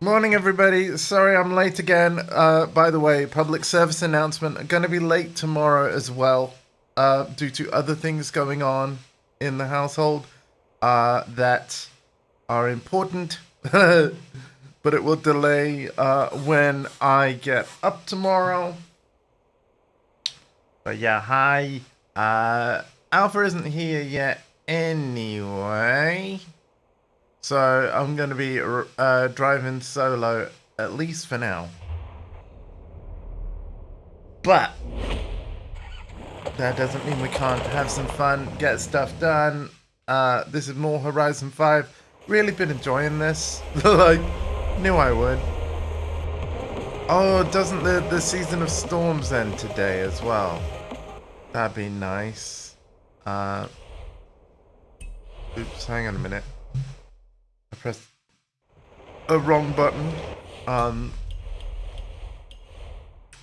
Morning, everybody. Sorry I'm late again. By the way, public service announcement. I'm going to be late tomorrow as well, due to other things going on in the household that are important, but it will delay when I get up tomorrow. But yeah, hi. Alpha isn't here yet anyway. So I'm going to be driving solo, at least for now. But that doesn't mean we can't have some fun, get stuff done. This is more Horizon 5. Really been enjoying this. Like, knew I would. Oh, doesn't the Season of Storms end today as well? That'd be nice. Oops, hang on a minute. I pressed a wrong button.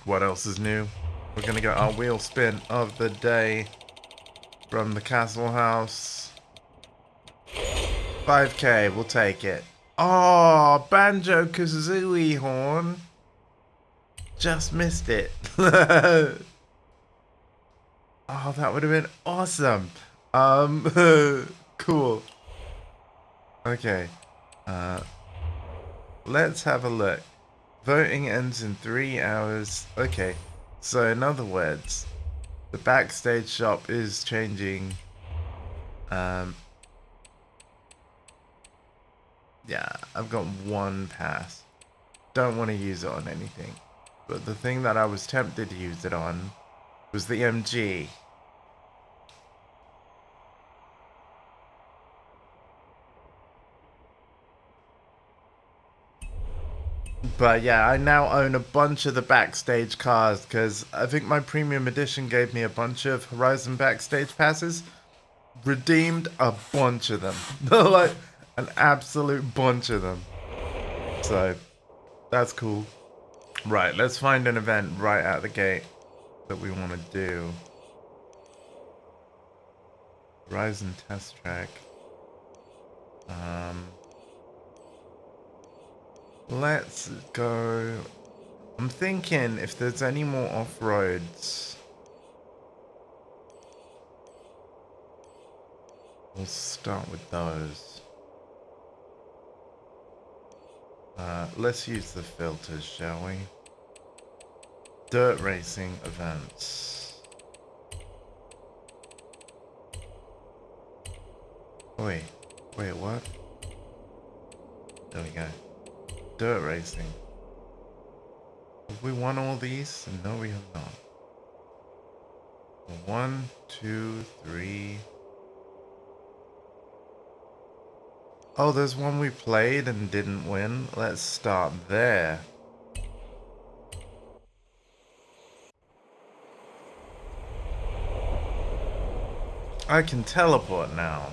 What else is new? We're gonna get our wheel spin of the day from the castle house. 5k, we'll take it. Oh, Banjo-Kazooie horn. Just missed it. Oh, that would have been awesome. Cool. Okay. Let's have a look. Voting ends in 3 hours. Okay. So in other words, the backstage shop is changing. Yeah, I've got one pass. Don't want to use it on anything. But the thing that I was tempted to use it on was the MG. But yeah, I now own a bunch of the backstage cars because I think my premium edition gave me a bunch of Horizon backstage passes. Redeemed a bunch of them. Like, an absolute bunch of them. So, that's cool. Right, let's find an event right out the gate that we want to do. Horizon test track. Let's go. I'm thinking if there's any more off-roads, we'll start with those. Let's use the filters, shall we? Dirt racing events. Wait, what? There we go. Dirt racing. Have we won all these? No, we have not. 1, 2, 3. Oh, there's one we played and didn't win. Let's start there. I can teleport now.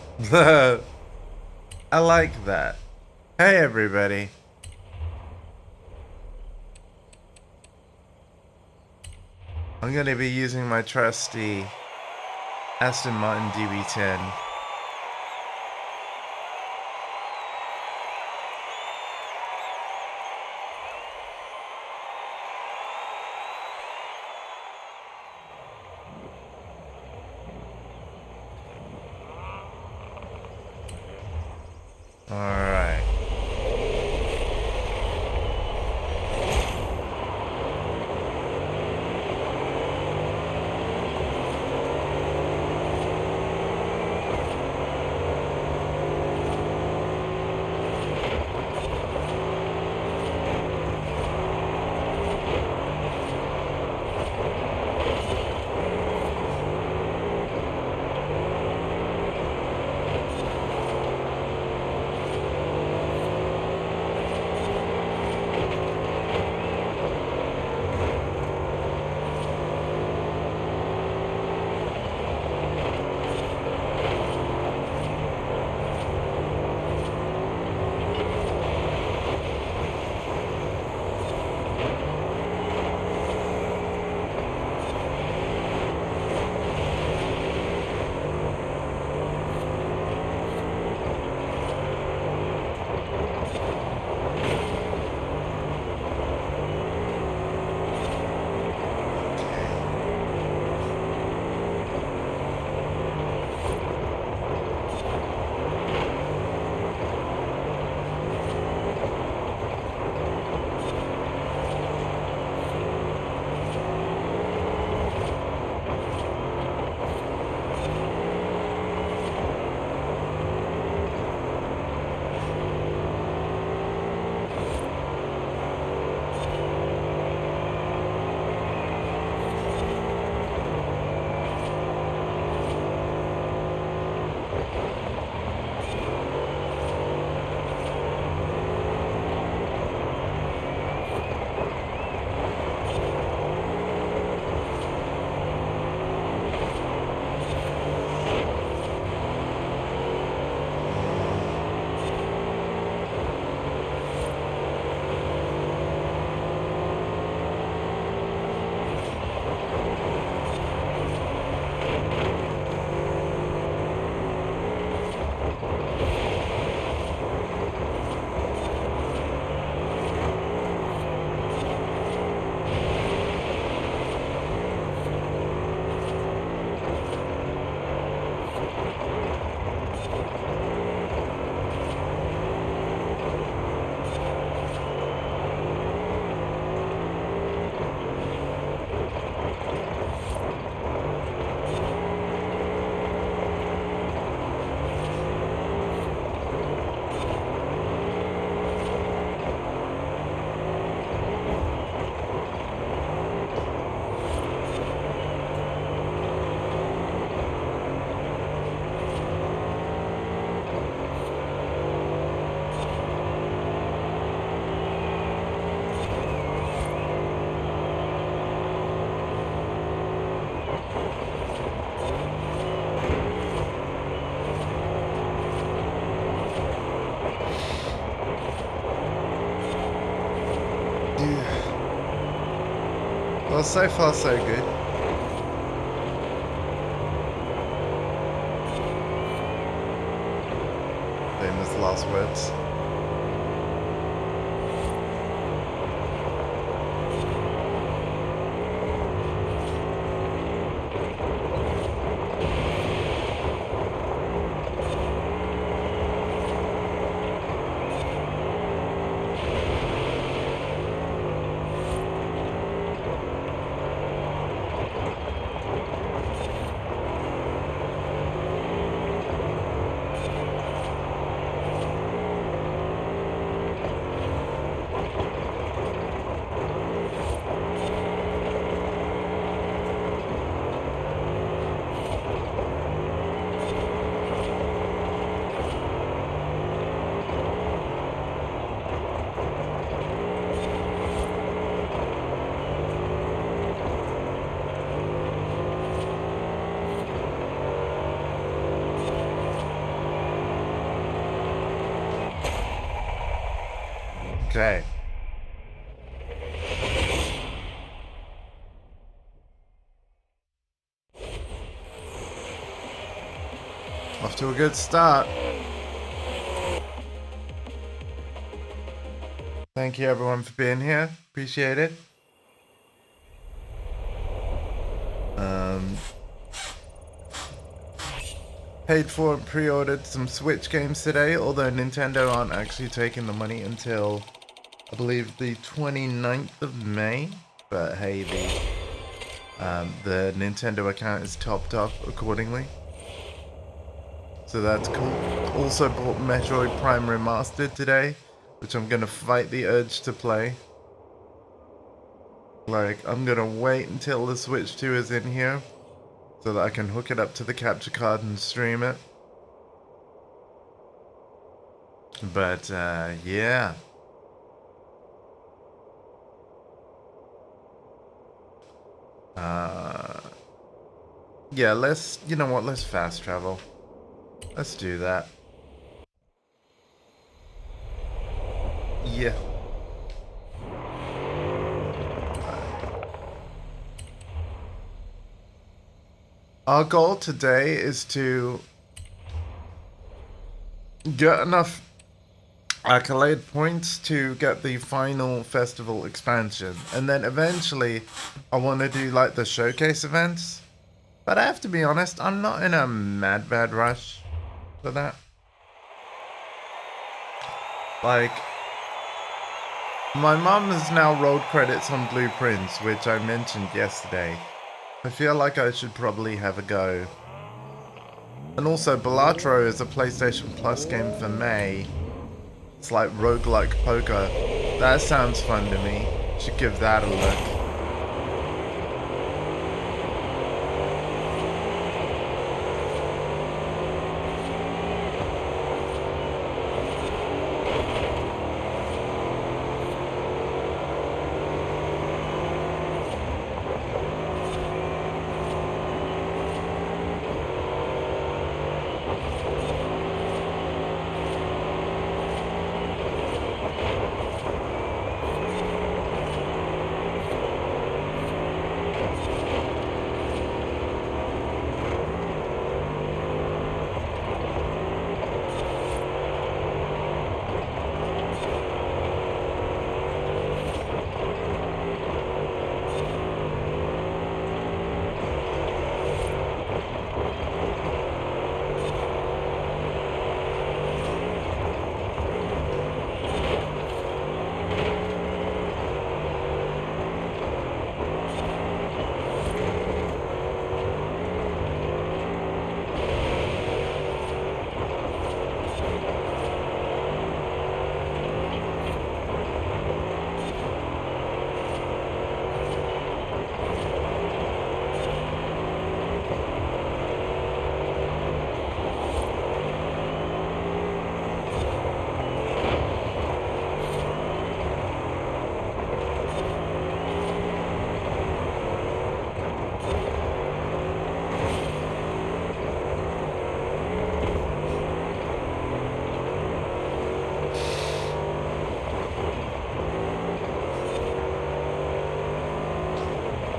I like that. Hey, everybody. I'm going to be using my trusty Aston Martin DB10. Alright. Well, so far so good. Famous last words. Okay. Off to a good start. Thank you everyone for being here. Appreciate it. Paid for and pre-ordered some Switch games today, although Nintendo aren't actually taking the money until, I believe, the 29th of May. But hey, the Nintendo account is topped up accordingly. So that's cool. Also bought Metroid Prime Remastered today, which I'm gonna fight the urge to play. Like, I'm gonna wait until the Switch 2 is in here so that I can hook it up to the capture card and stream it. But, yeah. Yeah, you know what, let's fast travel. Let's do that. Yeah. Our goal today is to get enough accolade points to get the final festival expansion. And then eventually I want to do like the showcase events. But I have to be honest, I'm not in a mad bad rush for that. Like, my mum has now rolled credits on Blueprints, which I mentioned yesterday. I feel like I should probably have a go. And also, Balatro is a PlayStation Plus game for May. It's like roguelike poker. That sounds fun to me. Should give that a look.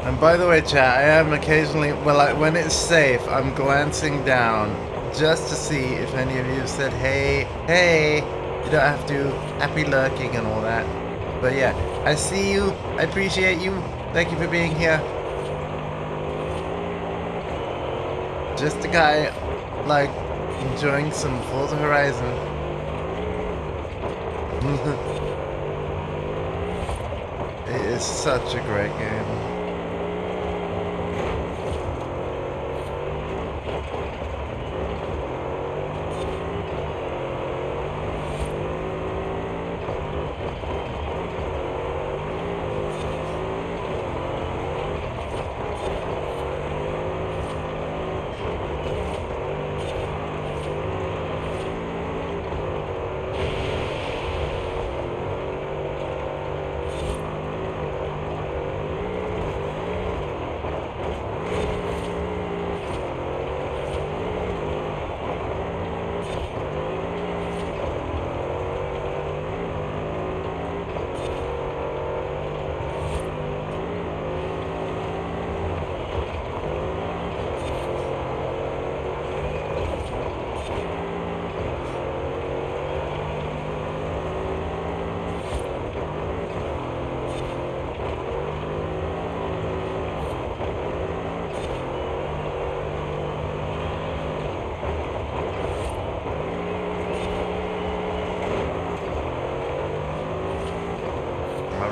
And by the way, chat, I am occasionally, well, when it's safe, I'm glancing down just to see if any of you have said, hey, hey, you don't have to, happy lurking and all that. But yeah, I see you, I appreciate you, thank you for being here. Just a guy, like, enjoying some Forza Horizon. It is such a great game.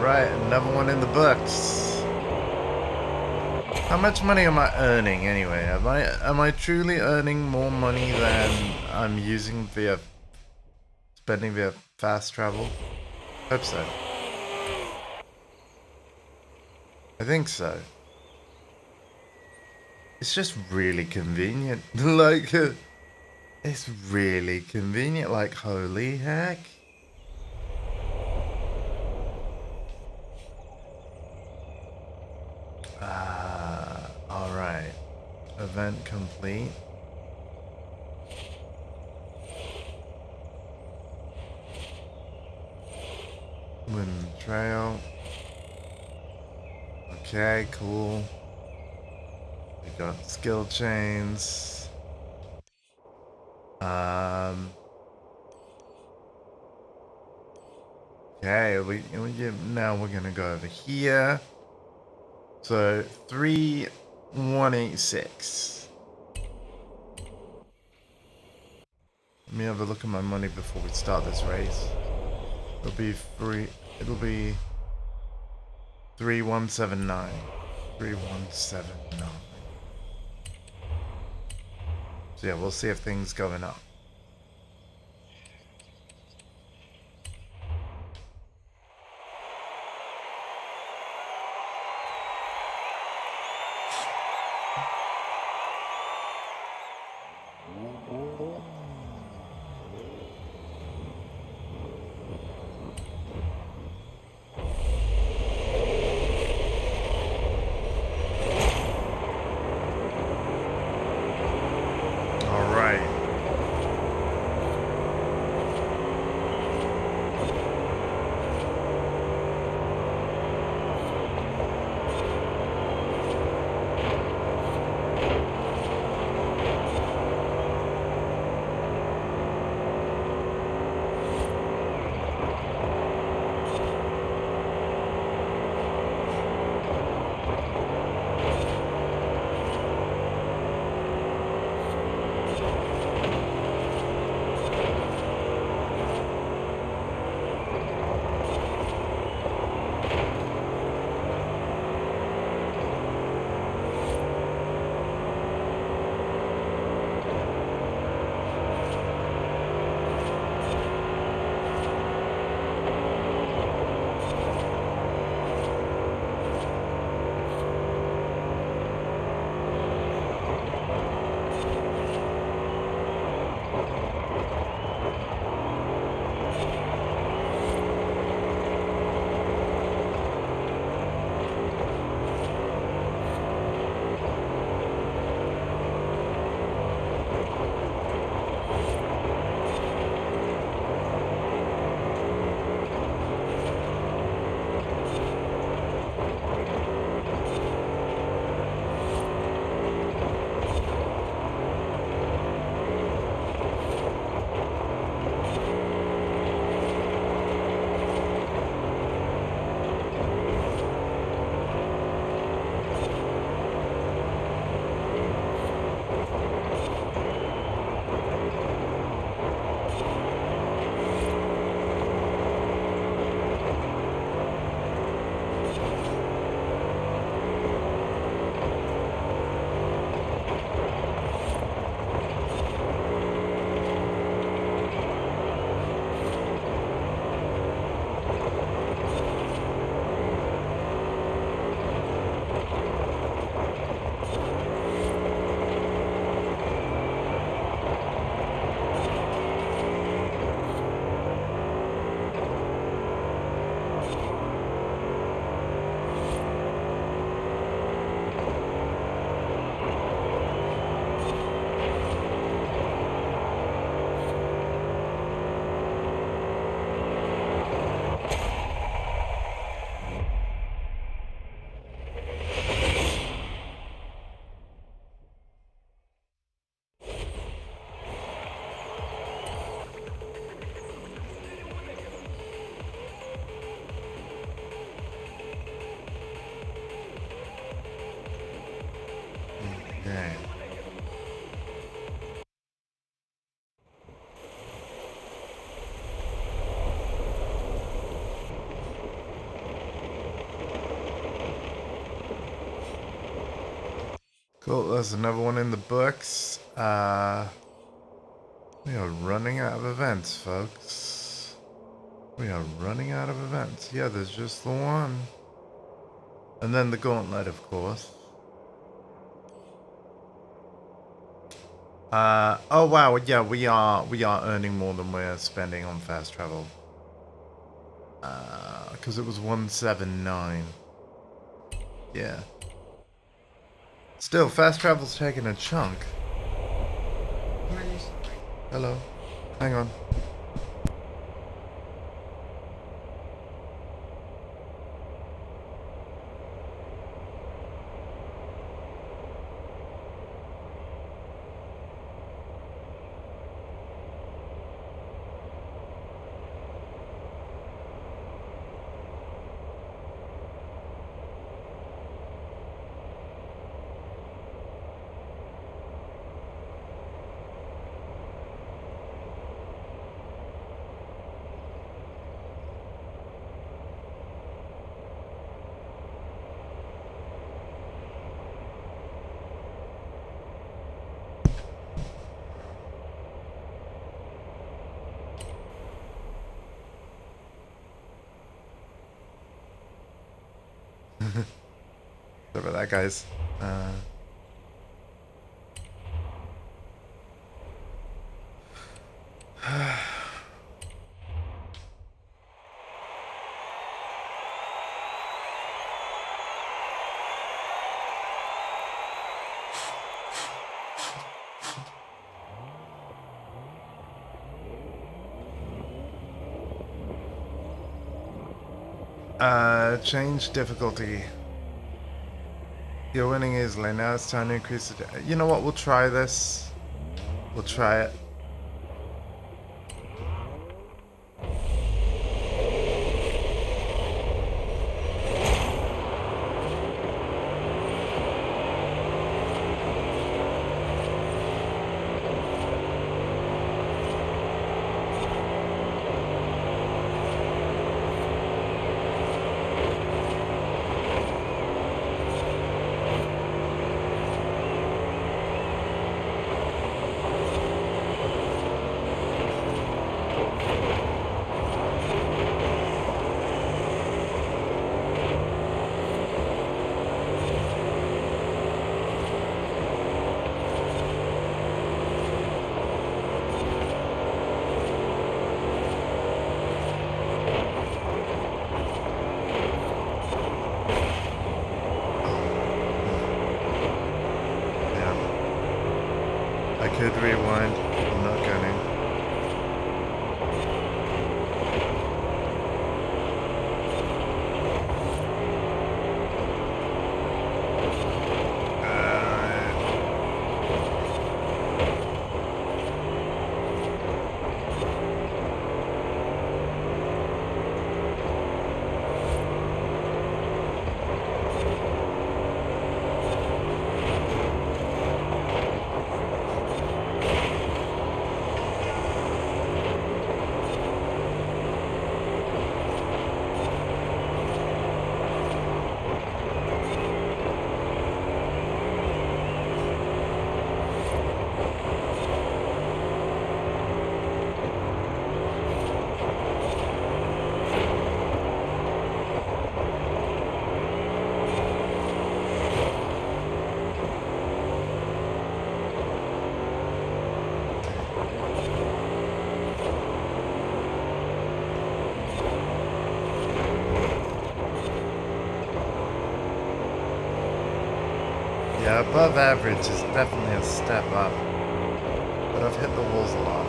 Alright, another one in the books. How much money am I earning anyway? Am I truly earning more money than I'm using via spending via fast travel? Hope so. I think so. It's just really convenient. Like, it's really convenient. Like, holy heck. Alright. Event complete. Win trail. Okay, cool. We got skill chains. Okay, now we're gonna go over here. So 3186. Let me have a look at my money before we start this race. It'll be 3179. 3179. So yeah, we'll see if things going up. Alright. Okay. Cool, there's another one in the books. We are running out of events, folks. We are running out of events. Yeah, there's just the one. And then the gauntlet, of course. Oh wow, yeah, we are earning more than we're spending on fast travel. Because it was 179. Yeah. Still, fast travel's taking a chunk. Hello. Hang on. Sorry about that, guys. Change difficulty. You're winning easily. Now it's time to increase it. You know what? We'll try this. We'll try it. I could rewind. I'm not gonna. Yeah, above average is definitely a step up, but I've hit the walls a lot.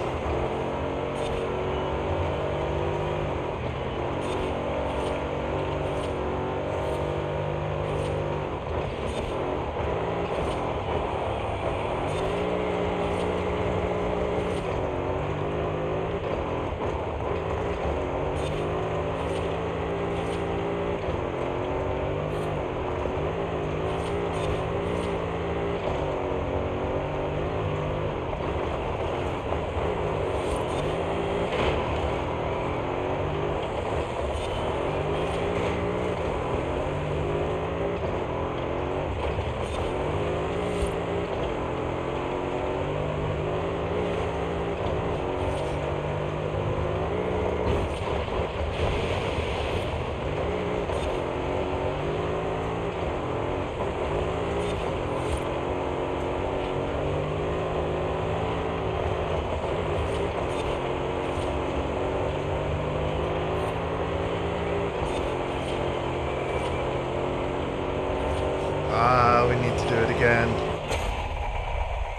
We need to do it again.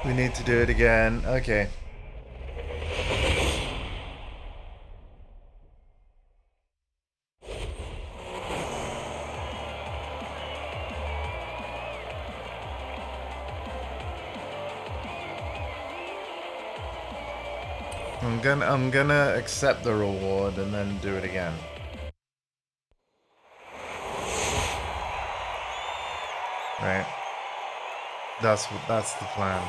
We need to do it again. Okay. I'm gonna accept the reward and then do it again. Right. That's the plan.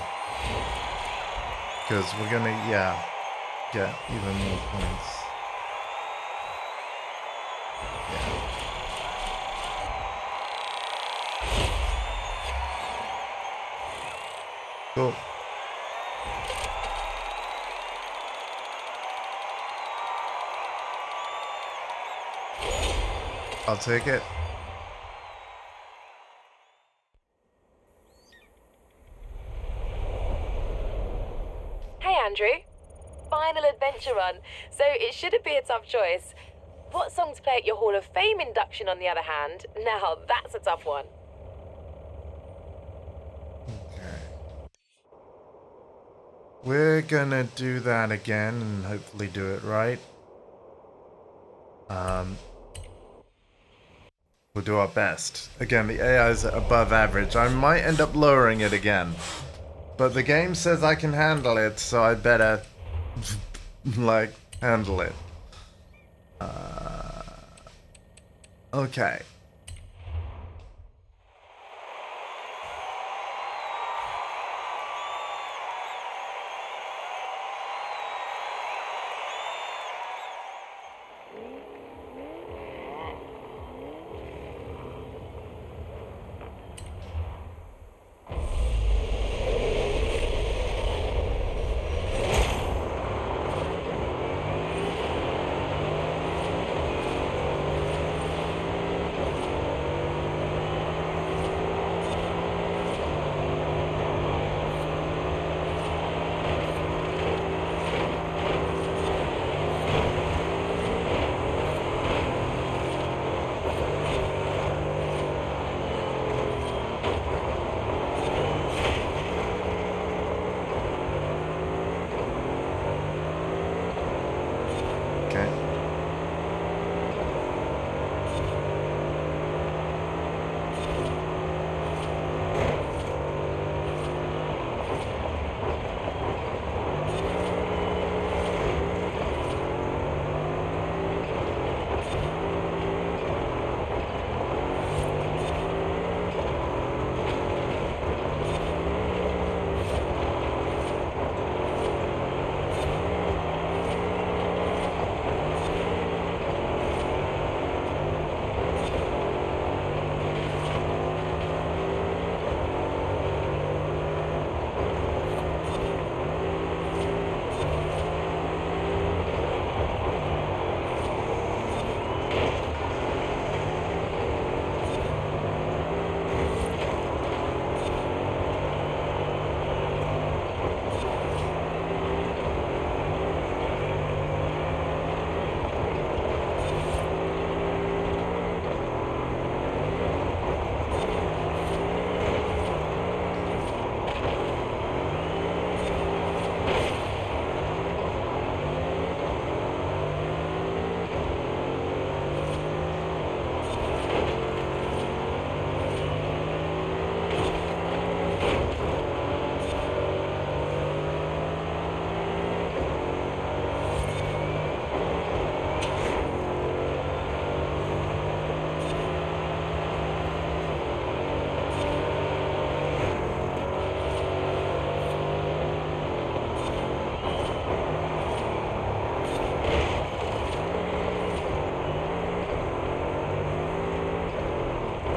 Because we're gonna, yeah, get even more points. Yeah. Cool. I'll take it. Hey Andrew, final adventure run, so it shouldn't be a tough choice. What song to play at your Hall of Fame induction on the other hand? Now that's a tough one. Okay. We're gonna do that again and hopefully do it right. We'll do our best. Again, the AI is above average. I might end up lowering it again. But the game says I can handle it, so I better, like, handle it. Okay.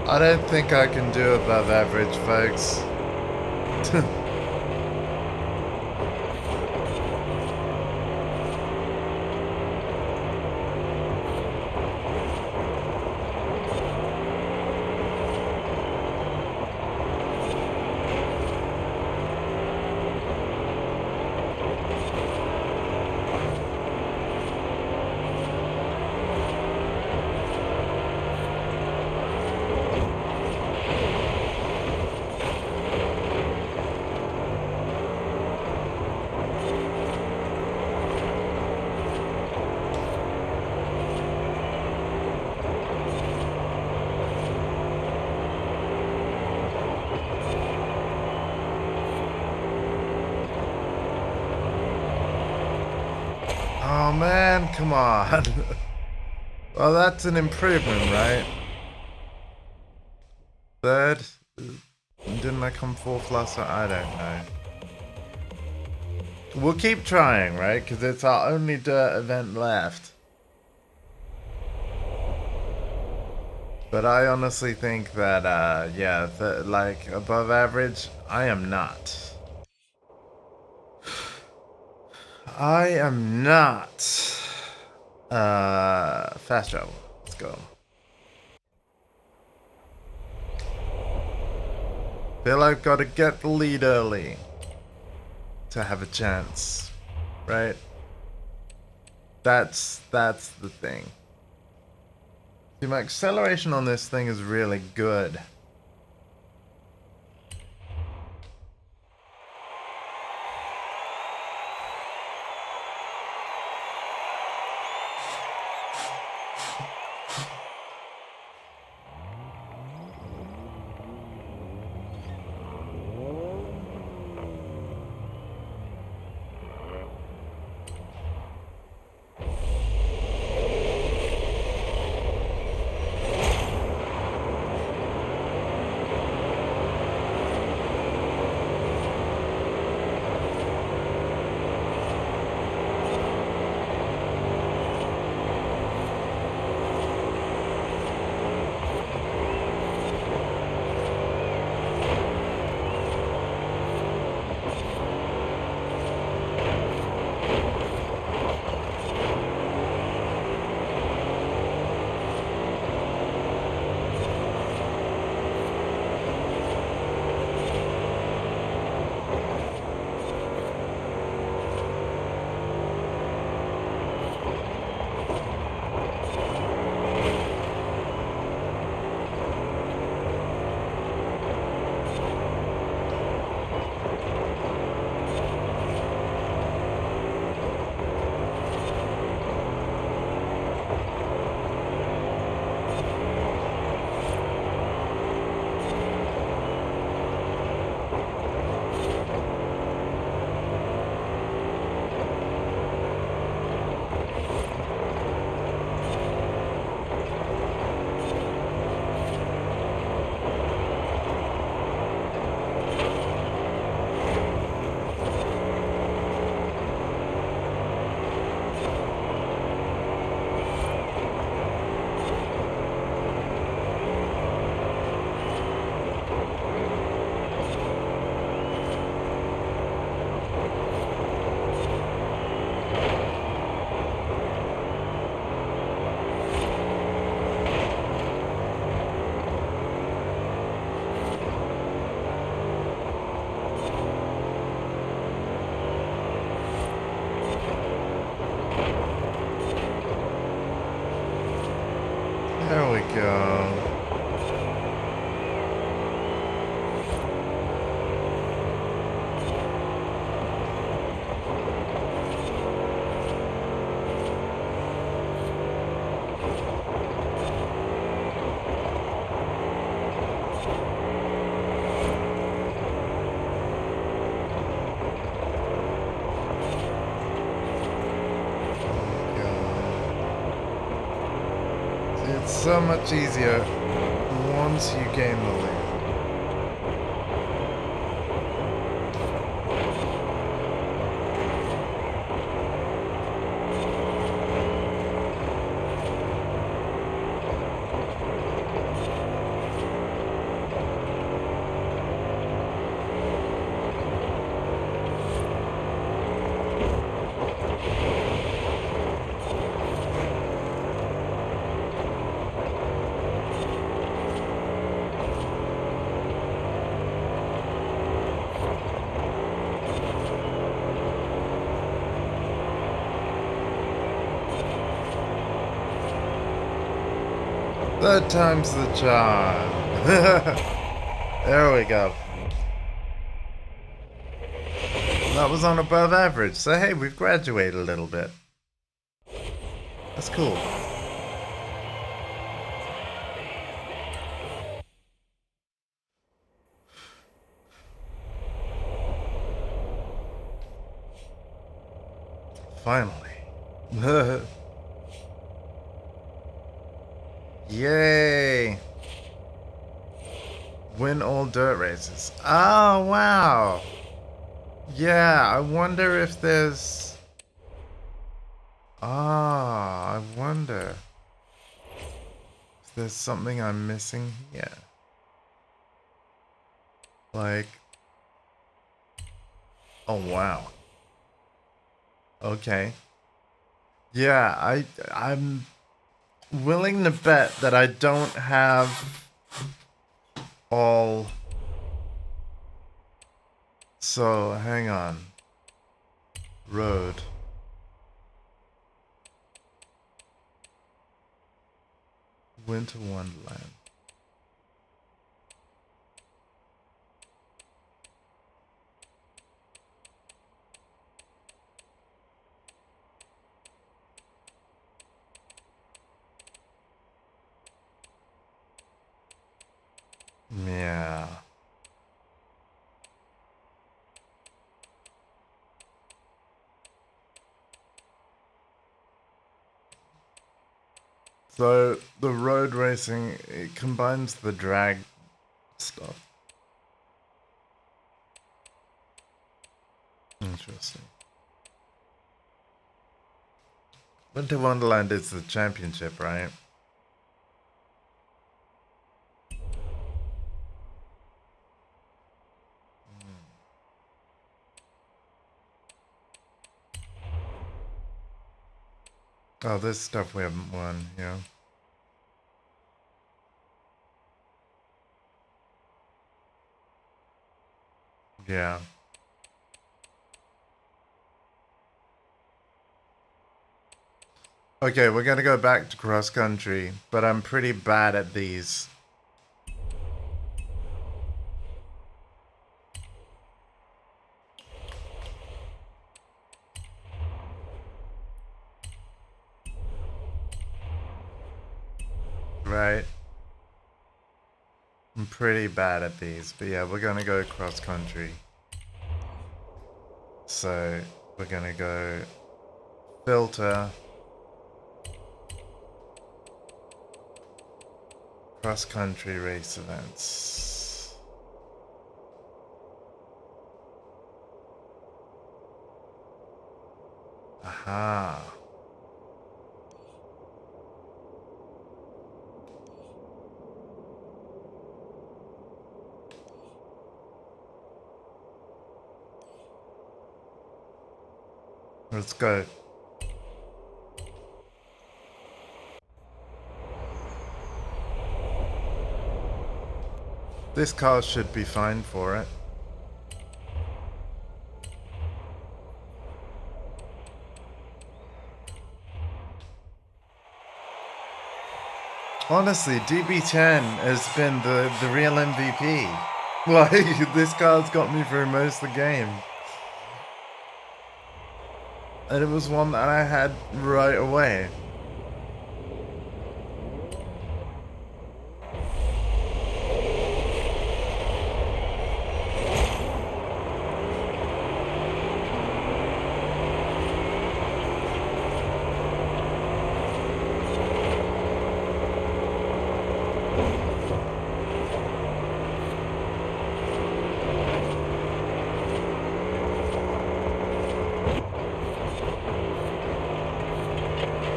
I don't think I can do above average, folks. Oh man, come on. Well, that's an improvement, right? Third? Didn't I come fourth last time? I don't know. We'll keep trying, right? Because it's our only dirt event left. But I honestly think that, yeah, like, above average, I am not. I am not. Fast travel. Let's go. Feel I've got to get the lead early to have a chance, right? That's the thing. See, my acceleration on this thing is really good. There we go. It's so much easier once you gain the lead. Third time's the charm. There we go. That was on above average, so hey, we've graduated a little bit. That's cool. Finally. Yay! Win all dirt races. Oh, wow! Yeah, I wonder if there's... Ah, I wonder if there's something I'm missing here. Like... Oh, wow. Okay. Yeah, I'm willing to bet that I don't have all... So, hang on. Road. Winter Wonderland. Yeah. So the road racing, it combines the drag stuff. Interesting. Winter Wonderland is the championship, right? Oh, this stuff we haven't won, yeah. Yeah. Okay, we're gonna go back to cross country, but I'm pretty bad at these. Right? I'm pretty bad at these, but yeah, we're gonna go cross country. So, we're gonna go filter, cross country race events. Aha. Let's go. This car should be fine for it. Honestly, DB10 has been the real MVP. Like, this car's got me through most of the game. And it was one that I had right away.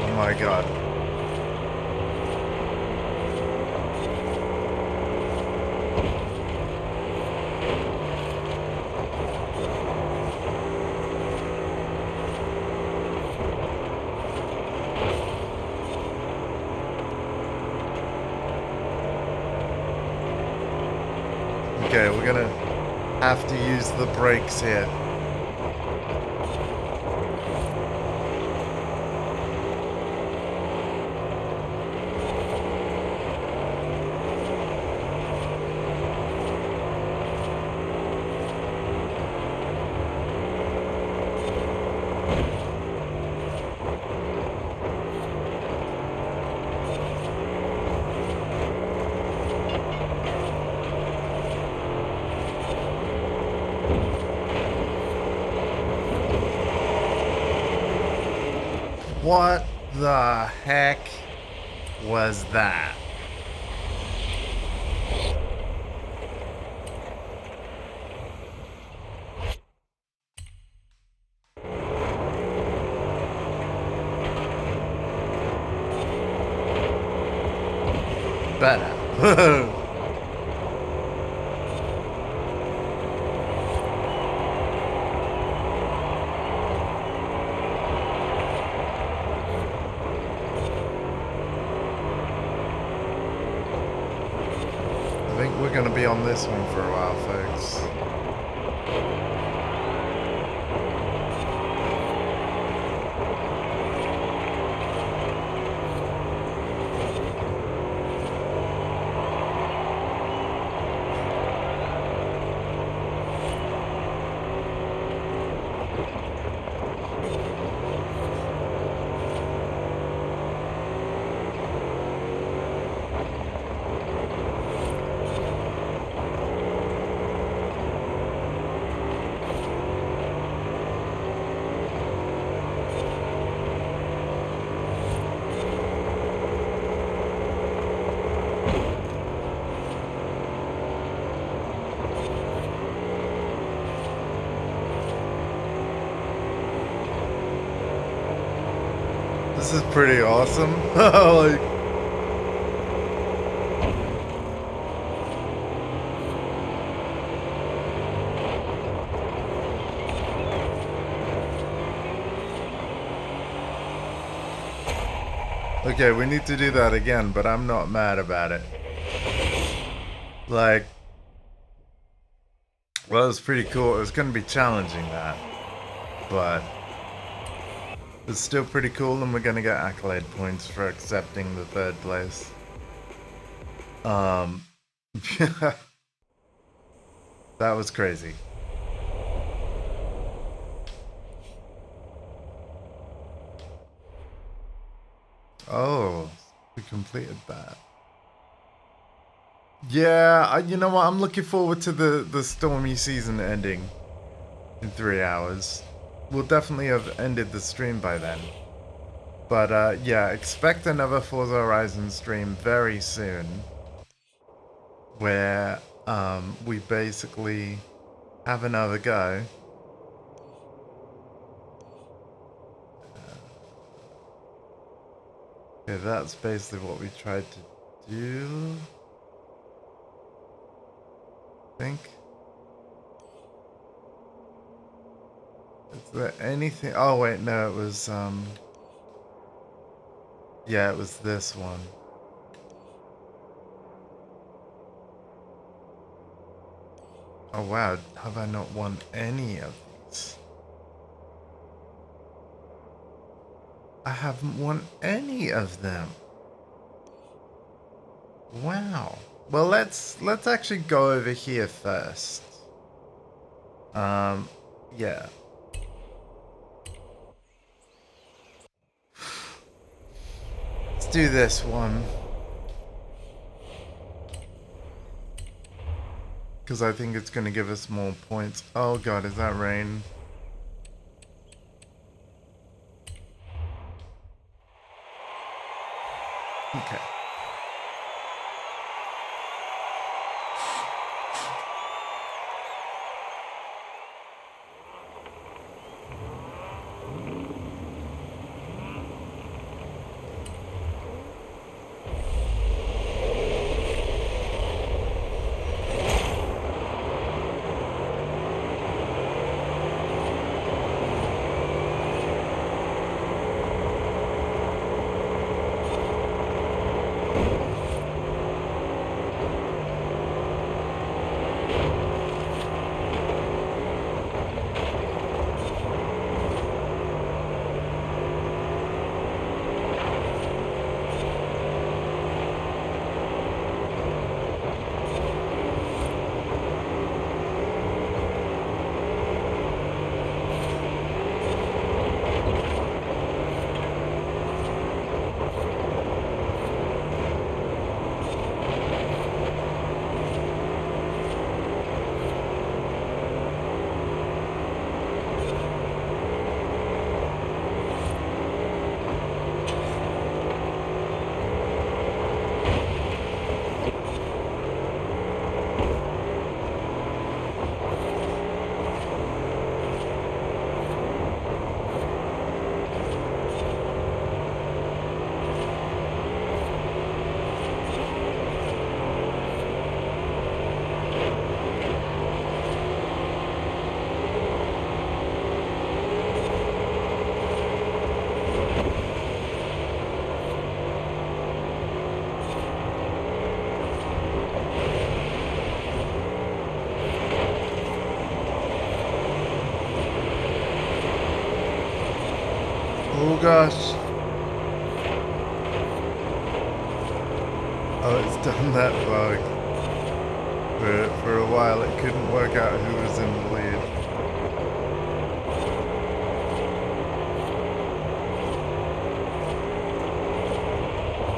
Oh my god. Okay, we're gonna have to use the brakes here. What the heck was that? Better. I think we're going to be on this one for a while, folks. This is pretty awesome. Like, okay, we need to do that again, but I'm not mad about it. Like, well, it was pretty cool. It was going to be challenging that, but it's still pretty cool, and we're going to get accolade points for accepting the third place. That was crazy. Oh, we completed that. Yeah, you know what? I'm looking forward to the stormy season ending in 3 hours. We'll definitely have ended the stream by then. But yeah, expect another Forza Horizon stream very soon, where we basically have another go. Okay, that's basically what we tried to do. I think. Is there anything? Oh wait, no, it was yeah, it was this one. Oh wow, have I not won any of these? I haven't won any of them. Wow. Well, let's actually go over here first. Yeah. Let's do this one. Because I think it's going to give us more points. Oh god, is that rain? Okay. Oh gosh. Oh, it's done that bug. For a while it couldn't work out who was in the lead.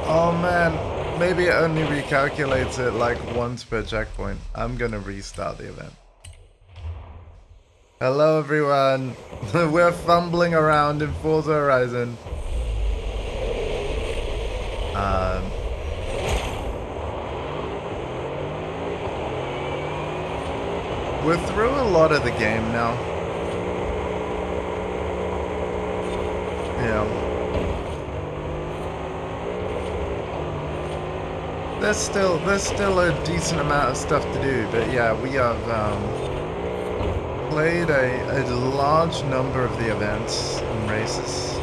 Oh man, maybe it only recalculates it like once per checkpoint. I'm gonna restart the event. Hello everyone, we're fumbling around in Forza Horizon. We're through a lot of the game now. Yeah. There's still a decent amount of stuff to do, but yeah, we have played a large number of the events and races.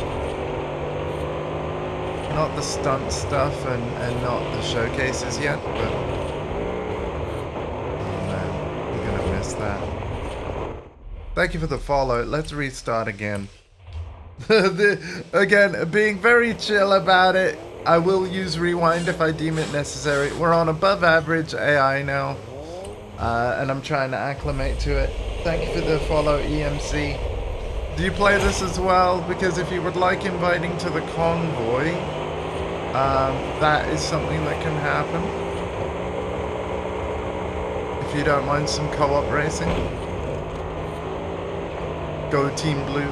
Not the stunt stuff and not the showcases yet, but oh man, we're gonna miss that. Thank you for the follow. Let's restart again. Again, being very chill about it. I will use rewind if I deem it necessary. We're on above average AI now, and I'm trying to acclimate to it. Thank you for the follow, EMC. Do you play this as well? Because if you would like inviting to the convoy, that is something that can happen. If you don't mind some co-op racing. Go Team Blue.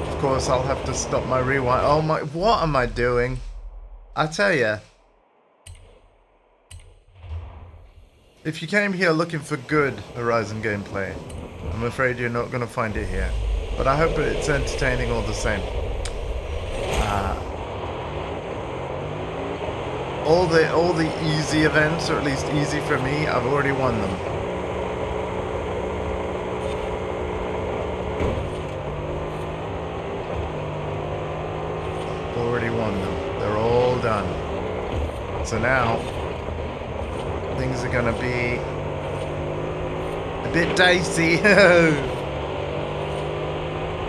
Of course, I'll have to stop my rewind. Oh my, what am I doing? I tell ya. If you came here looking for good Horizon gameplay, I'm afraid you're not going to find it here. But I hope it's entertaining all the same. All the easy events, or at least easy for me, I've already won them. Already won them. They're all done. So now things are gonna be a bit dicey.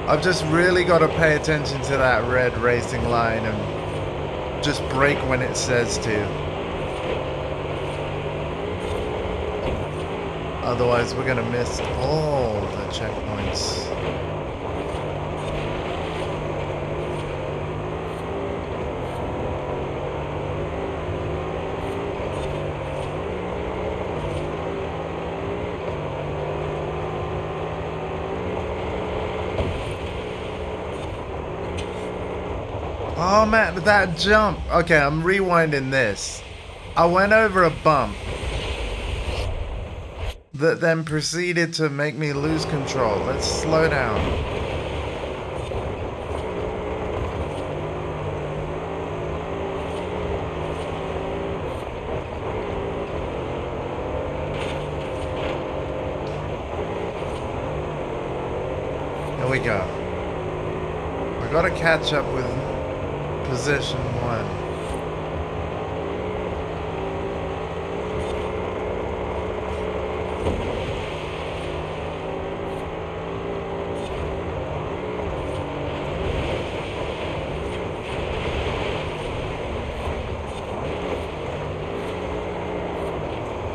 I've just really got to pay attention to that red racing line and just brake when it says to. Otherwise we're gonna miss all the checkpoints. Oh man, that jump. Okay, I'm rewinding this. I went over a bump that then proceeded to make me lose control. Let's slow down. Here we go. I gotta catch up with position 1.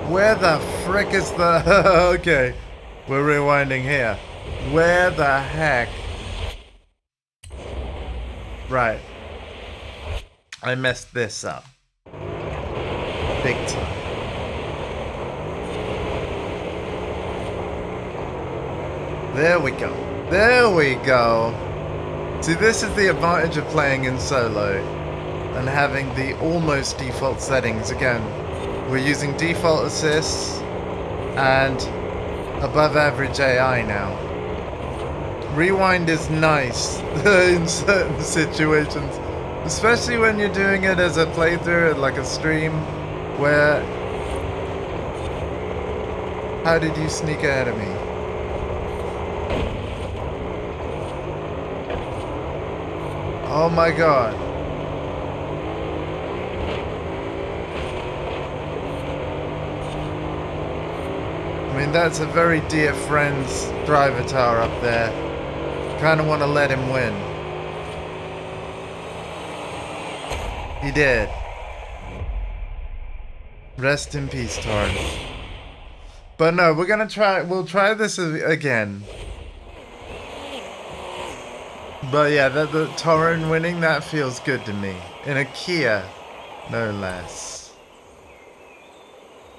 Where the frick is the... Okay, we're rewinding here. Where the heck? Right. I messed this up. Big time. There we go. There we go. See, this is the advantage of playing in solo and having the almost default settings. Again, we're using default assists and above average AI now. Rewind is nice in certain situations. Especially when you're doing it as a playthrough, like a stream, where... How did you sneak ahead of me? Oh my god. I mean, that's a very dear friend's drivatar up there. Kind of want to let him win. He did. Rest in peace, Tarn. But no, we're gonna try. We'll try this again. But yeah, the Torren winning, that feels good to me. In a Kia, no less.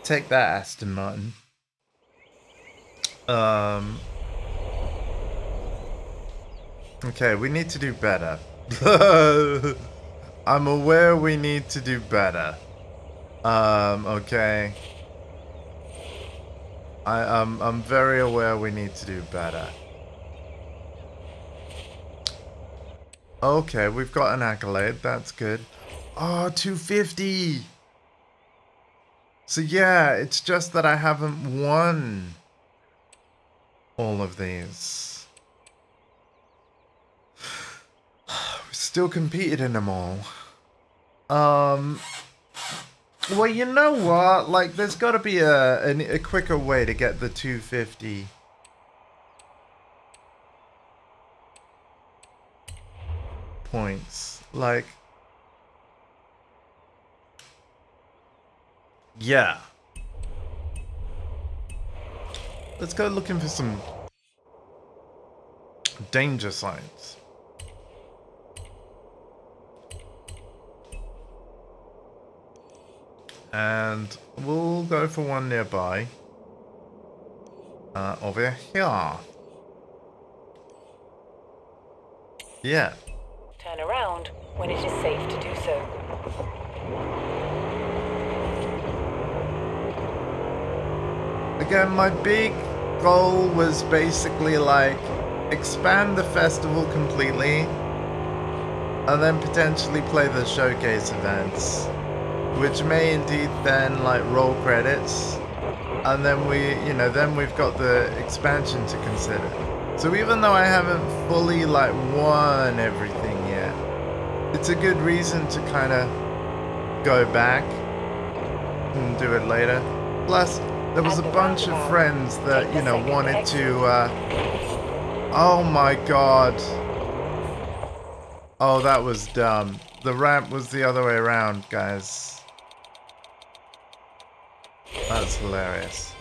Take that, Aston Martin. Okay, we need to do better. I'm aware we need to do better. Okay. I'm very aware we need to do better. Okay, we've got an accolade. That's good. Oh, 250. So yeah, it's just that I haven't won all of these. We still competed in them all. Well, you know what? Like, there's got to be a quicker way to get the 250. Points. Like, yeah. Let's go looking for some danger signs. And we'll go for one nearby. Over here. Yeah. Turn around when it is safe to do so. Again, my big goal was basically like expand the festival completely and then potentially play the showcase events, which may indeed then like roll credits, and then then we've got the expansion to consider. So even though I haven't fully like won everything yet, it's a good reason to kind of go back and do it later. Plus, there was a bunch of friends that, wanted to, oh my god. Oh, that was dumb. The ramp was the other way around, guys. That's hilarious.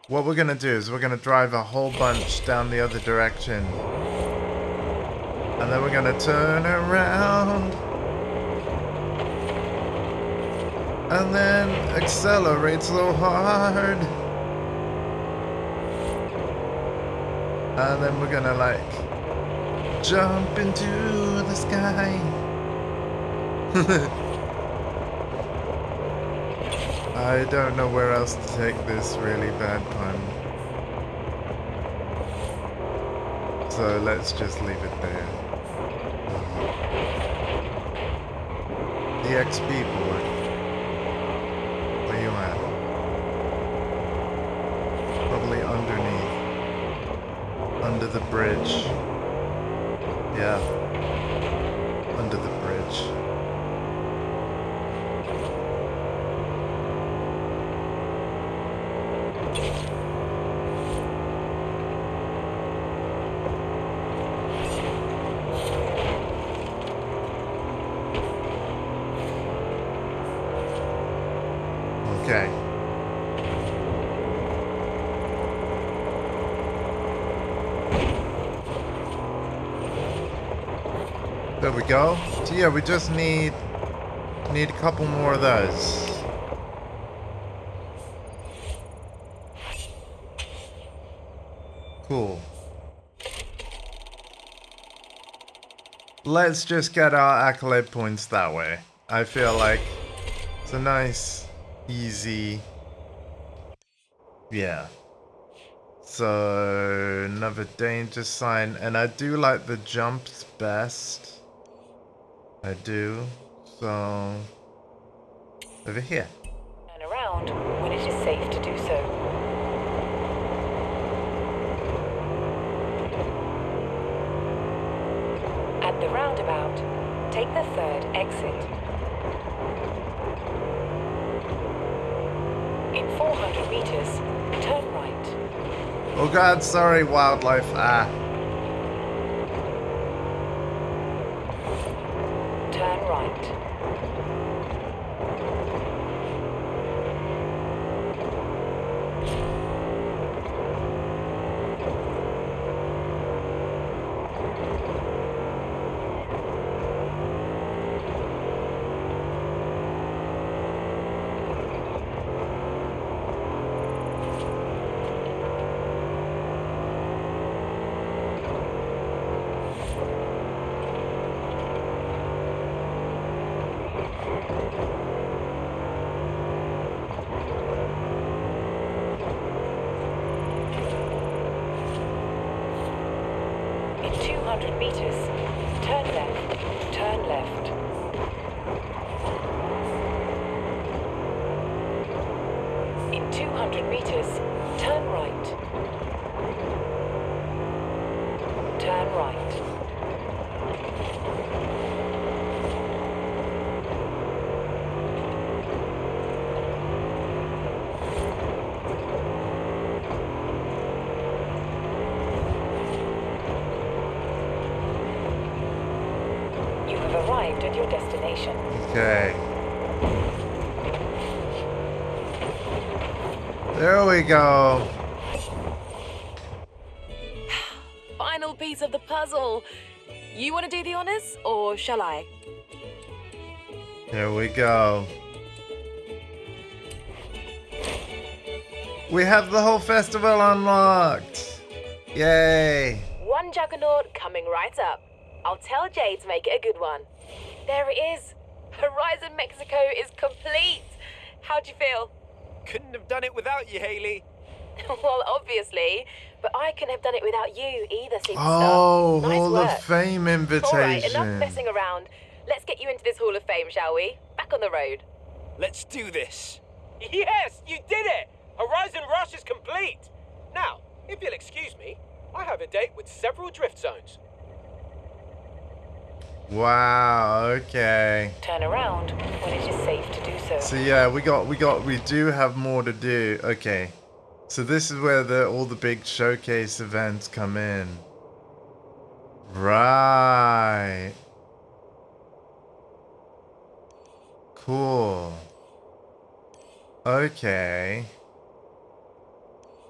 What we're gonna do is we're gonna drive a whole bunch down the other direction. And then we're gonna turn around. And then accelerate so hard. And then we're gonna like jump into the sky. I don't know where else to take this really bad pun. So let's just leave it there. The XP board. Where you at? Probably underneath. Under the bridge. Yeah. Under the bridge. Okay. There we go. So yeah, we just need a couple more of those. Cool. Let's just get our accolade points that way. I feel like it's a nice, easy... Yeah. So, another danger sign. And I do like the jumps best. I do. So, over here. Turn around when it is safe to do so. At the roundabout, take the third exit. meters. Turn right. Oh god, sorry, wildlife. Ah. Turn right. In 200 meters, turn left. Turn left. In 200 meters, turn right. Turn right. You have arrived at your destination. Okay. There we go. Final piece of the puzzle. You want to do the honors, or shall I? Here we go. We have the whole festival unlocked. Yay. One juggernaut coming right up. I'll tell Jay to make it a good one. There it is. Horizon Mexico is complete. How'd you feel? Couldn't have done it without you, Haley. Well, obviously, but I couldn't have done it without you either, superstar. Oh, nice Hall work. of Fame invitation. All right, enough messing around. Let's get you into this Hall of Fame, shall we? Back on the road. Let's do this. Yes, you did it! Horizon Rush is complete. Now, if you'll excuse me, I have a date with several drift zones. Wow, okay. Turn around when it is safe to do so. So yeah, we do have more to do. Okay. So this is where all the big showcase events come in. Right. Cool. Okay.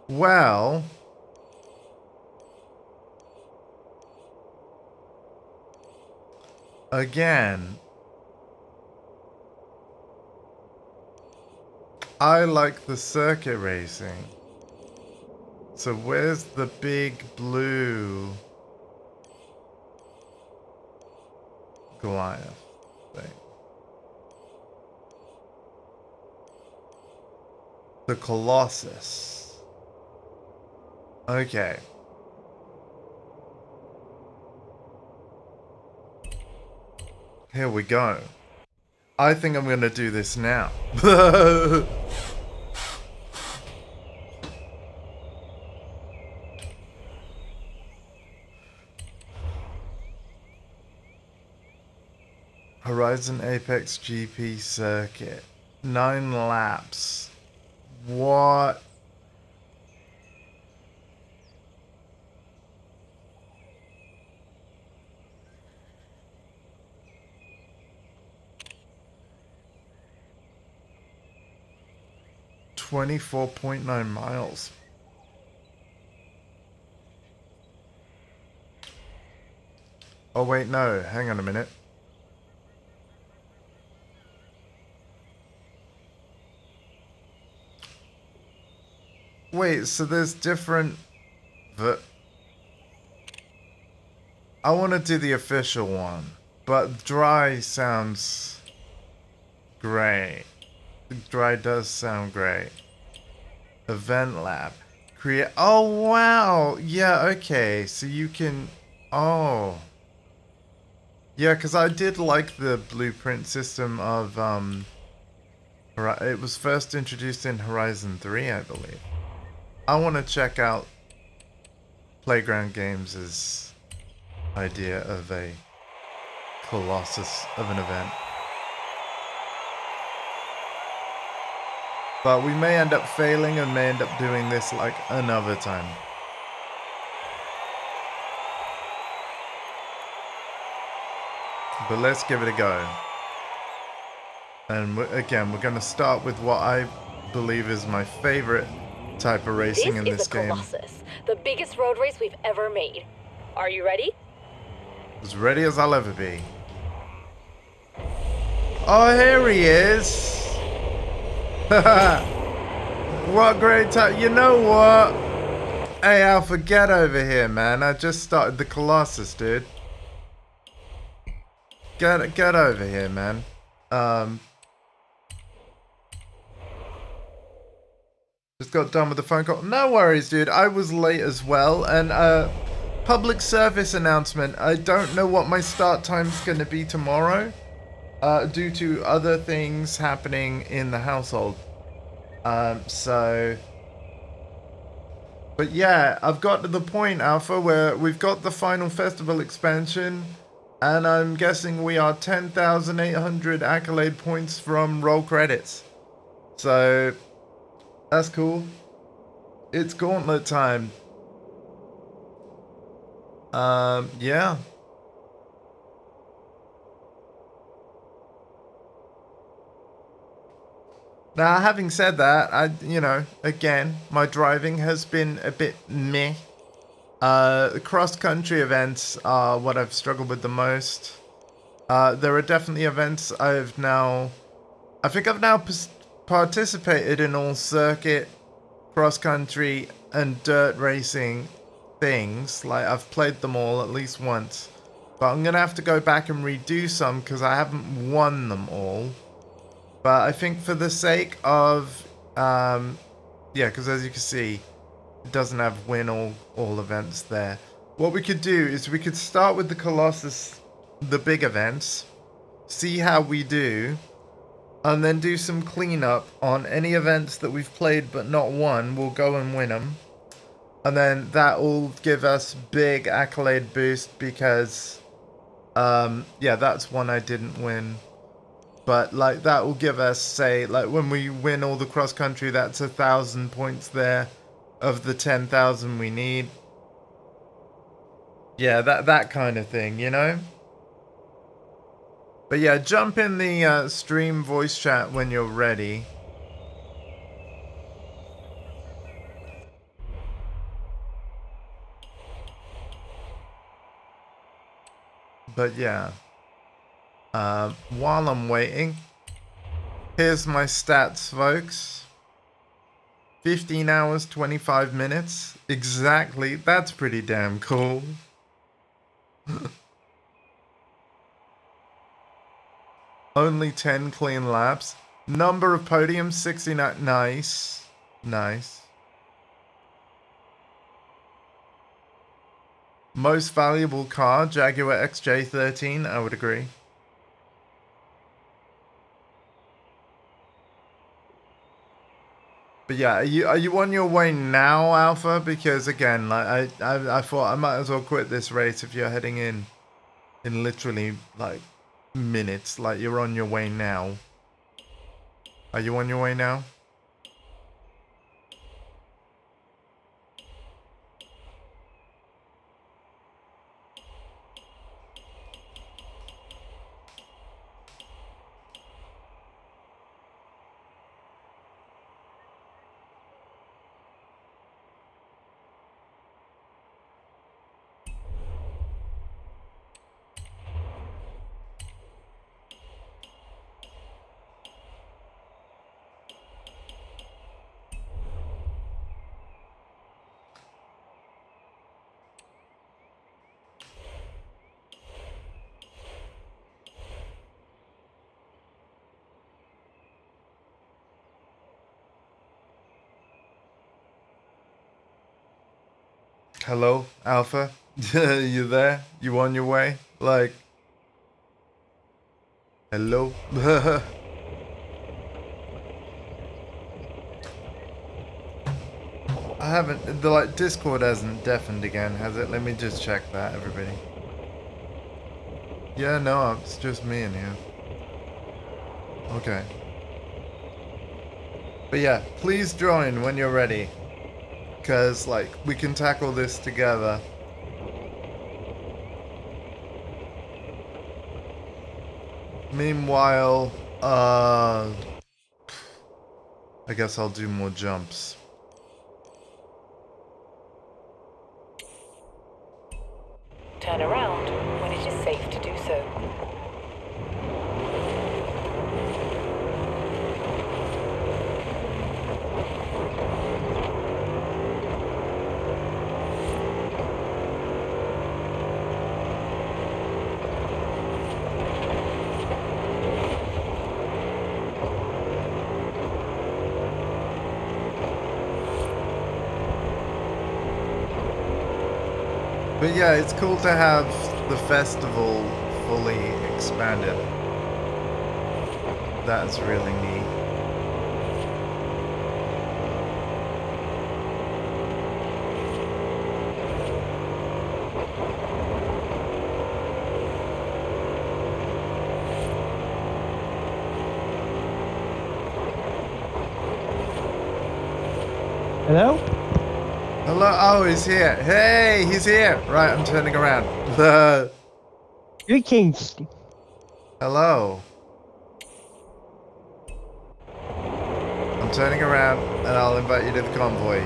Well, again, I like the circuit racing. So where's the big blue Goliath thing? The Colossus. Okay. Here we go. I think I'm gonna do this now. Horizon Apex GP circuit. 9 laps. What? $24.9 miles. Oh wait, no, hang on a minute. Wait, so there's different... I want to do the official one, but dry sounds great. Dry does sound great. Event lab. Create... Oh, wow! Yeah, okay, so you can... Oh. Yeah, because I did like the blueprint system of... It was first introduced in Horizon 3, I believe. I want to check out Playground Games' idea of a Colossus of an event. But we may end up failing and may end up doing this like another time. But let's give it a go. And again, we're going to start with what I believe is my favorite type of racing in this game. This is the Colossus, the biggest road race we've ever made. Are you ready? As ready as I'll ever be. Oh, here he is. What great time. You know what? Hey, Alpha, get over here, man. I just started the Colossus, dude. Get over here, man. Just got done with the phone call. No worries, dude. I was late as well. And public service announcement. I don't know what my start time's going to be tomorrow. Due to other things happening in the household. But yeah, I've got to the point, Alpha, where we've got the final festival expansion. And I'm guessing we are 10,800 accolade points from roll credits. So, that's cool. It's gauntlet time. Yeah. Now, having said that, again, my driving has been a bit meh. The cross-country events are what I've struggled with the most. There are definitely events I think I've now participated in all circuit, cross-country, and dirt racing things. Like, I've played them all at least once. But I'm going to have to go back and redo some because I haven't won them all. But I think for the sake of, yeah, because as you can see, it doesn't have win all events there. What we could do is we could start with the Colossus, the big events, see how we do, and then do some cleanup on any events that we've played but not won. We'll go and win them. And then that will give us big accolade boost because, yeah, that's one I didn't win. But, like, that will give us, say, like, when we win all the cross-country, that's 1,000 points there of the 10,000 we need. Yeah, that kind of thing, you know? But, yeah, jump in the stream voice chat when you're ready. But, yeah. While I'm waiting, here's my stats, folks. 15 hours, 25 minutes. Exactly. That's pretty damn cool. Only 10 clean laps. Number of podiums, 69. Nice. Nice. Most valuable car, Jaguar XJ13, I would agree. But yeah, are you on your way now, Alpha? Because again, like I thought I might as well quit this race if you're heading in literally like minutes. Like you're on your way now. Are you on your way now? Hello, Alpha? You there? You on your way? Like, hello? I haven't, Discord hasn't deafened again, has it? Let me just check that, everybody. Yeah, no, it's just me in here. Okay. But yeah, please join when you're ready. Because, like, we can tackle this together. Meanwhile, I guess I'll do more jumps. Turn around when it is safe to do so. But yeah, it's cool to have the festival fully expanded. That's really neat. Hello? Hello, oh, he's here. Hey, he's here. Right, I'm turning around. Greetings. Hello. I'm turning around and I'll invite you to the convoy.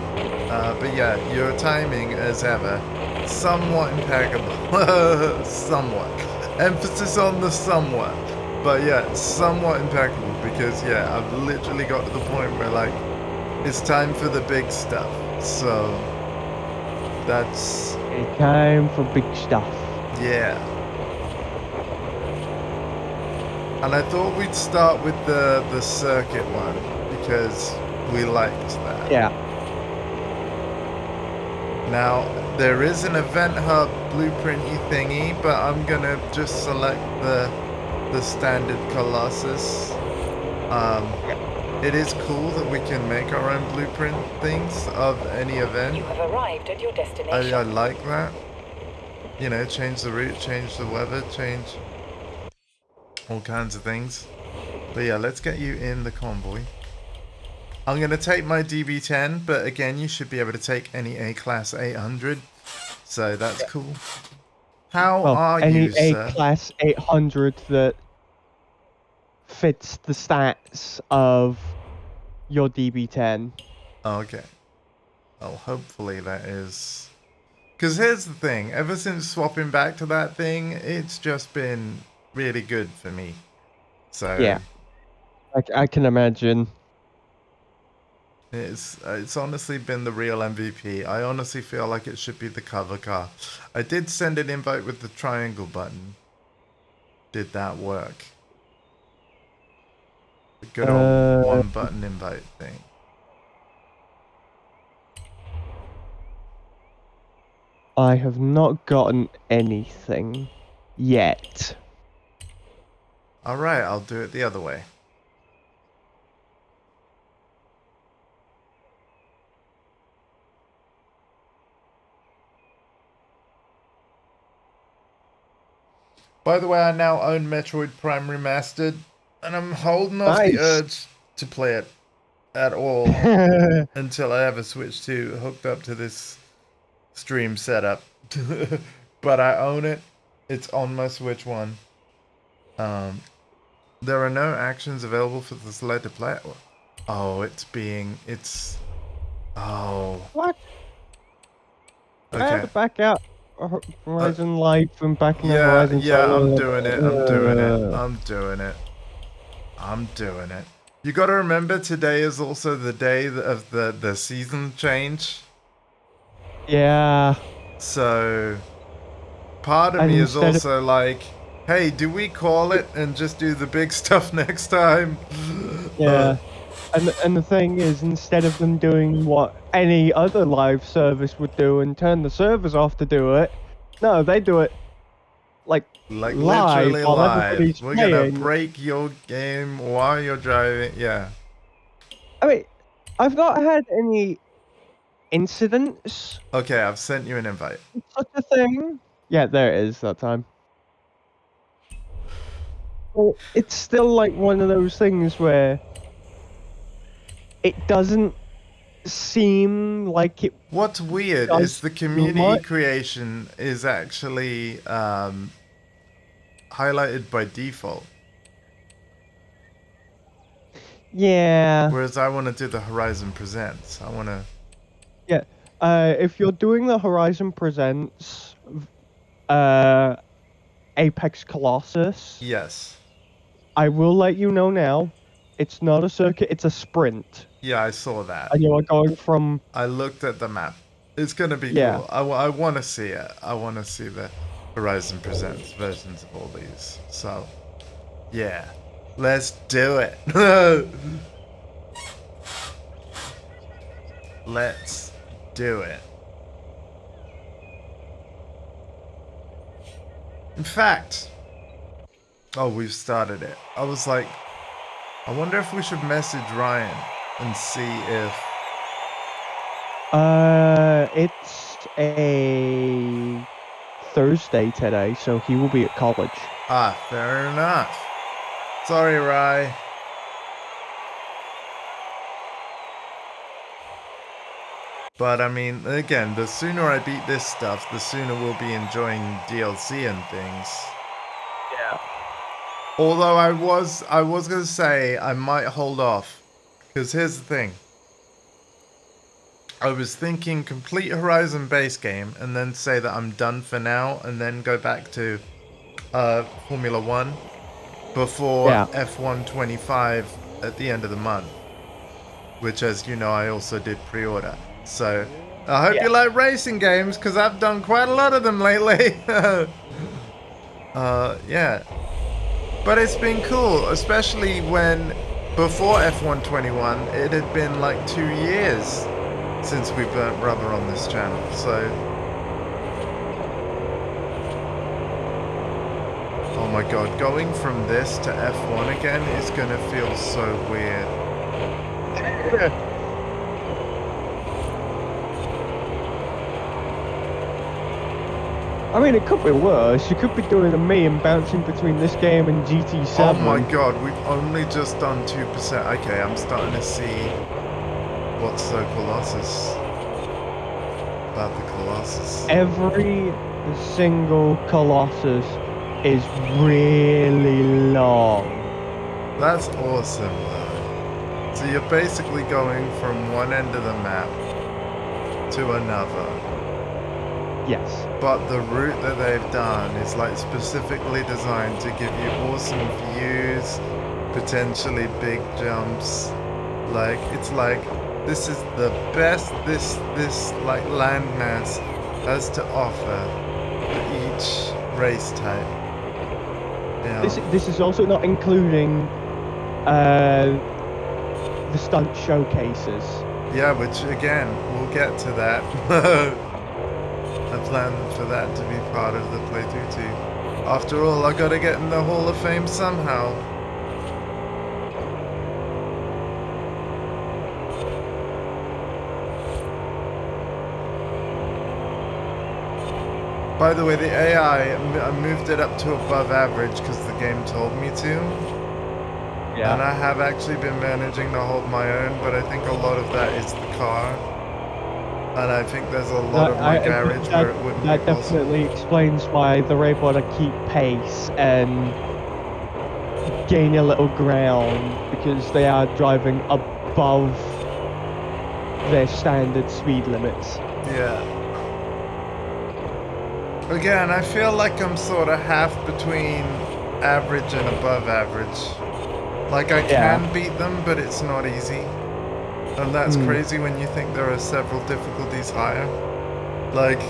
But yeah, your timing, as ever, somewhat impeccable. Somewhat. Emphasis on the somewhat. But yeah, somewhat impeccable because yeah, I've literally got to the point where like, it's time for the big stuff. So, that's... It's time for big stuff. yeah. And I thought we'd start with the circuit one, because we liked that. Yeah. Now, there is an event hub blueprinty thingy, but I'm gonna just select the standard Colossus. It is cool that we can make our own blueprint things of any event. You have arrived at your destination. I like that. You know, change the route, change the weather, change all kinds of things. But yeah, let's get you in the convoy. I'm going to take my DB10, but again, you should be able to take any A-Class 800. So that's cool. How are any you, sir? A-Class 800 that fits the stats of your DB10. Okay. Well, hopefully that is... Because here's the thing. Ever since swapping back to that thing, it's just been really good for me. So... yeah. I can imagine. It's honestly been the real MVP. I honestly feel like it should be the cover car. I did send an invite with the triangle button. Did that work? The good old one button invite thing. I have not gotten anything yet. Alright, I'll do it the other way. By the way, I now own Metroid Prime Remastered, and I'm holding off the urge to play it at all until I ever switch to hooked up to this stream setup. But I own it. It's on my Switch One. There are no actions available for the selected player. Oh, it's. Oh. What? Okay. I have to back out Horizon Life and back in Horizon. Yeah, I'm doing it. I'm doing it. You got to remember, today is also the day of the season change. Yeah. So, part of me is also like, hey, do we call it and just do the big stuff next time? Yeah. And the thing is, instead of them doing what any other live service would do and turn the servers off to do it, no, they do it like live literally while live. everybody's We're playing. gonna break your game while you're driving. Yeah. I mean, I've not had any incidents. Okay, I've sent you an invite. Such a thing. Yeah, there it is that time. Well, it's still like one of those things where it doesn't seem like it What's weird does is the too community much. creation is actually highlighted by default. Yeah. Whereas I want to do the Horizon Presents. I want to... Yeah. If you're doing the Horizon Presents uh, Apex Colossus, Yes. I will let you know now, it's not a circuit, it's a sprint. Yeah, I saw that. And you are going from... I looked at the map. It's going to be Yeah. cool. I want to see it. I want to see the Horizon Presents versions of all these. So, yeah. Let's do it. Let's do it. In fact, oh, we've started it. I was like, I wonder if we should message Ryan and see if... It's a Thursday today, so he will be at college. Ah, fair enough. Sorry, Rye. But I mean, again, the sooner I beat this stuff, the sooner we'll be enjoying DLC and things. Yeah. Although I was gonna say I might hold off, because here's the thing. I was thinking complete Horizon base game and then say that I'm done for now and then go back to Formula 1 before F1 25 at the end of the month. Which, as you know, I also did pre-order. So, I hope you like racing games, because I've done quite a lot of them lately. Yeah. But it's been cool, especially when, before F1 21, it had been like 2 years since we burnt rubber on this channel, so... Oh my god, going from this to F1 again is gonna feel so weird. I mean, it could be worse. You could be doing a me and bouncing between this game and GT7. Oh my god, we've only just done 2%. Okay, I'm starting to see what's so Colossus. About the Colossus. Every single Colossus is really long. That's awesome, though. So you're basically going from one end of the map to another. Yes. But the route that they've done is like specifically designed to give you awesome views, potentially big jumps. Like, it's like, this is the best this like landmass has to offer for each race type. You know? This is also not including the stunt showcases. Yeah, which again, we'll get to that. I plan for that to be part of the playthrough too. After all, I gotta get in the Hall of Fame somehow. By the way, the AI, I moved it up to above average because the game told me to. Yeah. And I have actually been managing to hold my own, but I think a lot of that is the car. And I think there's a lot of my garage where it wouldn't be That definitely explains why they're able to keep pace and gain a little ground, because they are driving above their standard speed limits. Yeah. Again, I feel like I'm sort of half between average and above average. Like, I can beat them, but it's not easy. And that's crazy when you think there are several difficulties higher. Like...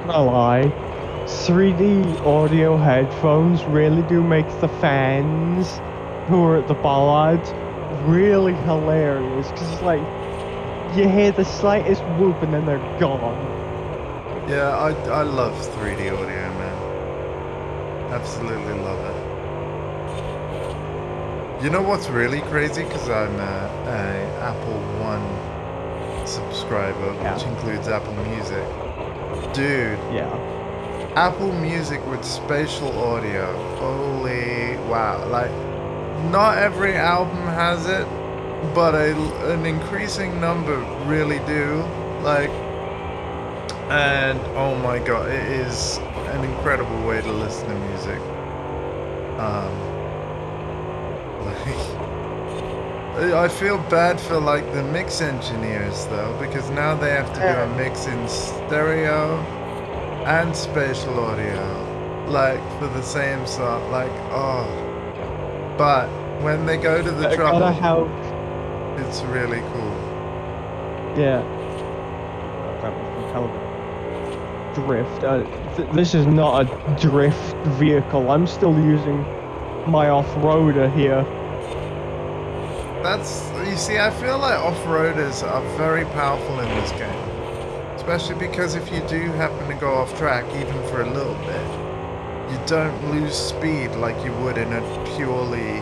gonna lie, 3D audio headphones really do make the fans who are at the bollards really hilarious. Because it's like, you hear the slightest whoop and then they're gone. Yeah, I love 3D audio, man. Absolutely love it. You know what's really crazy? Because I'm a Apple One subscriber, Yeah. which includes Apple Music. Dude, Yeah. Apple Music with spatial audio. Holy wow. Like, not every album has it, but an increasing number really do. Like, and oh my god, it is an incredible way to listen to music. I feel bad for like the mix engineers though, because now they have to do a mix in stereo and spatial audio, like for the same song. Like, oh, but when they go to the trouble, it's really cool. Yeah. Drift. This is not a drift vehicle. I'm still using my off-roader here. You see, I feel like off-roaders are very powerful in this game. Especially because if you do happen to go off track, even for a little bit, you don't lose speed like you would in a purely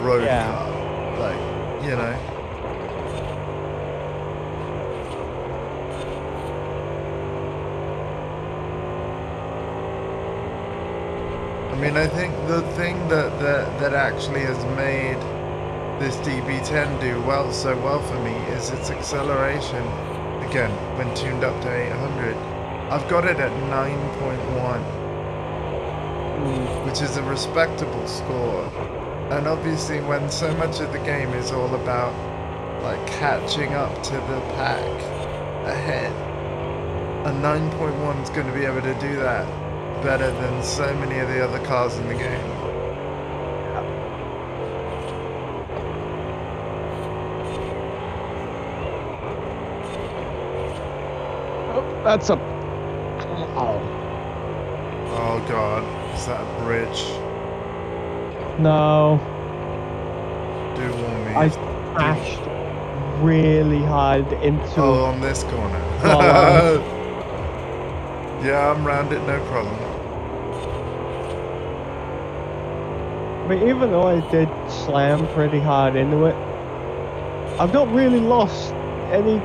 road car. Like, you know. I mean, I think the thing that actually has made this DB10 do so well for me is its acceleration. Again, when tuned up to 800, I've got it at 9.1, which is a respectable score. And obviously, when so much of the game is all about like catching up to the pack ahead, a 9.1 is going to be able to do that better than so many of the other cars in the game. That's a... Oh god, is that a bridge? No. Do warn me. I crashed really hard into... Oh, on this corner. Yeah, I'm round it, no problem. But even though I did slam pretty hard into it, I've not really lost any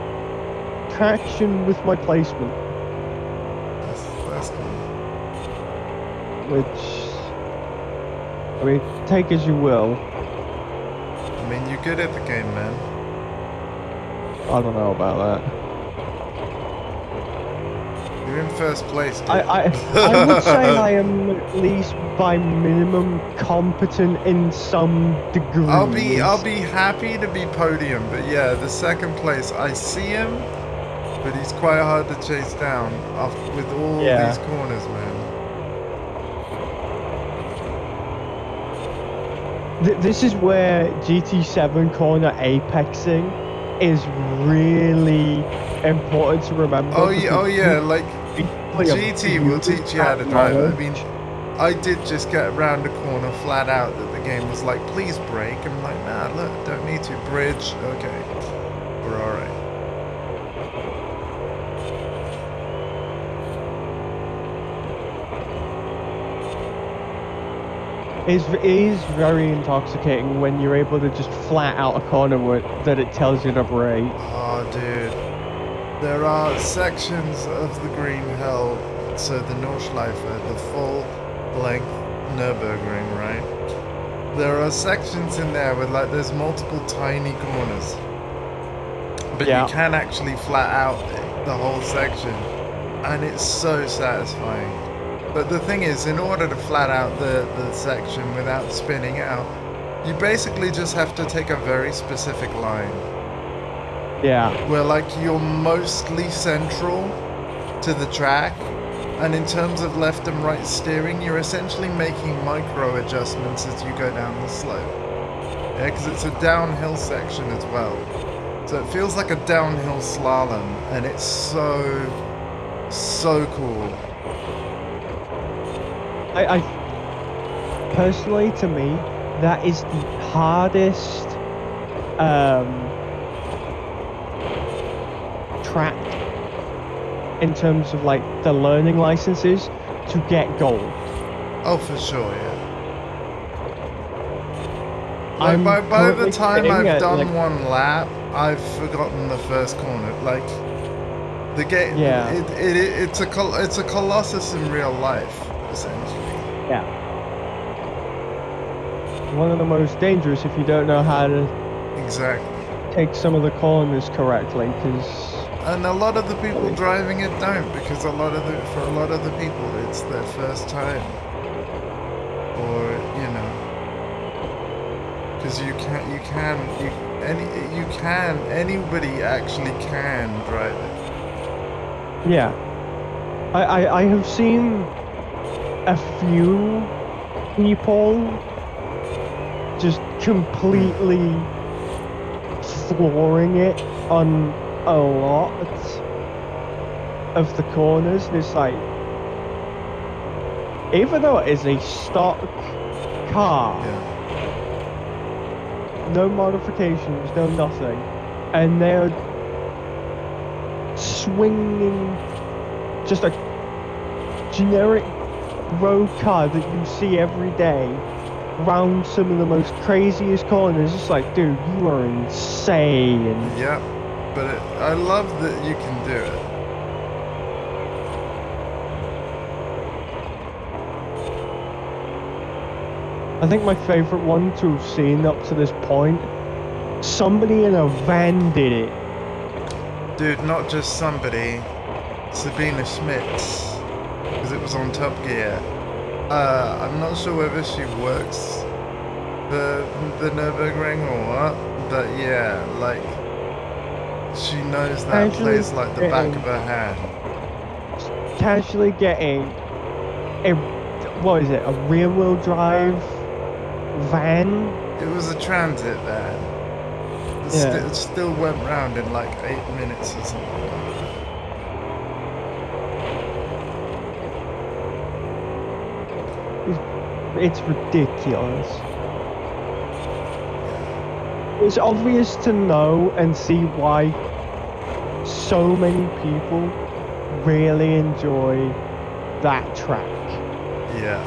traction with my placement. That's cool. Which, I mean, take as you will. I mean, you're good at the game, man. I don't know about that. You're in first place, dude. I would say I am at least by minimum competent in some degree. I'll be happy to be podium, but yeah, the second place, I see him, but he's quite hard to chase down with all these corners, man. This is where GT7 corner apexing is really important to remember. Oh yeah, like GT will teach you how to drive. I mean, I did just get around a corner flat out that the game was like, please brake. I'm like, nah, look, don't need to. Bridge, okay, we're alright. It is very intoxicating when you're able to just flat out a corner that it tells you to brake. Oh, dude. There are sections of the Green Hell, so the Nordschleife, the full-length Nürburgring, right? There are sections in there where, like, there's multiple tiny corners. But you can actually flat out the whole section. And it's so satisfying. But the thing is, in order to flat out the section without spinning out, you basically just have to take a very specific line. Yeah. Where, like, you're mostly central to the track, and in terms of left and right steering, you're essentially making micro adjustments as you go down the slope. Yeah, because it's a downhill section as well. So it feels like a downhill slalom, and it's so So cool. I personally, to me, that is the hardest track in terms of like the learning licenses to get gold. Oh, for sure, yeah. I'm Like by the currently time sitting I've at, done like, one lap, I've forgotten the first corner. Like the game, Yeah. it's a colossus in real life, essentially. yeah, one of the most dangerous if you don't know how to Exactly. take some of the corners correctly, because And a lot of the people driving it don't, because for a lot of the people, it's their first time, or because anybody actually can drive it. yeah, I have seen a few people just completely flooring it on a lot of the corners, and it's like, even though it is a stock car, Yeah. no modifications, no nothing, and they're swinging just a generic road car that you see every day round some of the most craziest corners. It's like, dude, you are insane. Yep. But I love that you can do it. I think my favorite one to have seen up to this point, somebody in a van did it. Dude, not just somebody, Sabina Schmitz, because it was on Top Gear. I'm not sure whether she works the Nürburgring or what, but yeah, like, she knows that place like the back of her hand. Casually getting a, what is it, a rear wheel drive van? It was a transit van. It still went round in like 8 minutes or something like that. It's ridiculous. It's obvious to know and see why so many people really enjoy that track. Yeah.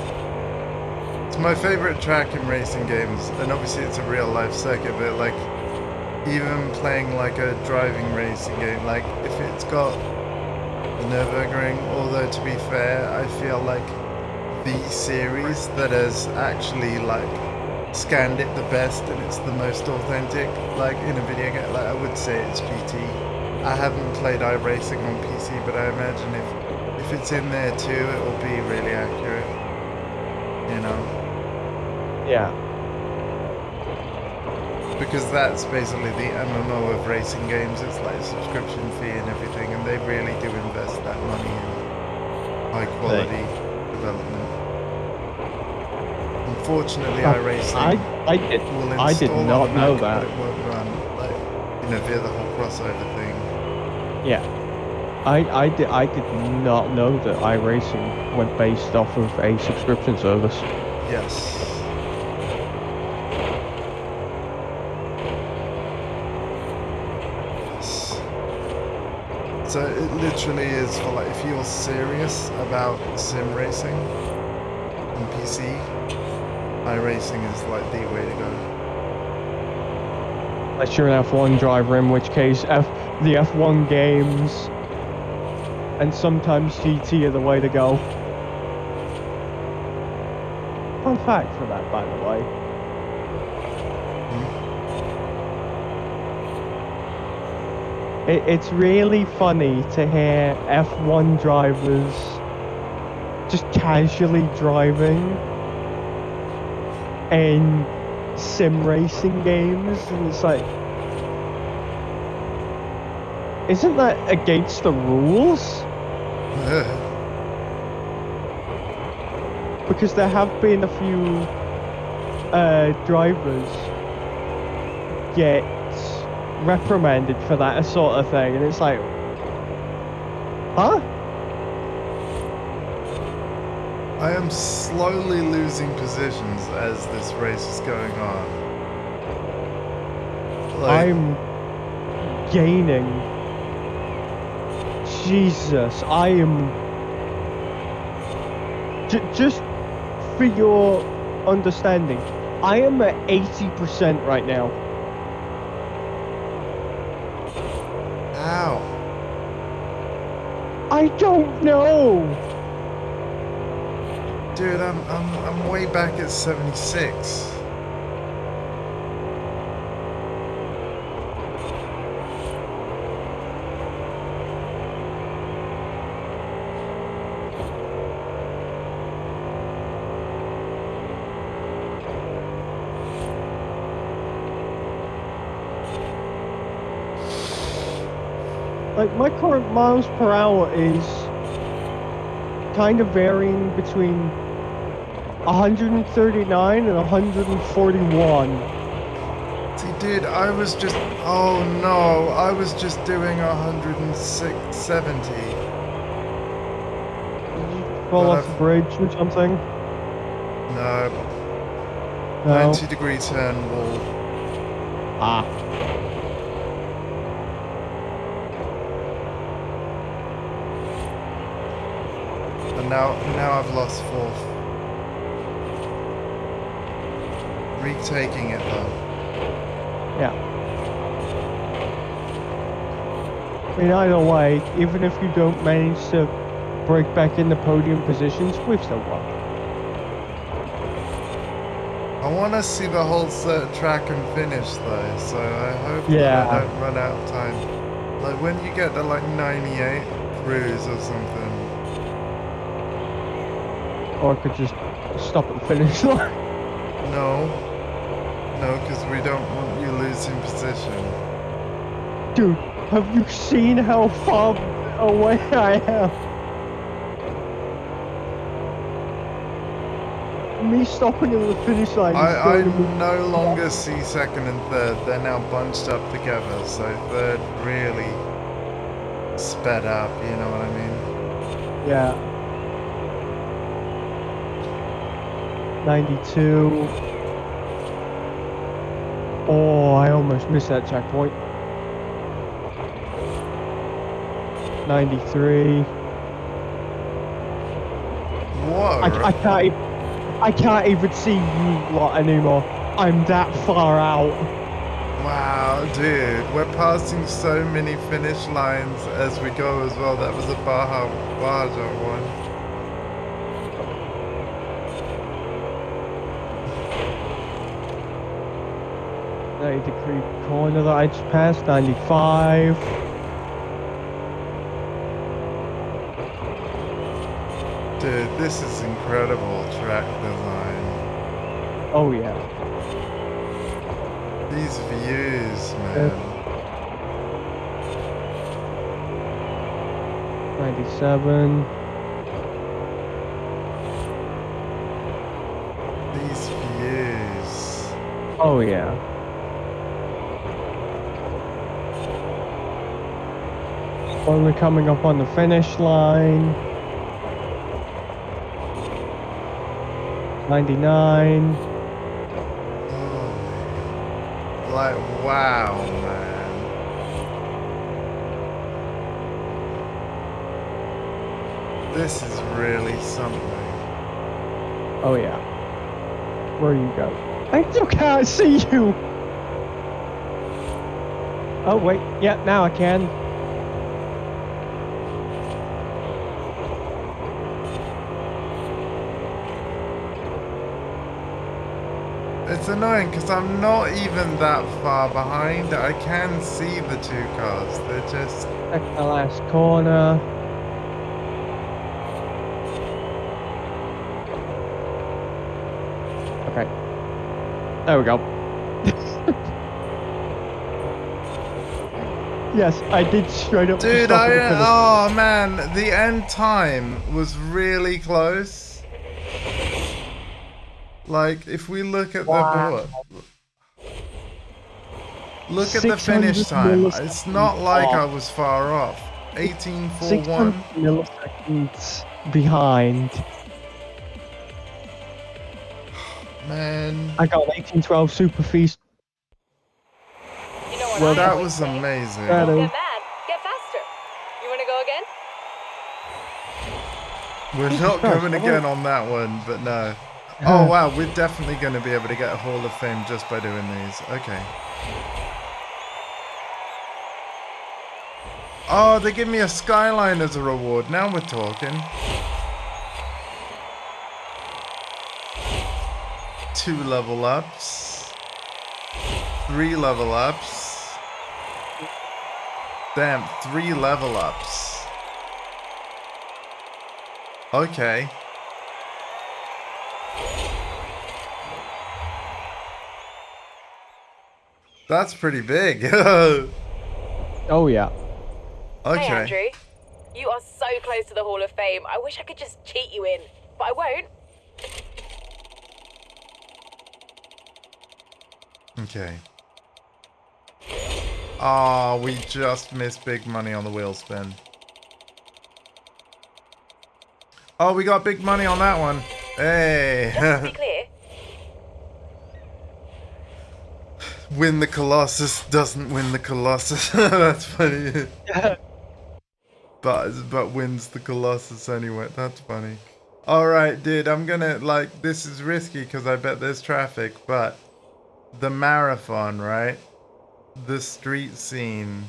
It's my favorite track in racing games, and obviously it's a real life circuit, but like, even playing like a driving racing game, like if it's got the Nürburgring, although to be fair, I feel like the series that has actually like scanned it the best and it's the most authentic, like in a video game, like I would say it's GT. I haven't played iRacing on PC, but I imagine if it's in there too, it will be really accurate, Yeah. because that's basically the MMO of racing games. It's like a subscription fee and everything, and they really do invest that money in high quality development. Unfortunately, iRacing I will did install not on a know Mac, that. but it won't run, like, via the whole crossover thing. Yeah. I did not know that iRacing went based off of a subscription service. Yes. Yes. So it literally is for like, if you're serious about sim racing on PC, iRacing is like the way to go. Unless you're an F1 driver, in which case the F1 games and sometimes GT are the way to go. Fun fact for that, by the way. It's really funny to hear F1 drivers just casually driving in sim racing games, and it's like, isn't that against the rules? Because there have been a few drivers get reprimanded for that sort of thing, and it's like, huh? I am slowly losing positions as this race is going on. Like, I'm gaining. Jesus, I am. Just for your understanding, I am at 80% right now. Ow. I don't know. Dude, I'm way back at 76. Like, my current miles per hour is kind of varying between 139 and 141. See, dude, I was just... Oh, no. I was just doing 170. Fall But off the bridge or something? No. No. 90-degree turn wall. Ah. And now I've lost fourth. Retaking it, though. Yeah. I mean, either way, even if you don't manage to break back into podium positions, we've still won. I want to see the whole track and finish, though, so I hope Yeah. that I don't run out of time. Like, when you get to, like, 98 cruise or something. Or I could just stop at the finish line. No. No, because we don't want you losing position. Dude, have you seen how far away I am? Me stopping at the finish line is I going to be... no longer see second and third. They're now bunched up together, so third really sped up, you know what I mean? Yeah. 92. Oh, I almost missed that checkpoint. 93. Whoa. I can't even see you lot anymore. I'm that far out. Wow, dude, we're passing so many finish lines as we go as well. That was a Baja one. 90-degree corner that I just passed. 95. Dude, this is incredible track design. Oh yeah. These views, man. 97. These views. Oh yeah. Only coming up on the finish line. 99. Like, wow, man. This is really something. Oh yeah. Where you go? I still can't see you! Oh wait, yeah, now I can. It's annoying because I'm not even that far behind. I can see the two cars. They're just... Check the last corner. Okay. There we go. Yes, I did straight up. Dude, stop at the finish. oh man, the end time was really close. Like, if we look at Wow. look at the finish 600 time. It's not like I off. was far off. 18:41. 600 milliseconds behind. Man, I got an 1812 Super Feast. You know what Well, I that always was say? amazing. That Don't is- get mad, get faster. You wanna go again? We're Jesus not Christ, going I again won't- on that one, but no. Oh wow, we're definitely going to be able to get a Hall of Fame just by doing these. Okay. Oh, they give me a skyline as a reward. Now we're talking. 2 level ups. 3 level ups. Damn, 3 level ups. Okay. That's pretty big. Oh yeah. Okay. Hey, Andrew. You are so close to the Hall of Fame. I wish I could just cheat you in, but I won't. Okay. Oh, we just missed big money on the wheel spin. Oh, we got big money on that one. Hey. Just to be clear, Win the Colossus doesn't win the Colossus. That's funny. But wins the Colossus anyway. That's funny. Alright, dude, I'm gonna, like, this is risky because I bet there's traffic, but the marathon, right? The street scene.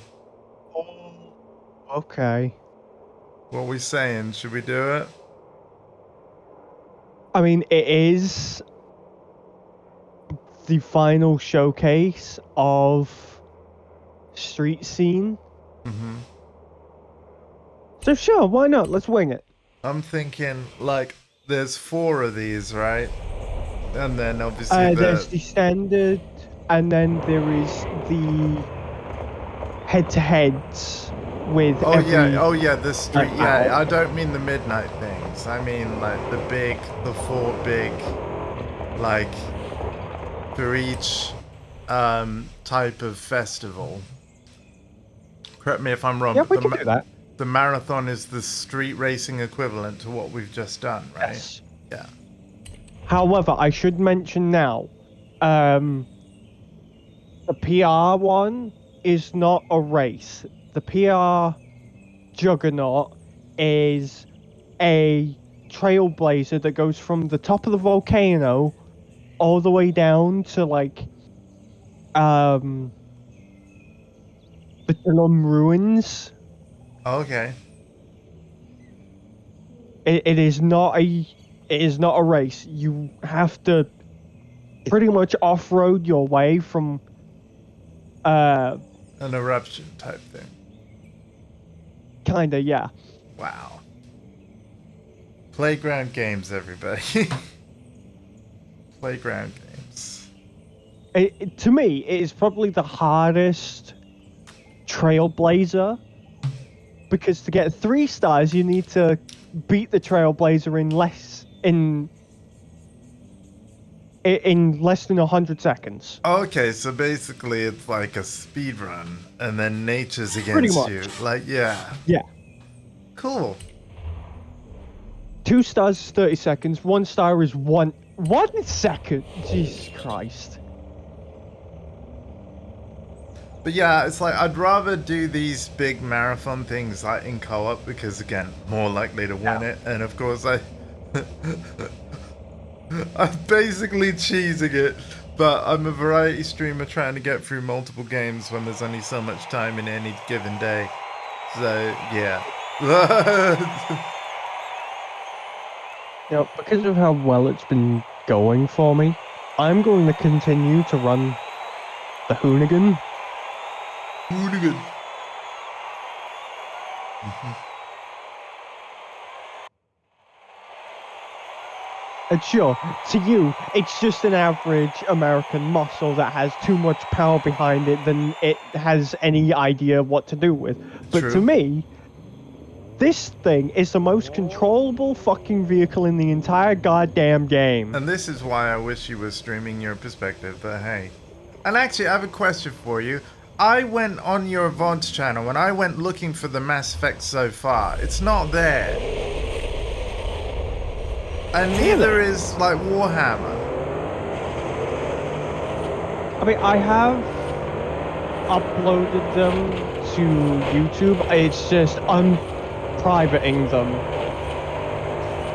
Okay. What we saying? Should we do it? I mean, it is the final showcase of street scene. Mm-hmm. So sure, why not? Let's wing it. I'm thinking, like, there's 4 of these, right? And then obviously There's the standard, and then there is the head-to-heads with Oh every... yeah, the street. like, Yeah, battle. I don't mean the midnight things. I mean like the 4 big, like for each type of festival. Correct me if I'm wrong. Yeah, but we can do that. The marathon is the street racing equivalent to what we've just done, right? Yes. Yeah. However, I should mention now, the PR one is not a race. The PR juggernaut is a trailblazer that goes from the top of the volcano all the way down to like the Dillum ruins. Okay. It is not a race. You have to pretty much off-road your way from An eruption type thing. kinda, yeah. Wow. Playground games, everybody. Playground games. To me, it is probably the hardest trailblazer because to get 3 stars, you need to beat the trailblazer in less than 100 seconds. Okay, so basically it's like a speed run, and then nature's Pretty against much. you. Like, yeah. Yeah. Cool. 2 stars is 30 seconds. 1 star is 1 second. Jesus Christ. But yeah, it's like I'd rather do these big marathon things like in co-op because again, more likely to win it. And of course I'm basically cheesing it, but I'm a variety streamer trying to get through multiple games when there's only so much time in any given day. So yeah. Because of how well it's been going for me, I'm going to continue to run the Hoonigan. Hoonigan. And sure, to you, it's just an average American muscle that has too much power behind it than it has any idea what to do with. But True. to me, this thing is the most controllable fucking vehicle in the entire goddamn game. And this is why I wish you were streaming your perspective, but hey. And actually, I have a question for you. I went on your VOD channel and I went looking for the Mass Effect so far. It's not there. And neither is, like, Warhammer. I mean, I have uploaded them to YouTube. It's just I'm privating them.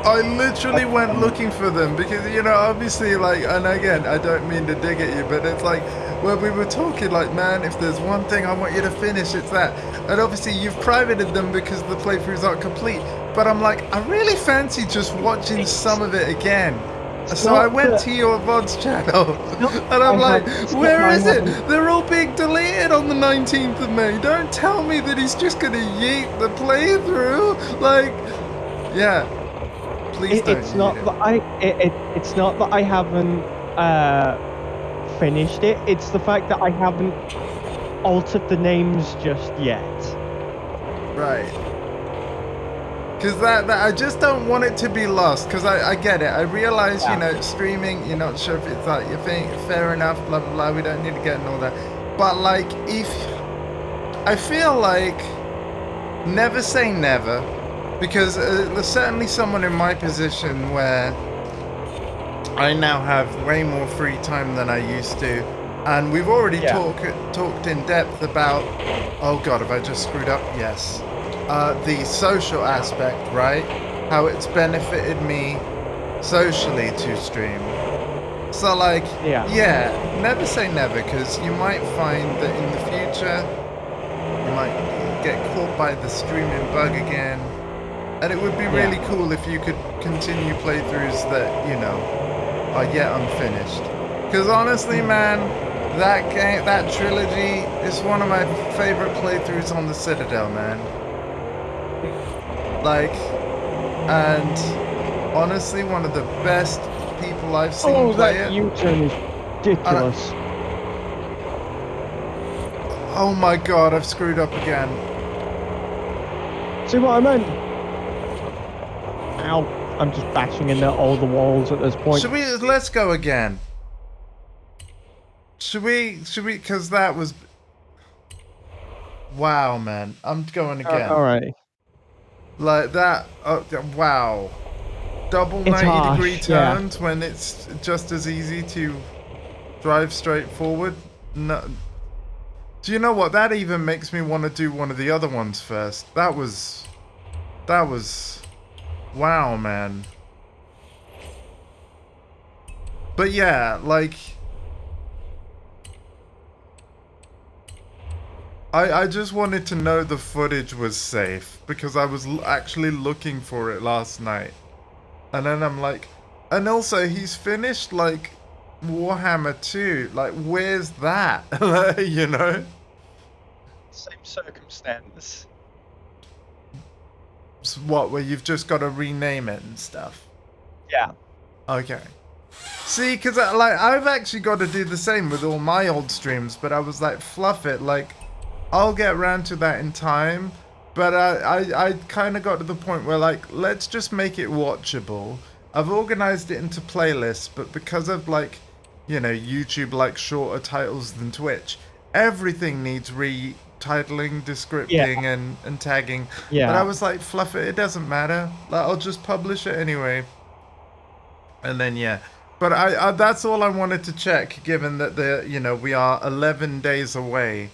I literally went looking for them because, you know, obviously, like, and again, I don't mean to dig at you, but it's like, when we were talking, like, man, if there's one thing I want you to finish, it's that. And obviously, you've privated them because the playthroughs aren't complete. But I'm like, I really fancy just watching some of it again. So I went to your VODs channel, and I'm like, where is it? They're all being deleted on the 19th of May. Don't tell me that he's just going to yeet the playthrough. Like, yeah. Please don't. It's not that it's not that I haven't finished it. It's the fact that I haven't altered the names just yet. Right. Because that I just don't want it to be lost. Because I get it. I realize, you know, streaming, you're not sure if it's like, you think, fair enough, blah, blah, blah. We don't need to get into all that. But, like, if... I feel like... Never say never. Because there's certainly someone in my position where I now have way more free time than I used to. And we've already talked in depth about... Oh, God, have I just screwed up? Yes. The social aspect, right? How it's benefited me socially to stream. So, like, yeah, never say never, because you might find that in the future, you might get caught by the streaming bug again. And it would be really cool if you could continue playthroughs that, you know, are yet unfinished. Because honestly, man, that game, that trilogy is one of my favorite playthroughs on the Citadel, man. Like, and honestly, one of the best people I've seen play it. Oh, that U-turn is ridiculous. Oh my god, I've screwed up again. See what I meant? Ow. I'm just bashing into all the walls at this point. Should we, let's go again. Should we, because that was... Wow, man. I'm going again. Alright. Like that, wow. Double 90-degree turns when it's just as easy to drive straight forward. No. Do you know what? That even makes me want to do one of the other ones first. That was... Wow, man. But yeah, like... I just wanted to know the footage was safe, because I was actually looking for it last night. And then I'm like... And also, he's finished, like, Warhammer 2. Like, where's that? You know? Same circumstance. What, where you've just got to rename it and stuff? Yeah. Okay. See, because like I've actually got to do the same with all my old streams, but I was like, fluff it, like, I'll get around to that in time. But I kind of got to the point where, like, let's just make it watchable. I've organized it into playlists, but because of, like, you know, YouTube, like, shorter titles than Twitch, everything needs retitling, descripting, and tagging. Yeah. But I was like, fluff it, it doesn't matter. Like, I'll just publish it anyway. And then, yeah. But I that's all I wanted to check, given that you know, we are 11 days away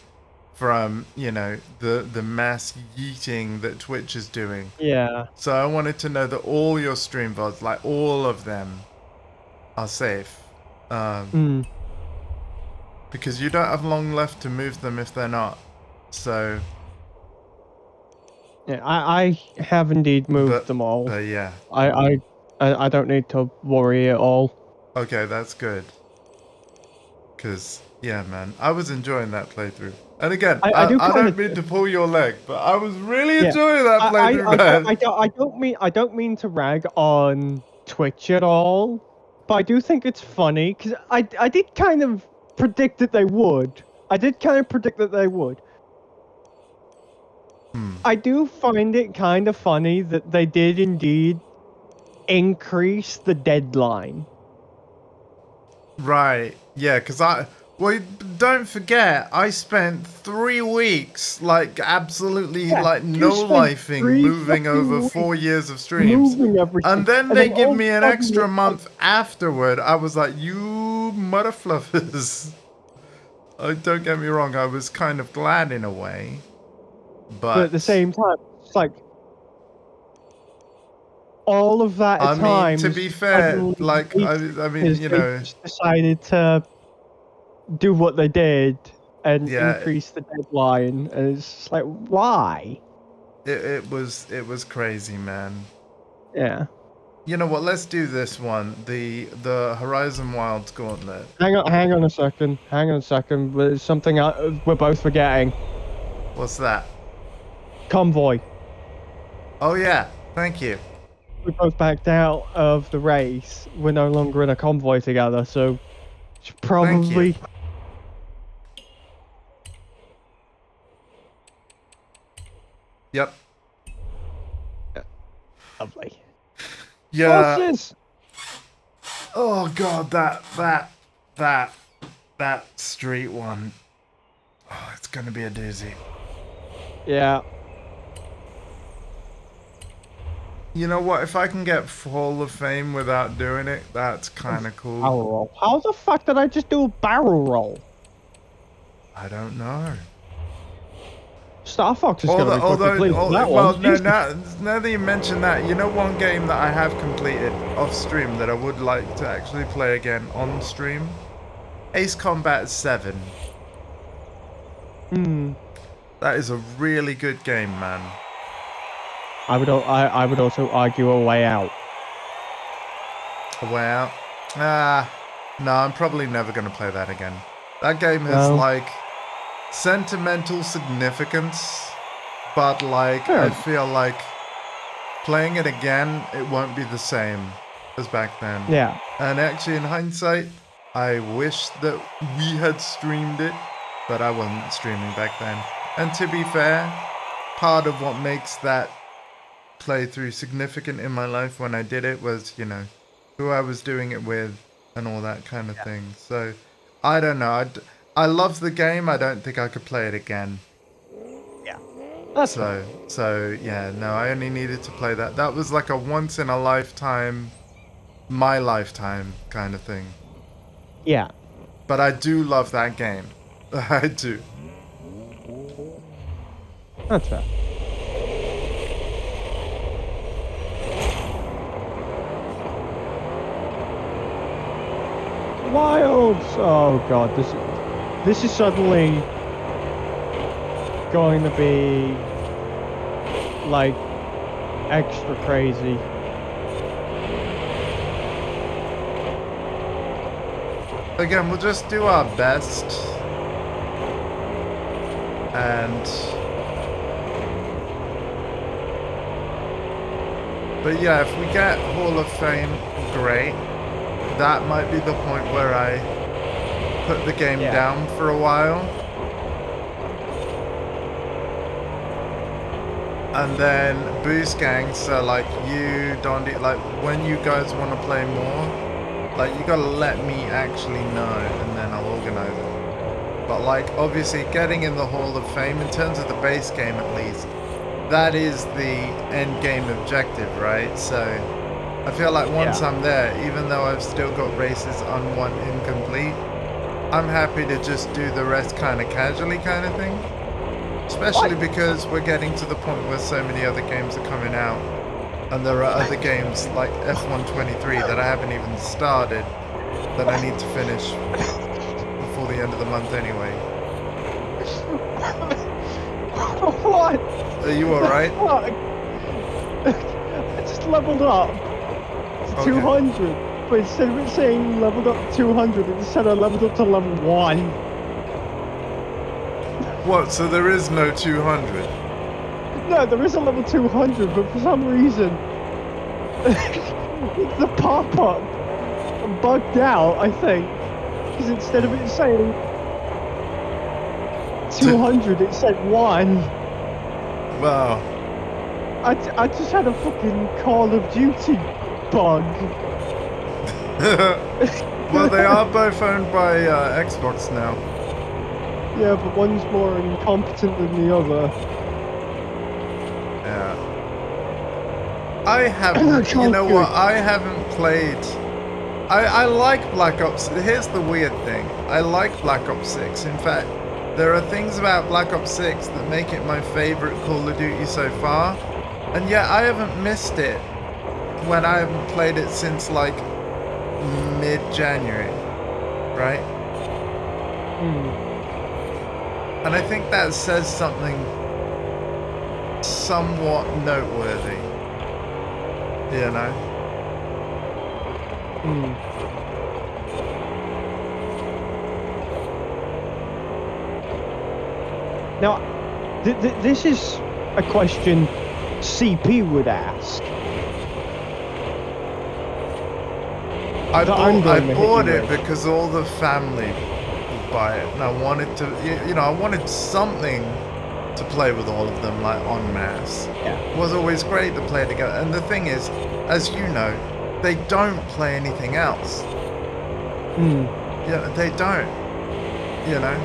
from, you know, the mass yeeting that Twitch is doing. Yeah. So I wanted to know that all your stream VODs, like all of them, are safe. Because you don't have long left to move them if they're not. So... Yeah, I have indeed moved them all. Yeah. I don't need to worry at all. Okay, that's good. Because, yeah, man, I was enjoying that playthrough. And again, I don't mean to pull your leg, but I was really enjoying that playthrough, man. I don't mean to rag on Twitch at all, but I do think it's funny, because I did kind of predict that they would. I do find it kind of funny that they did indeed increase the deadline. Right, yeah, because well, don't forget, I spent 3 weeks, like, absolutely, like, no-lifing, moving over 4 years of streams. And then they give me an extra month afterward. I was like, you motherfluffers. don't get me wrong, I was kind of glad in a way, But at the same time, it's like all of that I at mean, to times. be fair, like I mean, Is you they know, just decided to do what they did and yeah, increase the deadline, and it's just like, why? it was crazy, man. Yeah. You know what? Let's do this one. The Horizon Wilds Gauntlet. Hang on a second. Hang on a second. There's something we're both forgetting. What's that? Convoy. Oh yeah, thank you. We both backed out of the race. We're no longer in a convoy together, so should probably. Yep. Lovely. Yeah. Horses! Oh god, that street one. Oh, it's gonna be a doozy. Yeah. You know what? If I can get Hall of Fame without doing it, that's kind of cool. Barrel roll. How the fuck did I just do a barrel roll? I don't know. Star Fox is going to be fucking pleased with that well, one. no, now that you mention that, you know one game that I have completed off stream that I would like to actually play again on stream? Ace Combat 7. That is a really good game, man. I would also argue a way out. A way out? No, I'm probably never going to play that again. That game has, like, sentimental significance, but, like, I feel like playing it again, it won't be the same as back then. Yeah. And actually, in hindsight, I wish that we had streamed it, but I wasn't streaming back then. And to be fair, part of what makes that playthrough significant in my life when I did it was, you know, who I was doing it with and all that kind of thing. So, I don't know. I love the game. I don't think I could play it again. Yeah. So yeah, no, I only needed to play that. That was like a once in a lifetime, my lifetime kind of thing. Yeah. But I do love that game. I do. That's fair. Wilds! Oh god, this is suddenly going to be like extra crazy. Again, we'll just do our best. But yeah, if we get Hall of Fame, great. That might be the point where I put the game down for a while. And then Boost Gang, so like you, Dondi, like when you guys want to play more, like you gotta let me actually know and then I'll organize it. But like obviously getting in the Hall of Fame, in terms of the base game at least, that is the end game objective, right? So I feel like once I'm there, even though I've still got races on one incomplete, I'm happy to just do the rest kind of casually kind of thing. Especially because we're getting to the point where so many other games are coming out. And there are other games like F123 that I haven't even started that I need to finish before the end of the month anyway. What? Are you alright? I just leveled up to 200, but instead of it saying leveled up to 200, it said I leveled up to level 1. What, so there is no 200? No, there is a level 200, but for some reason, the pop-up bugged out, I think. Because instead of it saying 200, it said 1. Wow. I just had a fucking Call of Duty bug. Well, they are both owned by Xbox now. Yeah, but one's more incompetent than the other. Yeah. I haven't, you know what, I I like Black Ops. Here's the weird thing. I like Black Ops 6. In fact, there are things about Black Ops 6 that make it my favorite Call of Duty so far. And yet I haven't missed it when I haven't played it since like mid-January, right? And I think that says something somewhat noteworthy, you know? Now, this is a question CP would ask. I going bought to hit it you with. because all the family would buy it, and I wanted to, you know, I wanted something to play with all of them, like en masse. Yeah. It was always great to play together. And the thing is, as you know, they don't play anything else. Yeah, they don't. You know?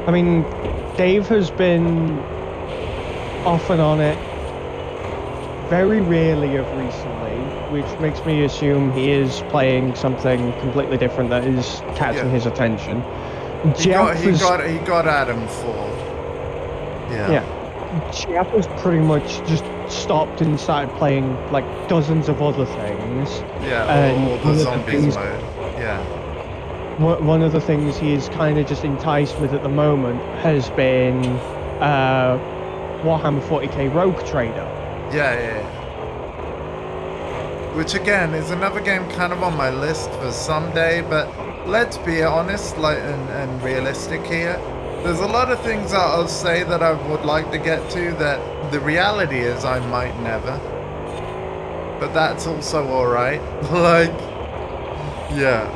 I mean, Dave has been off and on it very rarely of recently, which makes me assume he is playing something completely different that is catching his attention. He got Adam 4. Yeah. Jeff was pretty much just stopped and started playing like dozens of other things. Yeah, or the zombies mode. Yeah. One of the things he is kind of just enticed with at the moment has been Warhammer 40k Rogue Trader. Yeah. Which again is another game kind of on my list for someday, but let's be honest, like and realistic here. There's a lot of things that I'll say that I would like to get to that the reality is I might never. But that's also alright. Like, yeah.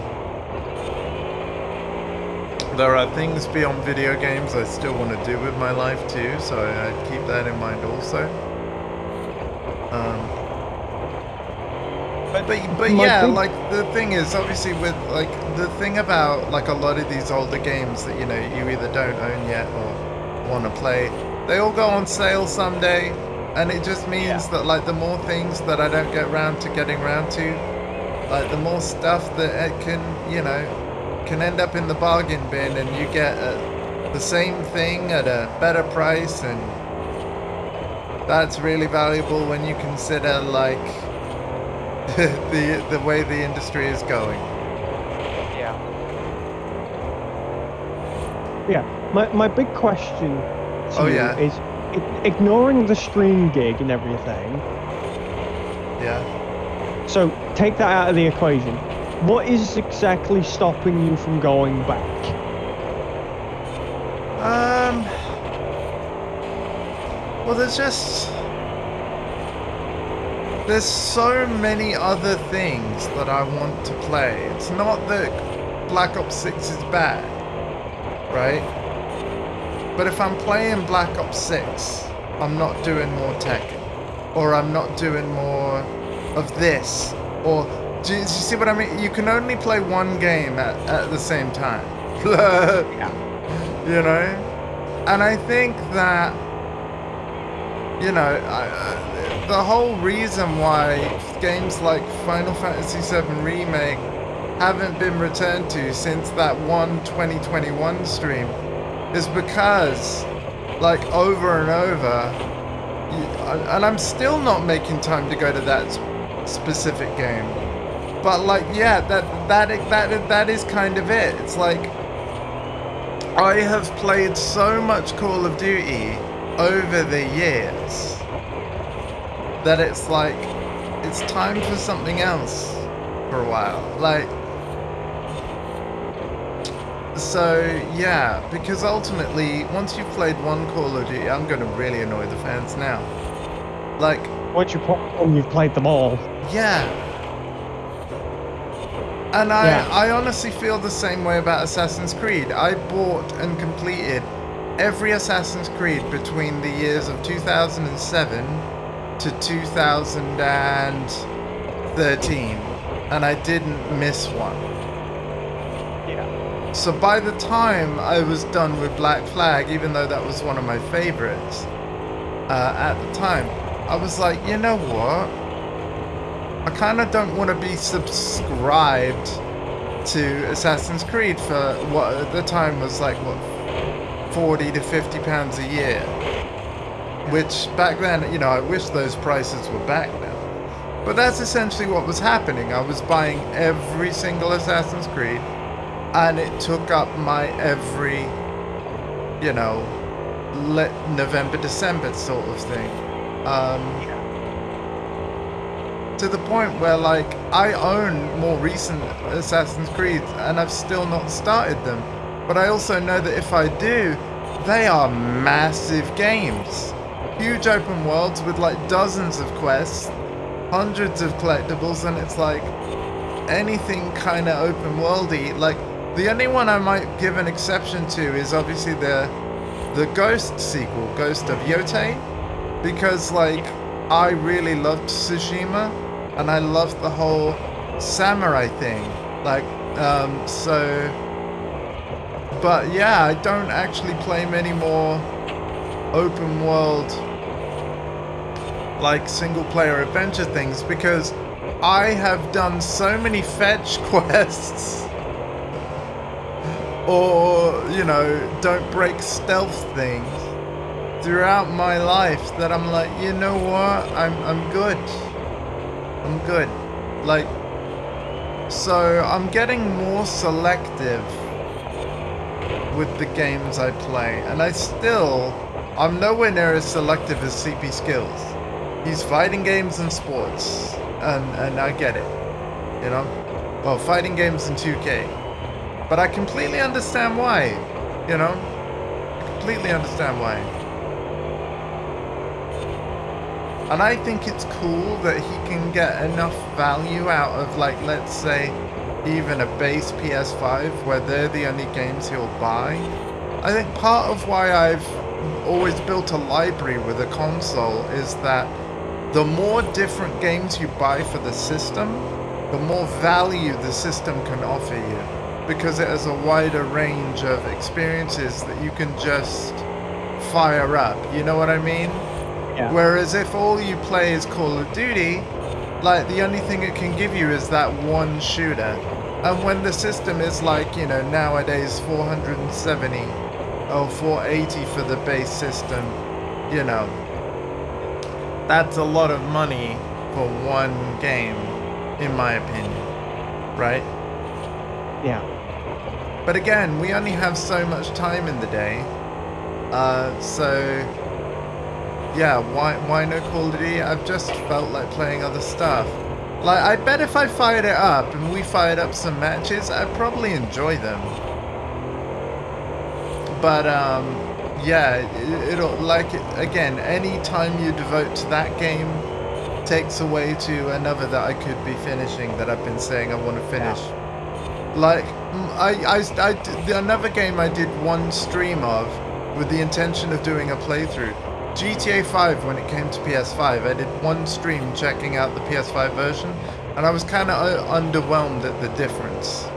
There are things beyond video games I still want to do with my life too, so I keep that in mind also. But yeah, like the thing is, obviously with like the thing about like a lot of these older games that you know you either don't own yet or want to play, they all go on sale someday, and it just means that like the more things that I don't get around to getting around to, like the more stuff that it can, you know, can end up in the bargain bin, and you get the same thing at a better price, and that's really valuable when you consider like the way the industry is going. My big question to you is ignoring the stream gig and everything. So take that out of the equation. What is exactly stopping you from going back? Well, there's so many other things that I want to play. It's not that Black Ops 6 is bad, right? But if I'm playing Black Ops 6, I'm not doing more Tekken, or I'm not doing more of this, or do you see what I mean? You can only play one game at the same time. You know? And I think that, you know, the whole reason why games like Final Fantasy VII Remake haven't been returned to since that one 2021 stream is because, like, over and over, and I'm still not making time to go to that specific game. But like, yeah, that is kind of it. It's like I have played so much Call of Duty over the years that it's like it's time for something else for a while. Like, so yeah, because ultimately once you've played one Call of Duty, I'm gonna really annoy the fans now. Like, Once you've played them all. yeah. And I honestly feel the same way about Assassin's Creed. I bought and completed every Assassin's Creed between the years of 2007 to 2013, and I didn't miss one. So by the time I was done with Black Flag, even though that was one of my favorites at the time, I was like, you know what? I kind of don't want to be subscribed to Assassin's Creed for what at the time was like, what, 40 to 50 pounds a year. Which back then, you know, I wish those prices were back now. But that's essentially what was happening. I was buying every single Assassin's Creed, and it took up my every, you know, November, December sort of thing. To the point where, like, I own more recent Assassin's Creed, and I've still not started them. But I also know that if I do, they are massive games. Huge open worlds with, like, dozens of quests, hundreds of collectibles, and it's like anything kind of open worldy. Like, the only one I might give an exception to is obviously the Ghost sequel, Ghost of Yote, because, like, I really loved Tsushima, and I loved the whole samurai thing. Like, but yeah, I don't actually play many more open world, like, single player adventure things, because I have done so many fetch quests or, you know, don't break stealth things throughout my life that I'm like, you know what, I'm good. I'm good. Like, so I'm getting more selective with the games I play, and I'm nowhere near as selective as CP Skills. He's fighting games and sports, and I get it, you know? Well, fighting games and 2K. But I completely understand why, you know? I completely understand why. And I think it's cool that he can get enough value out of, like, let's say, even a base PS5 where they're the only games he'll buy. I think part of why I've always built a library with a console is that the more different games you buy for the system, the more value the system can offer you, because it has a wider range of experiences that you can just fire up, you know what I mean? Yeah. Whereas if all you play is Call of Duty, like, the only thing it can give you is that one shooter. And when the system is, like, you know, nowadays 470 or 480 for the base system, you know, that's a lot of money for one game, in my opinion, right? Yeah. But again, we only have so much time in the day, so yeah, why no Call of Duty? I've just felt like playing other stuff. Like, I bet if I fired it up and we fired up some matches, I'd probably enjoy them. But yeah, it'll, like, again, any time you devote to that game takes away to another that I could be finishing, that I've been saying I want to finish. Yeah. Like, another game I did one stream of with the intention of doing a playthrough. GTA 5, when it came to PS5, I did one stream checking out the PS5 version, and I was kind of underwhelmed at the difference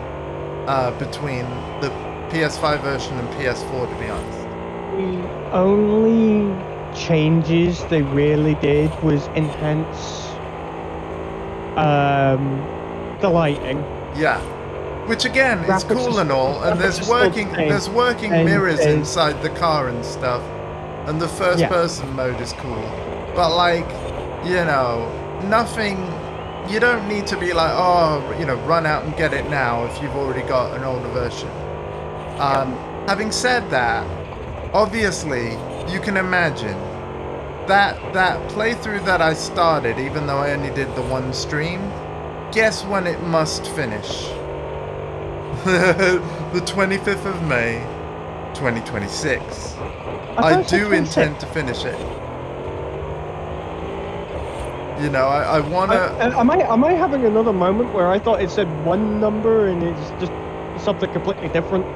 between the PS5 version and PS4, to be honest. The only changes they really did was enhance the lighting. Yeah. Which again is cool and all, and there's working mirrors inside the car and stuff, and the first person mode is cool. But, like, you know, nothing. You don't need to be like, oh, you know, run out and get it now if you've already got an older version. Having said that, obviously you can imagine that playthrough that I started, even though I only did the one stream. Guess when it must finish? The 25th of May, 2026. I do intend to finish it. You know, I want to... Am I having another moment where I thought it said one number and it's just something completely different?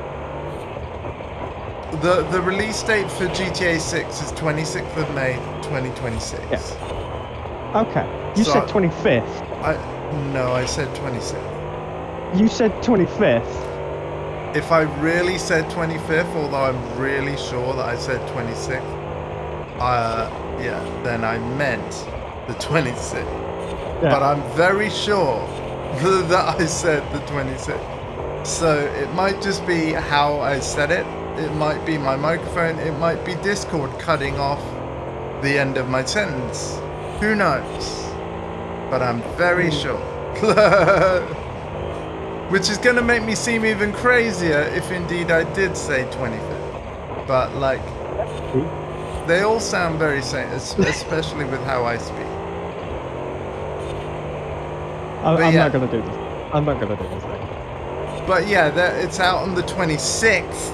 The release date for GTA 6 is 26th of May, 2026. Yeah. Okay. You said 25th. No, I said 26th. You said 25th. If I really said 25th, although I'm really sure that I said 26th, yeah, then I meant the 26th. but I'm very sure that I said the 26th. So it might just be how I said it. It might be my microphone. It might be Discord cutting off the end of my sentence. Who knows? But I'm very sure. Which is going to make me seem even crazier if indeed I did say 25th. But like, they all sound very same, especially with how I speak. I'm not gonna do this. I'm not gonna do this thing. But yeah, it's out on the 26th.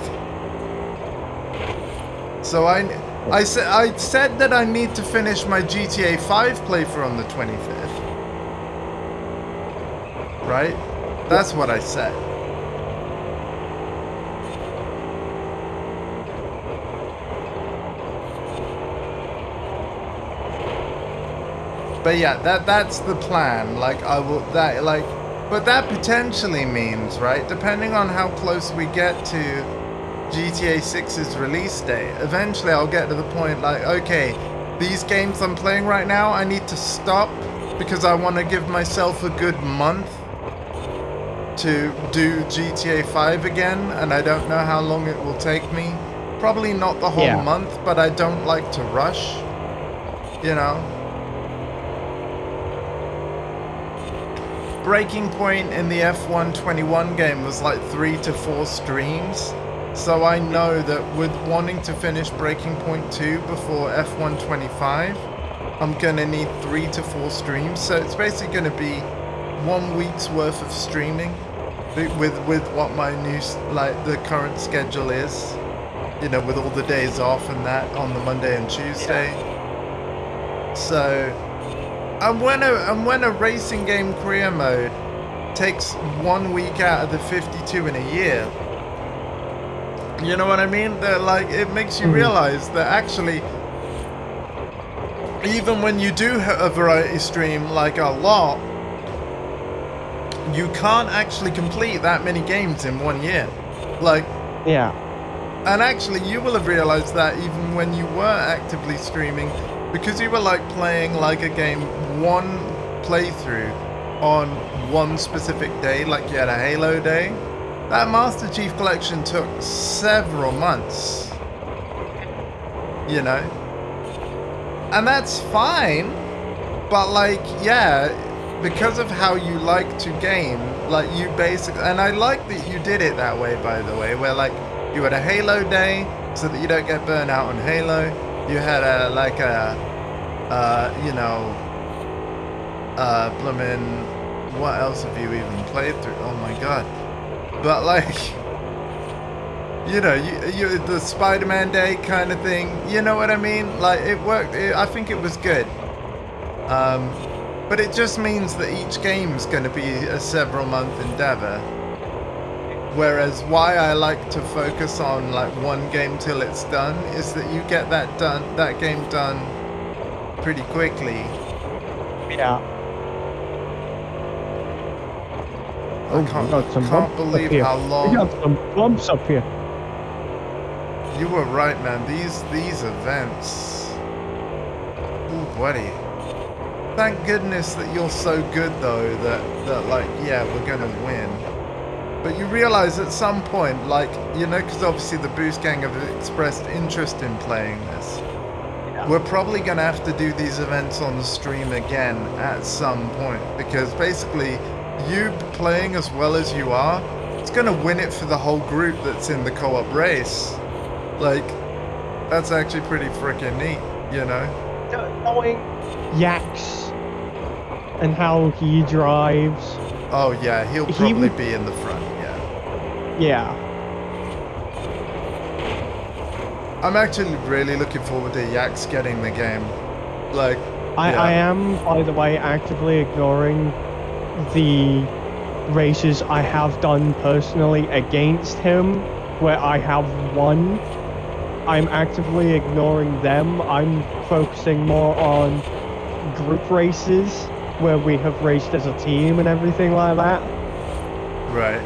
So I said that I need to finish my GTA 5 playthrough on the 25th. Right? That's what I said. But yeah, that's the plan. Like but that potentially means, right, depending on how close we get to GTA 6's release date, eventually I'll get to the point like, okay, these games I'm playing right now, I need to stop because I want to give myself a good month to do GTA 5 again, and I don't know how long it will take me. Probably not the whole month, but I don't like to rush, you know? Breaking point in the F121 game was like 3 to 4 streams. So I know that with wanting to finish Breaking Point 2 before F125, I'm gonna need 3 to 4 streams. So it's basically gonna be 1 week's worth of streaming with what my new, like the current schedule is. You know, with all the days off and that on the Monday and Tuesday. So, and when a racing game career mode takes 1 week out of the 52 in a year, you know what I mean? That like it makes you realize that actually, even when you do a variety stream like a lot, you can't actually complete that many games in 1 year. Like, yeah. And actually, you will have realized that even when you were actively streaming, because you were like playing like a game one playthrough on one specific day, like you had a Halo day, that Master Chief Collection took several months, you know? And that's fine, but like, yeah, because of how you like to game, like you basically, and I like that you did it that way, by the way, where like, you had a Halo day, so that you don't get burnt out on Halo. You had a, like a, you know, bloomin', what else have you even played through? Oh my god. But like, you know, you the Spider-Man day kind of thing, you know what I mean? Like, it worked, I think it was good. But it just means that each game's gonna be a several month endeavor. Whereas why I like to focus on like one game till it's done is that you get that game done pretty quickly. Yeah. I can't believe how long. We got some bumps up here. You were right, man. These events. Ooh, buddy. Thank goodness that you're so good though that like, yeah, we're gonna win. But you realize at some point, like, you know, because obviously the Boost Gang have expressed interest in playing this. Yeah. We're probably going to have to do these events on the stream again at some point. Because basically, you playing as well as you are, it's going to win it for the whole group that's in the co-op race. Like, that's actually pretty freaking neat, you know? Knowing Yaks and how he drives. Oh yeah, he'll probably be in the front, yeah. Yeah. I'm actually really looking forward to Yaks getting the game. Like, I am, by the way, actively ignoring the races I have done personally against him, where I have won. I'm actively ignoring them. I'm focusing more on group races, where we have raced as a team and everything like that. Right.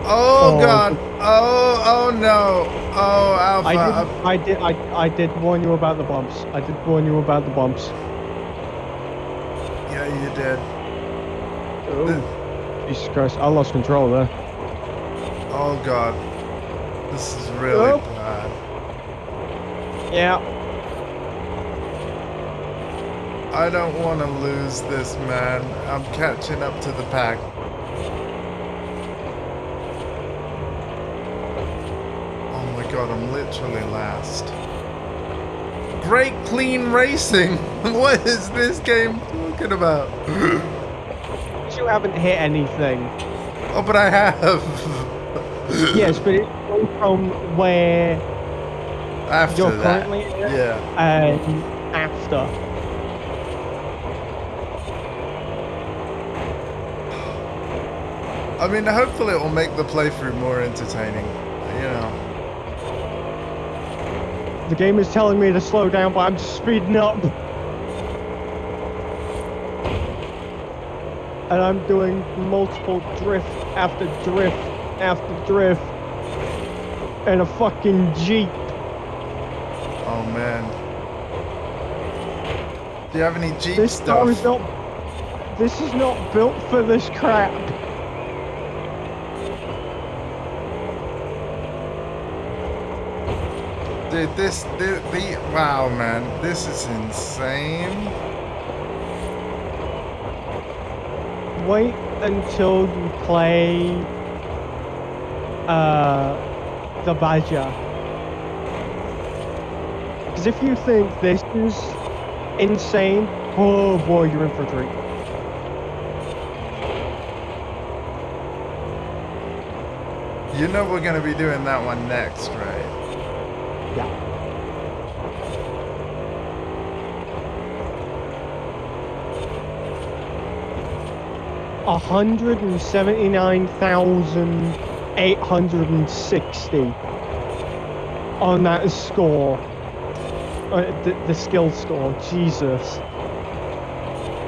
Oh god. Oh no. Oh, Alpha. I did warn you about the bumps. I did warn you about the bumps. Yeah, you did. Oh, Jesus Christ! I lost control there. Oh God, this is really Oh. bad. Yeah. I don't want to lose this, man. I'm catching up to the pack. Oh my God, I'm literally last. Great clean racing. What is this game talking about? You haven't hit anything. Oh, but I have. Yes, but it's from where After you're that, currently yeah. after. I mean, hopefully it will make the playthrough more entertaining. You know. The game is telling me to slow down, but I'm just speeding up. And I'm doing multiple drift after drift after drift in a fucking Jeep. Oh man. Do you have any Jeep This stuff? car is not. This is not built for this crap. Dude, wow, man, this is insane. Wait until you play the Badger. Because if you think this is insane, oh boy, you're in for a treat. You know we're gonna be doing that one next, right? Yeah. $179,860 on that score. The skill score, Jesus.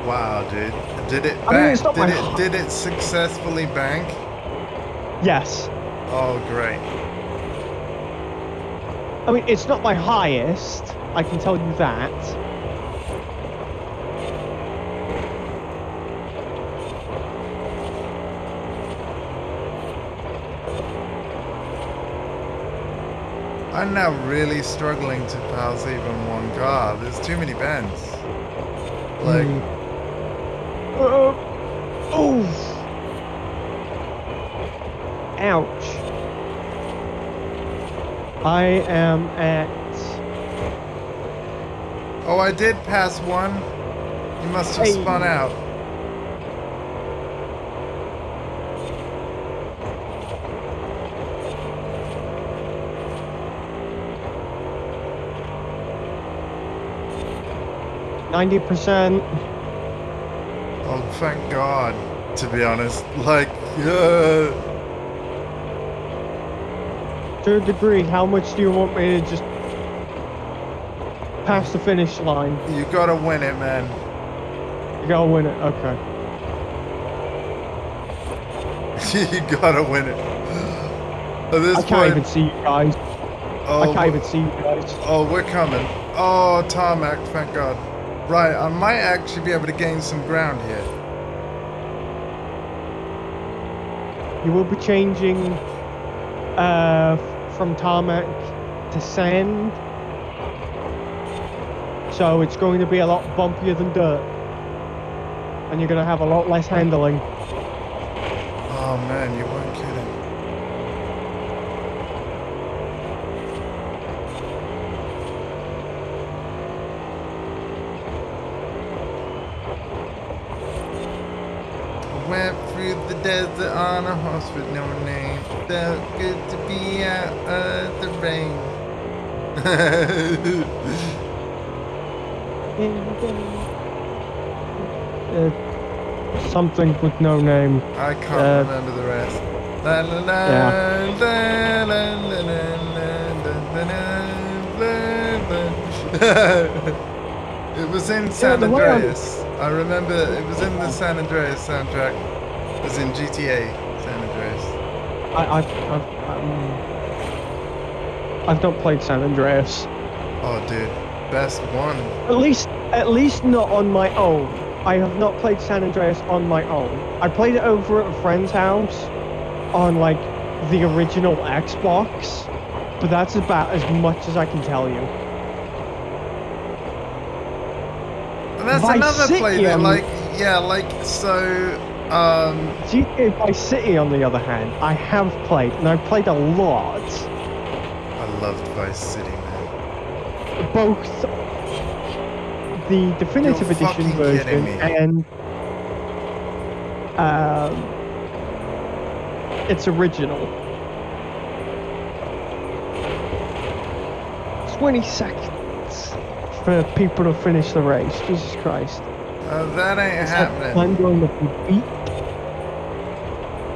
Wow, dude. Did it I mean, bank? it's not Did it successfully bank? Yes. Oh, great. I mean, it's not my highest, I can tell you that. I'm now really struggling to pass even one car. There's too many bends. Like, Oh! Ouch. I am at... oh, I did pass one. You must have spun out. %90. Oh, thank God, to be honest. Like, To a degree, how much do you want me to just pass the finish line? you gotta win it, man. You gotta win it, okay. You gotta win it. At this I can't point, even see you guys. oh, I can't even see you guys. oh, we're coming. Oh, tarmac, thank God. Right, I might actually be able to gain some ground here. You will be changing from tarmac to sand. So it's going to be a lot bumpier than dirt. And you're going to have a lot less handling. Oh man, you weren't kidding. Went through the desert on a horse with no name. Felt good to be out of the rain. Something with no name. I can't remember the rest. La, la, la, Yeah. la, la, la, la, la, la, It was in San Andreas. I remember it was in the San Andreas soundtrack. It was in GTA San Andreas. I've not played San Andreas. Oh, dude, best one. At least not on my own. I have not played San Andreas on my own. I played it over at a friend's house on like the original Xbox, but that's about as much as I can tell you. And that's Vice another City, play that, like, yeah, like, so, GTA Vice City, on the other hand, I have played, and I've played a lot. I loved Vice City, man. Both the definitive You're edition fucking version kidding me. and its original. 20 seconds for people to finish the race. Jesus Christ. That ain't happening. I'm going to be beat.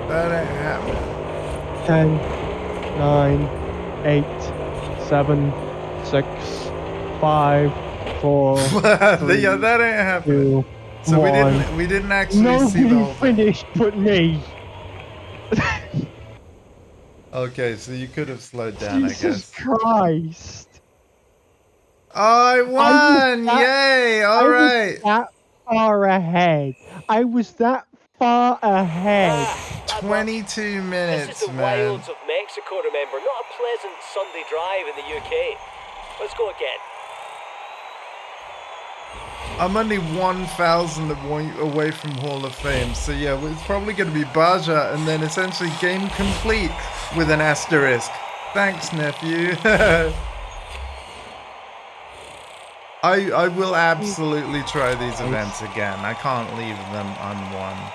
That ain't happening. 10, 9, 8, 7, 6, 5, 4, Yeah, that ain't happening. 2, So 1. we didn't actually see the Nobody whole thing. finished but me. Okay, so you could have slowed down, I Jesus guess. Christ. I won! Yay! All right. That far ahead. I was that far ahead. 22 minutes, This is the man. wilds of Mexico, remember, not a pleasant Sunday drive in the UK. Let's go again. I'm only 1,000 away from Hall of Fame, so yeah, it's probably going to be Baja and then essentially game complete with an asterisk. Thanks, nephew. I will absolutely try these events again. I can't leave them unwon.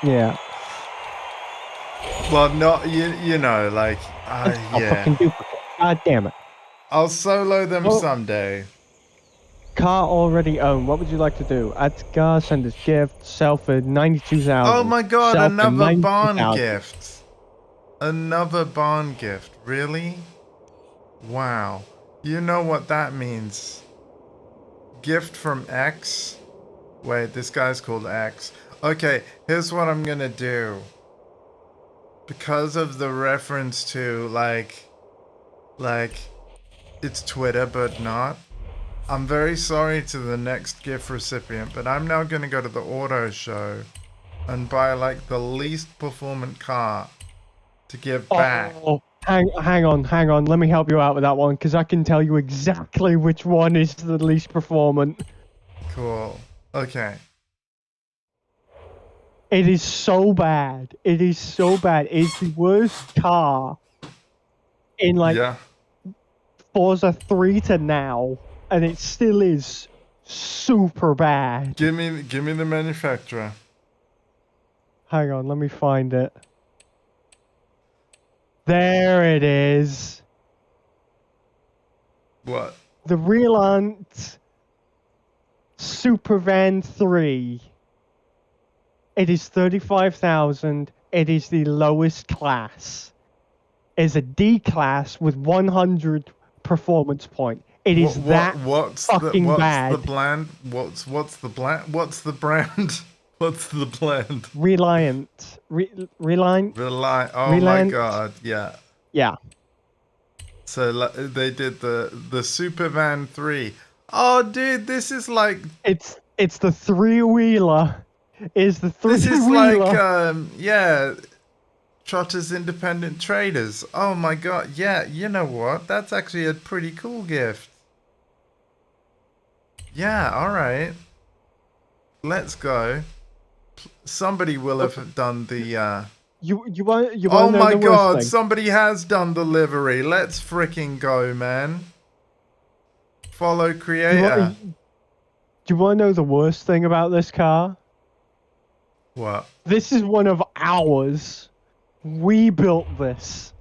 Yeah. Well, not you know, like I'll yeah. fucking duplicate. God damn it. I'll solo them Well- someday. Car already owned. What would you like to do? Add to car, send us gift, sell for 92,000. Oh my god, Sell for another barn 92,000. gift. Another barn gift. Really? Wow. You know what that means. Gift from X. Wait, this guy's called X. Okay, here's what I'm gonna do. Because of the reference to, like, it's Twitter, but not. I'm very sorry to the next gift recipient, but I'm now gonna go to the auto show and buy, like, the least performant car to give back. Oh, hang on. Let me help you out with that one, because I can tell you exactly which one is the least performant. Cool. Okay. It is so bad. It is so bad. It's the worst car in, like, Yeah. Forza 3 to now, and it still is super bad. Give me the manufacturer. Hang on, let me find it. There it is. What? The Relant Supervan 3. It is 35,000. It is the lowest class. It's a D class with 100 performance point. It is What's fucking bad. the brand? What's the brand? What's the brand? What's the blend? Reliant. Reliant? Oh Reliant. my god, yeah. Yeah. So they did the Supervan 3. Oh dude, this is like It's the three-wheeler. Is the this is three-wheeler. like yeah, Trotter's Independent Traders. Oh my god, yeah, you know what? That's actually a pretty cool gift. Yeah, alright. Let's go. Somebody will have done the You want oh know my the worst god, thing? somebody has done the livery. Let's freaking go, man. Follow creator. Do you want to know the worst thing about this car? What? This is one of ours. We built this.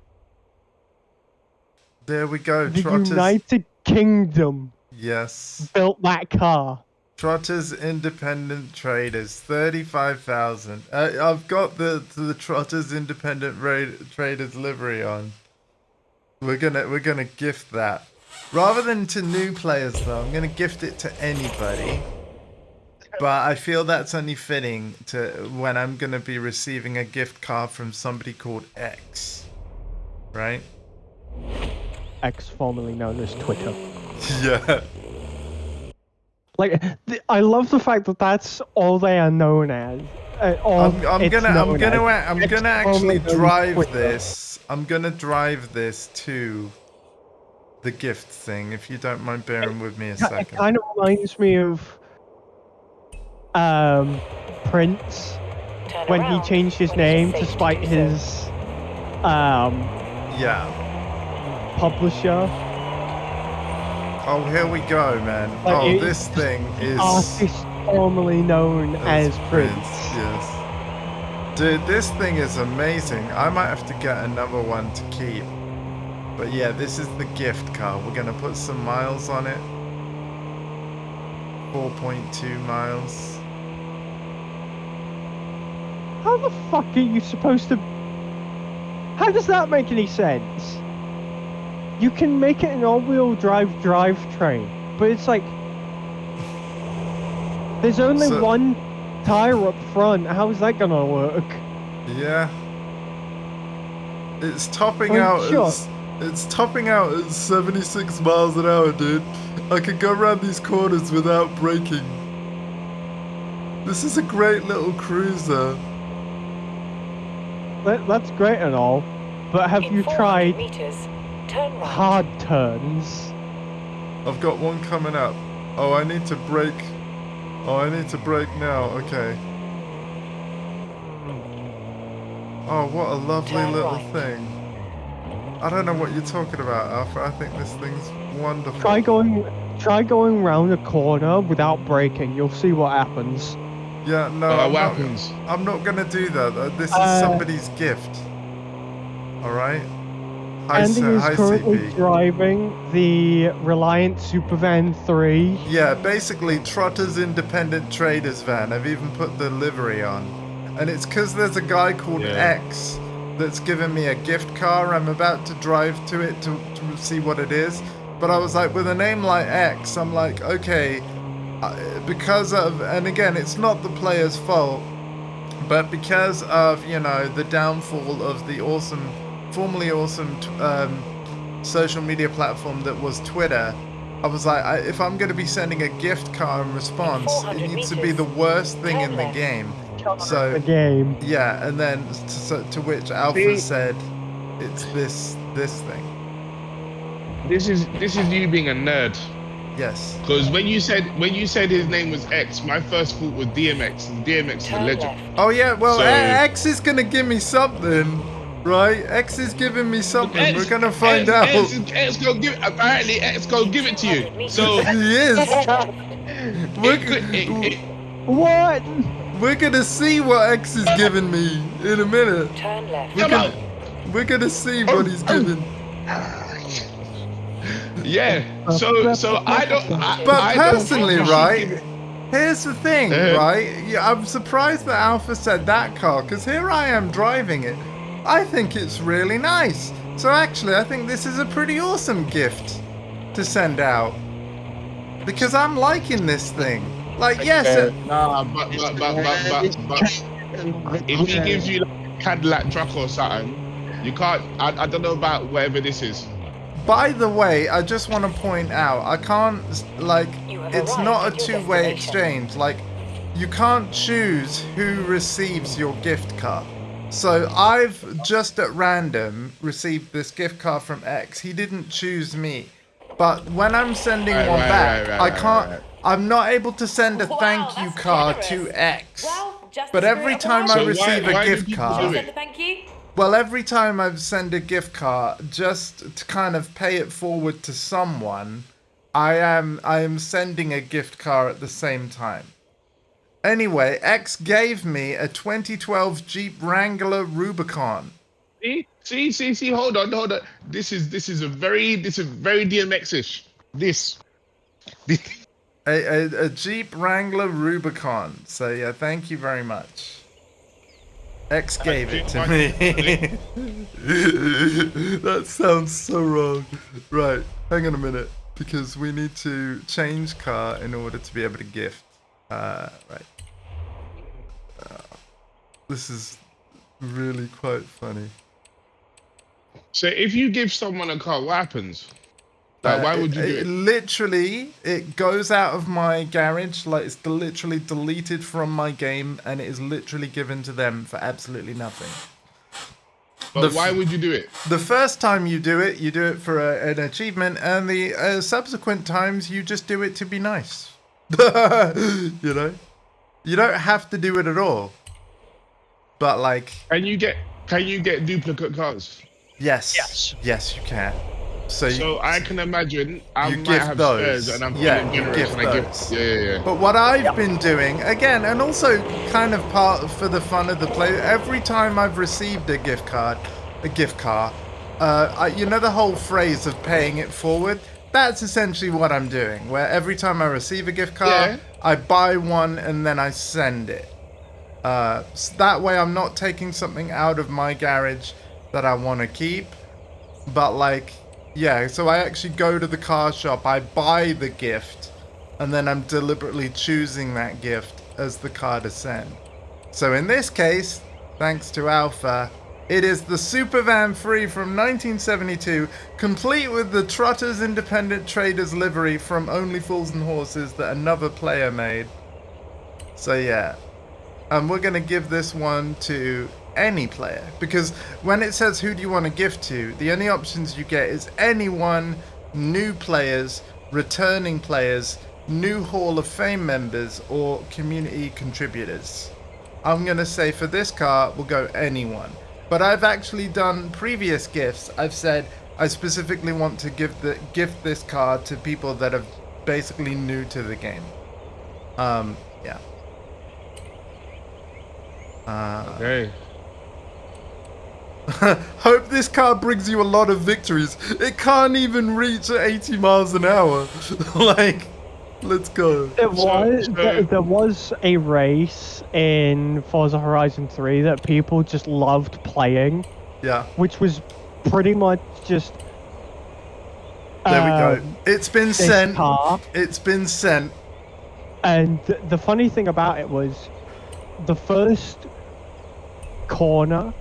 There we go. The Trotter's. United Kingdom Yes. built that car. Trotter's Independent Traders, 35,000. I've got the Trotter's Independent Traders livery on. We're gonna gift that. Rather than to new players though, I'm gonna gift it to anybody. But I feel that's only fitting to when I'm gonna be receiving a gift card from somebody called X. Right? X, formerly known as Twitter. Yeah. Like, I love the fact that that's all they are known as. All I'm it's gonna known as. X, actually formerly known as drive Twitter. this. I'm gonna drive this to the gift thing, if you don't mind bearing with me a It second. kind of reminds me of Prince Turn when he around changed his when it is name safe to to spite do so. his Yeah. publisher. Oh, here we go, man. Like, Oh, it's this thing is artist formerly known as Prince. Yes. Dude, this thing is amazing. I might have to get another one to keep. But yeah, this is the gift card. We're gonna put some miles on it. 4.2 miles. How the fuck are you supposed to... How does that make any sense? You can make it an all-wheel drivetrain, but it's like... There's only So- one tire up front. How is that gonna work? Yeah. It's topping Oh, out sure. it's topping out at 76 miles an hour, dude. I can go around these corners without braking. This is a great little cruiser. That's great and all, but have In you 400 tried meters, turn right. hard turns? I've got one coming up. Oh, I need to brake. Oh, I need to brake now. Okay. Oh, what a lovely Turn little right. thing. I don't know what you're talking about, Alpha. I think this thing's wonderful. Try going round a corner without braking. You'll see what happens. Yeah, no, Weapons. I'm not gonna do that. This is somebody's gift. All right. Andy is hi, currently CP. driving the Reliant Supervan 3. Yeah, basically Trotter's independent traders van. I've even put the livery on, and it's because there's a guy called X that's given me a gift car. I'm about to drive to it to see what it is, but I was like, with a name like X, I'm like, okay, because of, and again, it's not the player's fault, but because of, you know, the downfall of the formerly awesome social media platform that was Twitter, I was like, if I'm going to be sending a gift card in response, it needs to be the worst thing in the game. So The game. yeah, and then to which Alpha said, it's this thing. This is you being a nerd. Yes. Because when you said his name was X, my first thought was DMX, and DMX is a Turn legend. left. Oh yeah, well, So- X is gonna give me something, right? X is giving me something. X- We're gonna find X- out. X gonna give apparently X gonna give it to you. So He is. What? We're gonna see what X is giving me in a minute. Turn left. come on. We're gonna see what he's giving. Yeah. So I don't. But I don't personally, think you should right? give it- Here's the thing, right? Yeah, I'm surprised that Alpha said that car, because here I am driving it. I think it's really nice. So actually, I think this is a pretty awesome gift to send out. Because I'm liking this thing. Like, yes, Nah, but if he gives you like a Cadillac truck or something, you can't. I don't know about whatever this is. by the way, I just want to point out, I can't, like, You have it's arrived not a at your two-way destination. exchange. Like, you can't choose who receives your gift card. So I've just at random received this gift card from X. He didn't choose me. But when I'm sending one back, I can't, I'm not able to send a Wow, thank you that's card generous. to X. Well, just But the every spirit of time life. I So receive why a do gift people card, do it? Send a thank you. well, every time I've sent a gift card, just to kind of pay it forward to someone, I am sending a gift card at the same time. Anyway, X gave me a 2012 Jeep Wrangler Rubicon. See. Hold on. This is very DMX-ish. This. A Jeep Wrangler Rubicon. So yeah, thank you very much. X gave it to me. That sounds so wrong. Right, hang on a minute, because we need to change car in order to be able to gift. Right. This is really quite funny. So if you give someone a car, what happens? Like, why would you do it? Literally, it goes out of my garage, like it's literally deleted from my game, and it is literally given to them for absolutely nothing. But why would you do it? The first time you do it for an achievement, and the subsequent times you just do it to be nice. You know, you don't have to do it at all. But like, Can you get duplicate cars? yes, you can. So I can imagine I you might gift have those. spares and I'm Yeah, feeling you generous gift and I those. yeah. But what I've been doing, again, and also kind of part for the fun of the play, every time I've received a gift car, you know the whole phrase of paying it forward? That's essentially what I'm doing, where every time I receive a gift card, I buy one and then I send it. So that way I'm not taking something out of my garage that I want to keep, but like, yeah, so I actually go to the car shop, I buy the gift, and then I'm deliberately choosing that gift as the car to send. So in this case, thanks to Alpha, it is the Supervan 3 from 1972, complete with the Trotter's Independent Traders livery from Only Fools and Horses that another player made. So yeah, and we're going to give this one to any player, because when it says who do you want to gift to, the only options you get is anyone, new players, returning players, new Hall of Fame members, or community contributors. I'm going to say for this car, we'll go anyone. But I've actually done previous gifts. I've said I specifically want to gift this car to people that are basically new to the game. Yeah. Okay. Hope this car brings you a lot of victories. It can't even reach at 80 miles an hour. Like, let's go. There was a race in Forza Horizon 3 that people just loved playing. Yeah. Which was pretty much just... There we go. It's been sent. Car. It's been sent. And the funny thing about it was, the first corner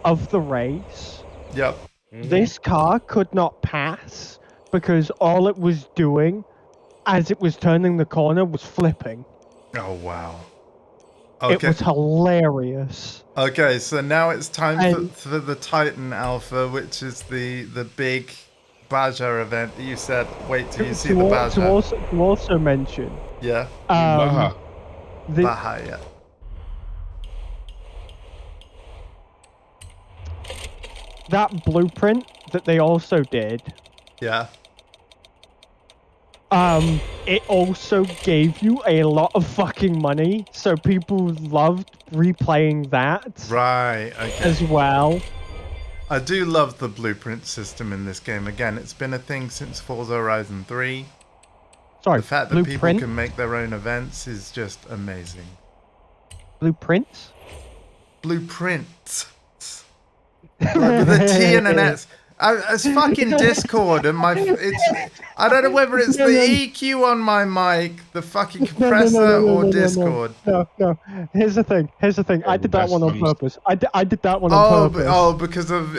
of the race, yep, this car could not pass because all it was doing as it was turning the corner was flipping. Oh wow. Okay. It was hilarious. Okay, so now it's time for the Titan Alpha, which is the big Baja event that you said wait till you see the Baja. To also mention, yeah, Baja, yeah. That blueprint that they also did, yeah, it also gave you a lot of fucking money, so people loved replaying that. Right, okay. As well. I do love the blueprint system in this game. Again, it's been a thing since Forza Horizon 3. Sorry, the fact that people can make their own events is just amazing. Blueprints? Blueprints. Like with a T and an S. It's fucking Discord and I don't know whether it's the EQ on my mic, the fucking compressor, or Discord. No. Here's the thing. I did that one on purpose. I did that one on purpose. Oh, because of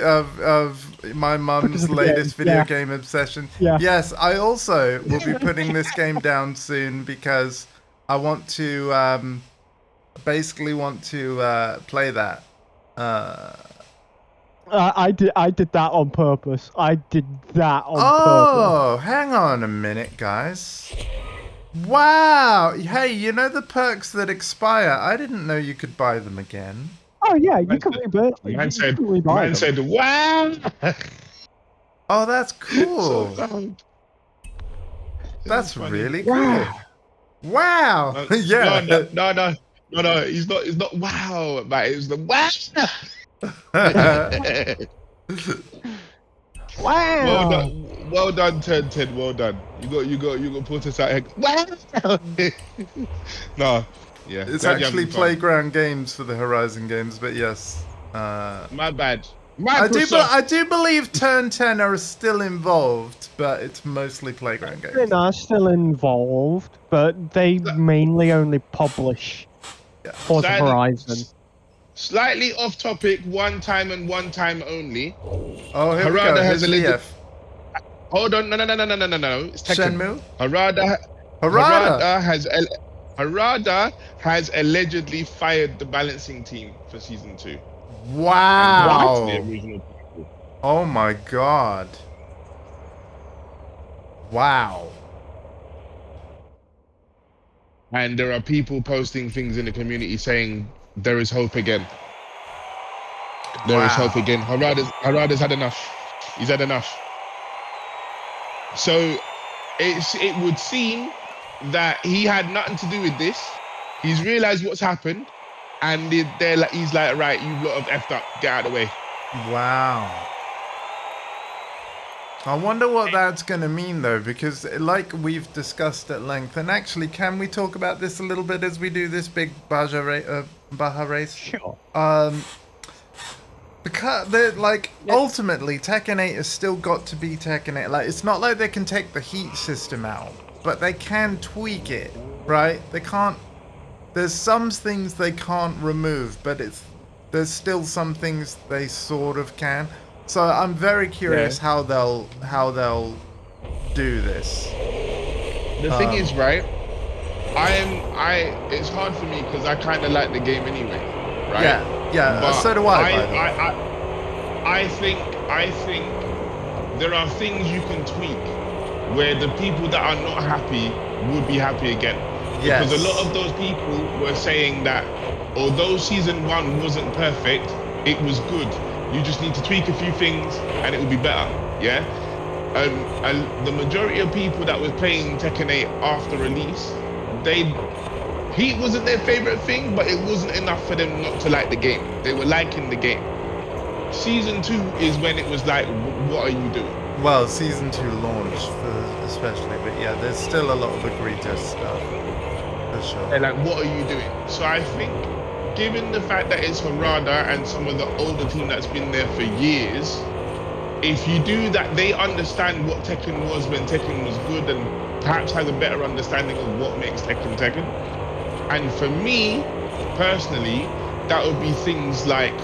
my mum's latest video game obsession. Yeah. Yes, I also will be putting this game down soon because I want to basically play that. I did that on purpose. Oh, hang on a minute, guys. Wow. Hey, you know the perks that expire? I didn't know you could buy them again. Oh yeah, you can rebirth. Man said, wow. Oh, that's cool. That's really cool. Wow. Yeah. No. He's not wow, mate. It's the wow. Wow. Well done, Ted. Well done. You got put us out. Wow. No. Yeah. It's actually Playground Games for the Horizon games, but yes. My bad. I do believe Turn 10 are still involved, but it's mostly Playground Games. They are still involved, but they mainly only publish Forza Horizon. Slightly off topic, one time and one time only. Oh, here we go. Harada has Here's a legit. VF. Hold on, no. It's Tekken. Shenmue? Harada, Harada! Harada has allegedly fired the balancing team for season 2 and brought it to the Wow! original people. Oh my god. Wow. And there are people posting things in the community saying there is hope again. There is hope Wow. again. Harada's had enough. He's had enough. So it would seem that he had nothing to do with this. He's realized what's happened, and he's like, right, you lot have effed up. Get out of the way. Wow. I wonder what that's going to mean, though, because like we've discussed at length, and actually, can we talk about this a little bit as we do this big Baja race? Sure. Because ultimately Tekken 8 has still got to be Tekken 8. Like, it's not like they can take the heat system out, but they can tweak it, right? They can't. There's some things they can't remove, but there's still some things they sort of can. So I'm very curious how they'll do this. The thing is, right? It's hard for me because I kind of like the game anyway, right? Yeah. But So do I. By the way. I think there are things you can tweak where the people that are not happy would be happy again. Yes. Because a lot of those people were saying that although season 1 wasn't perfect, it was good. You just need to tweak a few things and it will be better. Yeah. And the majority of people that were playing Tekken 8 after release, Heat wasn't their favorite thing, but it wasn't enough for them not to like the game. They were liking the game. Season 2 is when it was like, what are you doing? Well, season 2 launch especially, but yeah, there's still a lot of egregious stuff for sure. They're like, what are you doing? So I think, given the fact that it's Harada and some of the older team that's been there for years, if you do that, they understand what Tekken was when Tekken was good and perhaps has a better understanding of what makes Tekken Tekken. And for me, personally, that would be things like,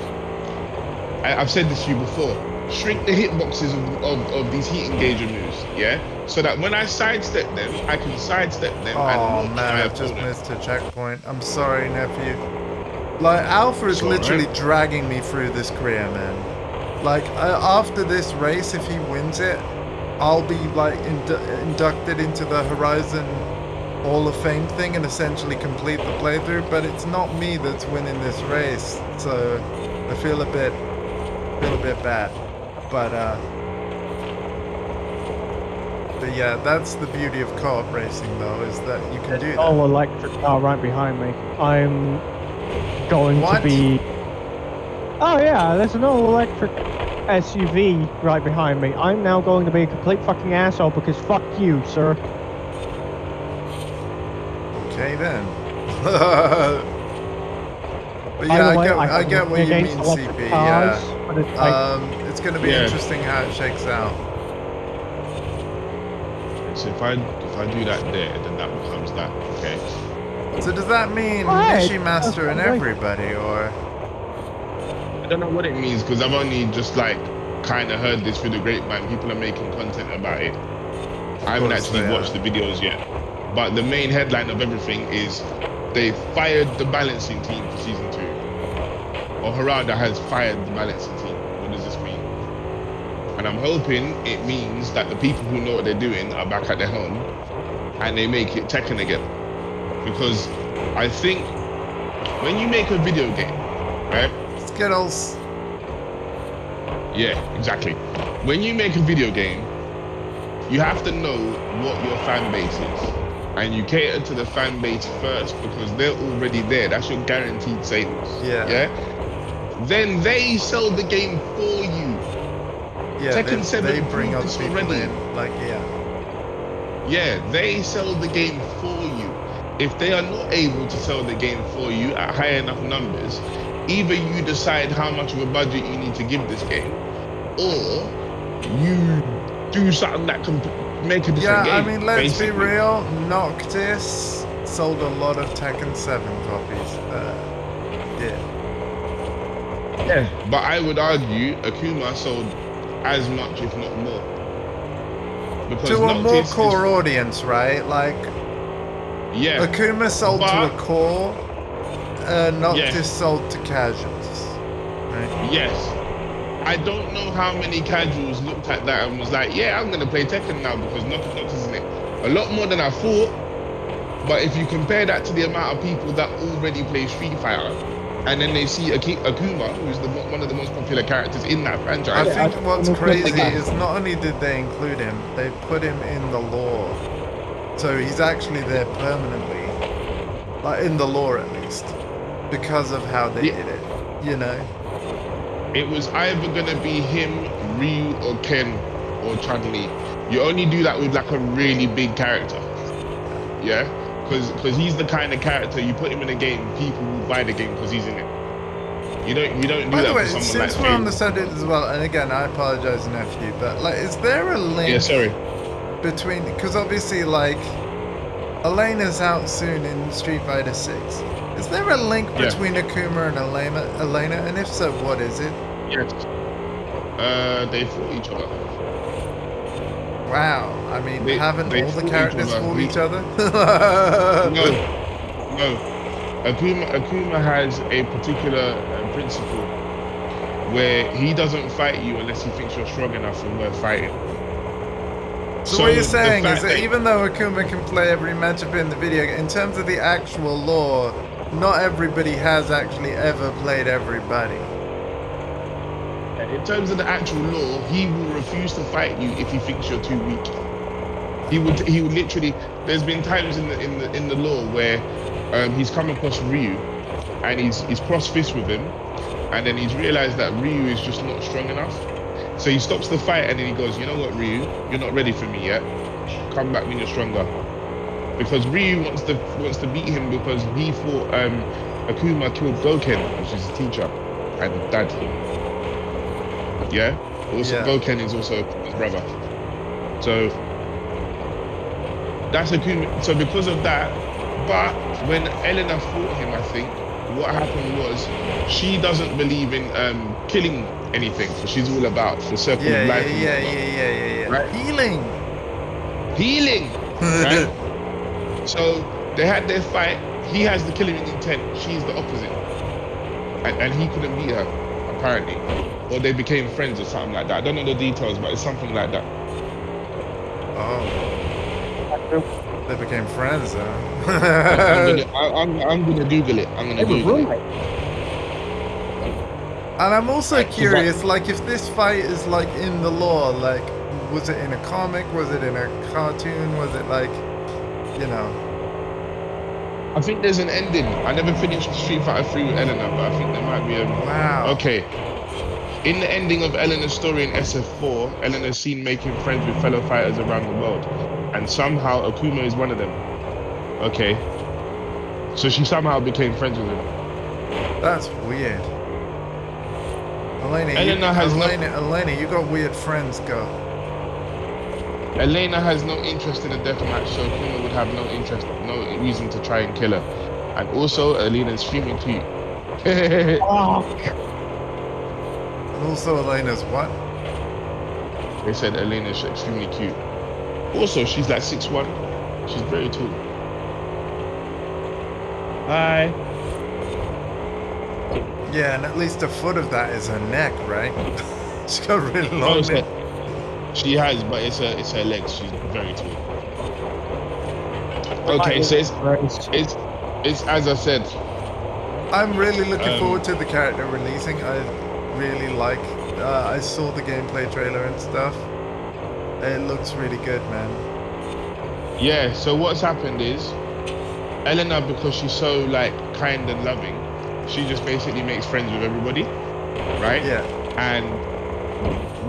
I've said this to you before, shrink the hitboxes of these heat engager moves, yeah? So that when I sidestep them, I can sidestep them and Oh not man, my I've just opponent. missed a checkpoint. I'm sorry, nephew. Like, Alpha is It's all literally right. dragging me through this career, man. Like, after this race, if he wins it, I'll be, like, inducted into the Horizon Hall of Fame thing and essentially complete the playthrough, but it's not me that's winning this race, so I feel a bit bad. But yeah, that's the beauty of co-op racing, though, is that you can do that. All electric car right behind me. I'm going What? to be. Oh yeah, there's an all electric SUV right behind me. I'm now going to be a complete fucking asshole because fuck you, sir. Okay then. But By yeah, the way, I get what you mean, against electric CP. cars, Yeah. but it's like, It's gonna be Yeah. interesting how it shakes out. So if I do that there, then that becomes that, okay? So does that mean Oh, hey, Nishi Master and that's fine. everybody, or? I don't know what it means because I've only just like kind of heard this through the grapevine. People are making content about it. I haven't course actually they watched the videos yet. But the main headline of everything is they fired the balancing team for season 2. Or Harada has fired the balancing team. What does this mean? And I'm hoping it means that the people who know what they're doing are back at their home and they make it Tekken again. Because I think when you make a video game, right? Skittles. Yeah, exactly. When you make a video game, you have to know what your fan base is. And you cater to the fan base first because they're already there. That's your guaranteed sales. Yeah. Then they sell the game for you. Yeah, Tekken they 7 bring proved other this people already. in. Like, yeah. Yeah, they sell the game for you. If they are not able to sell the game for you at high enough numbers, either you decide how much of a budget you need to give this game, or you do something that can make a different Yeah, game. I mean, let's basically. be real. Noctis sold a lot of Tekken 7 copies. Yeah. Yeah. But I would argue Akuma sold as much, if not more. Because To a more Noctis core audience, right? Like, yeah. Akuma sold to a But- core, Noctis Yes. sold to casuals. Right? Yes. I don't know how many casuals looked at that and was like, yeah, I'm going to play Tekken now because Noctis is in it. A lot more than I thought. But if you compare that to the amount of people that already play Street Fighter, and then they see Akuma, who's one of the most popular characters in that I franchise. think what's crazy again. is not only did they include him, they put him in the lore. So he's actually there permanently. Like, in the lore at least. Because of how they did it. You know? It was either going to be him, Ryu, or Ken, or Chun-Li. You only do that with like a really big character. Yeah? Because he's the kind of character, you put him in a game, people will buy the game because he's in it. You don't do By that the way, for someone since like we're on Jay. the subject as well, and again, I apologize, nephew, but like, is there a link Yeah, sorry. between? Because obviously, like, Elena's out soon in Street Fighter 6. Is there a link Yeah. between Akuma and Elena? And if so, what is it? Yes. They fought each other. Wow. I mean, They haven't all the fought each characters other. fought each other? No. Akuma has a particular principle where he doesn't fight you unless he thinks you're strong enough and worth fighting. So what you're the saying is fact that even though Akuma can play every matchup in the video, in terms of the actual lore, not everybody has actually ever played everybody. In terms of the actual law, he will refuse to fight you if he thinks you're too weak. He would literally. There's been times in the law where he's come across Ryu, and he's crossed fists with him, and then he's realized that Ryu is just not strong enough. So he stops the fight, and then he goes, you know what, Ryu, you're not ready for me yet. Come back when you're stronger. Because Ryu wants to beat him because he thought Akuma killed Goken, which is his teacher and dad. Yeah. Also, Goken is also his brother. So that's Akuma. So because of that, but when Elena fought him, I think what happened was she doesn't believe in killing anything. So she's all about the circle of life. Yeah. Right? Healing. Right? So they had their fight. He has the killing intent. She's the opposite, and he couldn't beat her apparently, or they became friends or something like that. I don't know the details, but it's something like that. Oh, they became friends, huh? I'm gonna Google it. I'm gonna Google it. And I'm also curious, like, if this fight is like in the lore, like, was it in a comic? Was it in a cartoon? Was it like, you know? I think there's an ending. I never finished Street Fighter 3 with Elena, but I think there might be a... Wow. Okay. In the ending of Elena's story in SF4, Elena is seen making friends with fellow fighters around the world. And somehow Akuma is one of them. Okay. So she somehow became friends with him. That's weird. Elena, you got weird friends, go. Elena has no interest in a deathmatch, so Akuma would have no reason to try and kill her. And also, Elena's extremely cute. And also, Elena's what? They said Elena's extremely cute. Also, she's like 6'1". She's very tall. Hi. Yeah, and at least a foot of that is her neck, right? She's got a really long neck. She has, but it's her legs. She's very tall. Okay, so it's as I said. I'm really looking forward to the character releasing. I really like. I saw the gameplay trailer and stuff. It looks really good, man. Yeah. So what's happened is, Elena, because she's so like kind and loving, she just basically makes friends with everybody, right? Yeah. And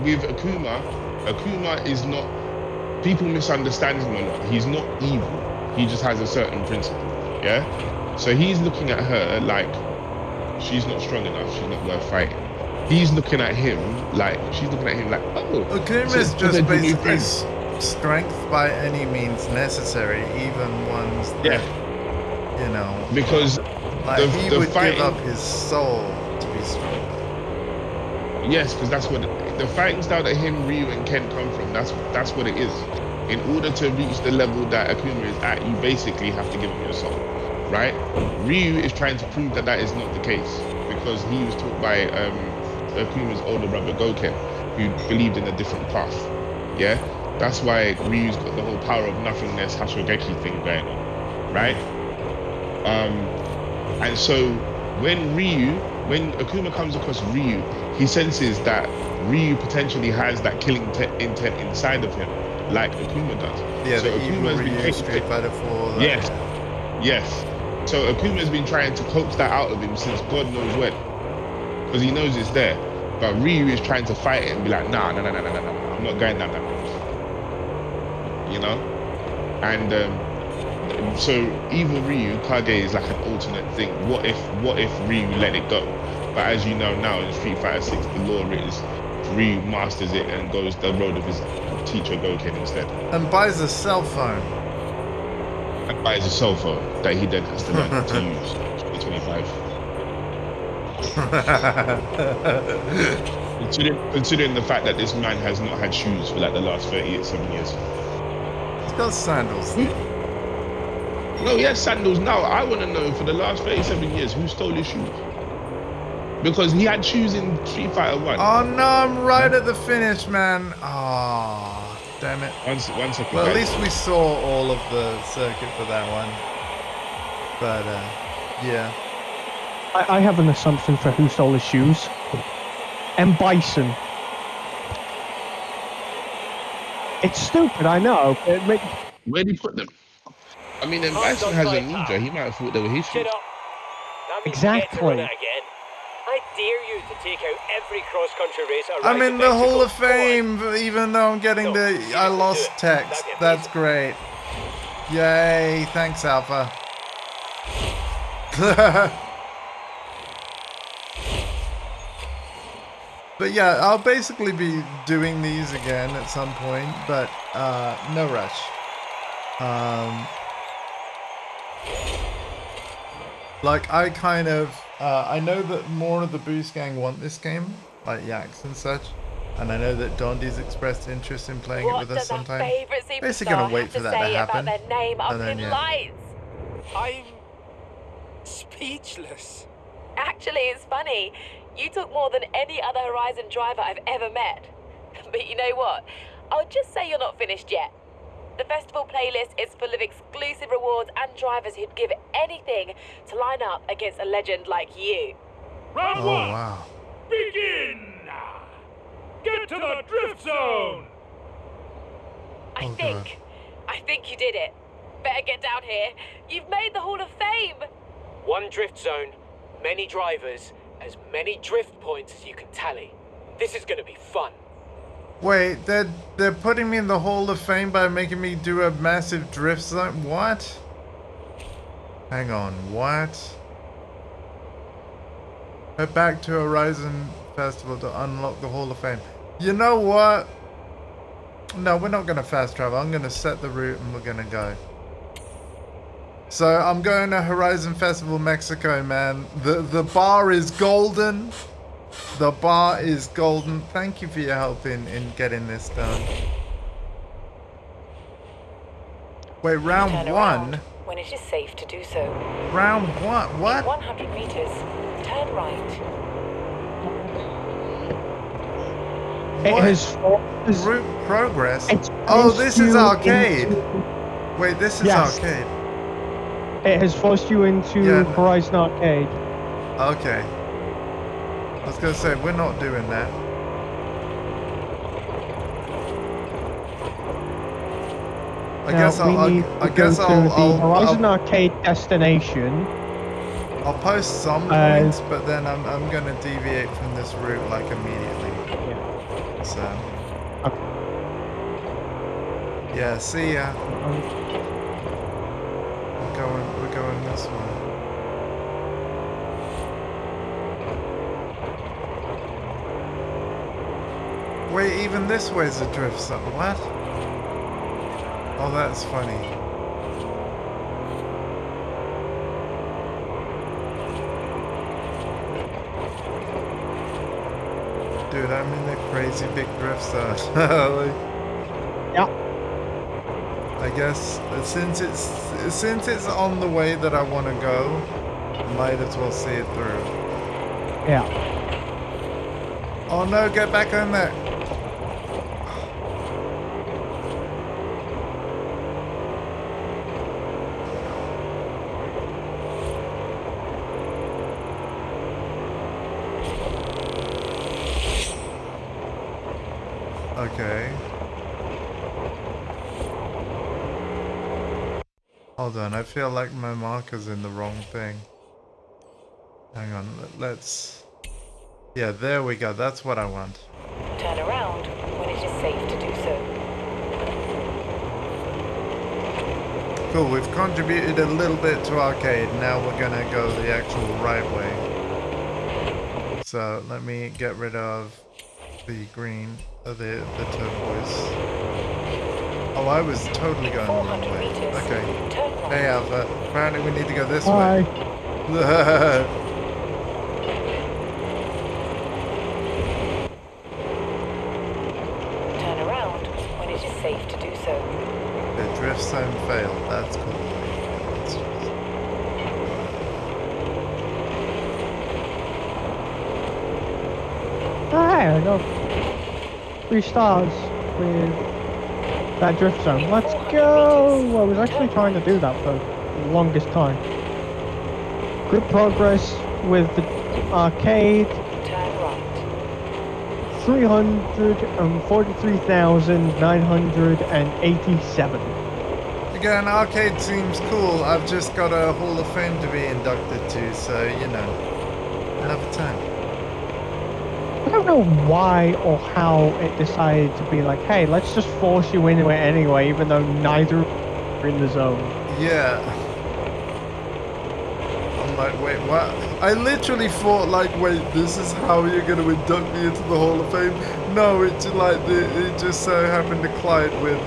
with Akuma is not, people misunderstand him a lot. He's not evil. He just has a certain principle, yeah? So he's looking at her like she's not strong enough, she's not worth fighting. He's looking at him like, she's looking at him like, oh. Akuma's just basically strength by any means necessary, even ones that, you know. Because like he would give up his soul to be strong. Yes, because that's what the fighting style that him, Ryu, and Ken come from. That's what it is. In order to reach the level that Akuma is at, you basically have to give him your soul, right? Ryu is trying to prove that that is not the case because he was taught by Akuma's older brother Goken, who believed in a different path. Yeah, that's why Ryu's got the whole power of nothingness Hashogeki thing going on, right? And so when Akuma comes across Ryu, he senses that Ryu potentially has that killing intent inside of him, like Akuma does. Yeah, So the evil Akuma has been Ryu Street Fighter 4. Yes, yes. So Akuma has been trying to coax that out of him since God knows when, because he knows it's there. But Ryu is trying to fight it and be like, nah, I'm not going down that road. You know, and so evil Ryu Kage is like an alternate thing. What if Ryu let it go? But as you know now in Street Fighter 6, the law is Ryu masters it and goes the road of his teacher Goken instead. And buys a cell phone. And buys a cell phone that he then has to learn to use. 2025. Considering the fact that this man has not had shoes for like the last 37 years. He's got sandals. No, he has sandals now. I want to know for the last 37 years who stole his shoes. Because he had shoes in Street Fighter 1. Oh no, I'm right at the finish, man. Oh, damn it. One second. Well, at guys. least we saw all of the circuit for that one. But, yeah. I have an assumption for who stole his shoes. M. Bison. It's stupid, I know. But Where did he put them? I mean, then Bison has a ninja. He might have thought they were his shoes. Get up. That means you get to run Exactly. it again. I dare you to take out every cross-country racer. I'm in the Hall of Fame, even though I'm getting No, the you I didn't do lost it. text. That'd be That's amazing. great. Yay, thanks, Alpha. But yeah, I'll basically be doing these again at some point, but no rush. Like I kind of, I know that more of the Boost Gang want this game, like Yaks and such, and I know that Dondi's expressed interest in playing it What with does us our sometime. favourite Basically gonna superstar wait have for to that to say happen, about their name up and then, in yeah. lights? I'm speechless. Actually, it's funny. You took more than any other Horizon driver I've ever met. But you know what? I'll just say you're not finished yet. The festival playlist is full of exclusive rewards and drivers who'd give anything to line up against a legend like you. Round Oh one, wow. begin! Get to the drift zone! I Oh, think you did it. Better get down here. You've made the Hall of Fame. One drift zone, many drivers, as many drift points as you can tally. This is going to be fun. Wait, they're putting me in the Hall of Fame by making me do a massive drift zone? What? Hang on, what? Head back to Horizon Festival to unlock the Hall of Fame. You know what? No, we're not gonna fast travel. I'm gonna set the route and we're gonna go. So I'm going to Horizon Festival Mexico, man. The bar is golden. The bar is golden. Thank you for your help in getting this done. Wait, round Turn one? around when it is safe to do so. Round one? In What? 100 meters, turn right. it What? has Route progress? it's Oh, forced this is you arcade. into- Wait, this is Yes. arcade. It has forced you into Yeah. Horizon Arcade. Okay. I was gonna say, we're not doing that. I Now, guess we need I to guess go to the Horizon I'll Arcade destination. post some points, but then I'm gonna deviate from this route like immediately. So Okay. yeah, see ya. We're going this way. Wait, even this way's a drift zone. What? Oh, that's funny. Dude, I'm in the crazy big drift zone. Like, Yeah. I guess since it's on the way that I want to go, might as well see it through. Yeah. Oh no, get back on there. Okay. Hold on, I feel like my marker's in the wrong thing. Hang on, let's... Yeah, there we go, that's what I want. Turn around when it is safe to do so. Cool, we've contributed a little bit to arcade, now we're gonna go the actual right way. So, let me get rid of the green, the turquoise. Oh, I was totally going the wrong way. Okay. Hey, Alpha. Apparently we need to go this way. Turn around when it is safe to do so. The drift zone failed. That's cool. Let's just... Hey, I got 3 stars with that drift zone. Let's go! I was actually trying to do that for the longest time. Good progress with the arcade. Turn right. 343,987. Again, arcade seems cool. I've just got a Hall of Fame to be inducted to, so, you know, another time. I don't know why or how it decided to be like, hey, let's just force you into it anyway, even though neither are in the zone. Yeah. I'm like, wait, what? I literally thought, like, wait, this is how you're going to induct me into the Hall of Fame? No, it just so happened to collide with,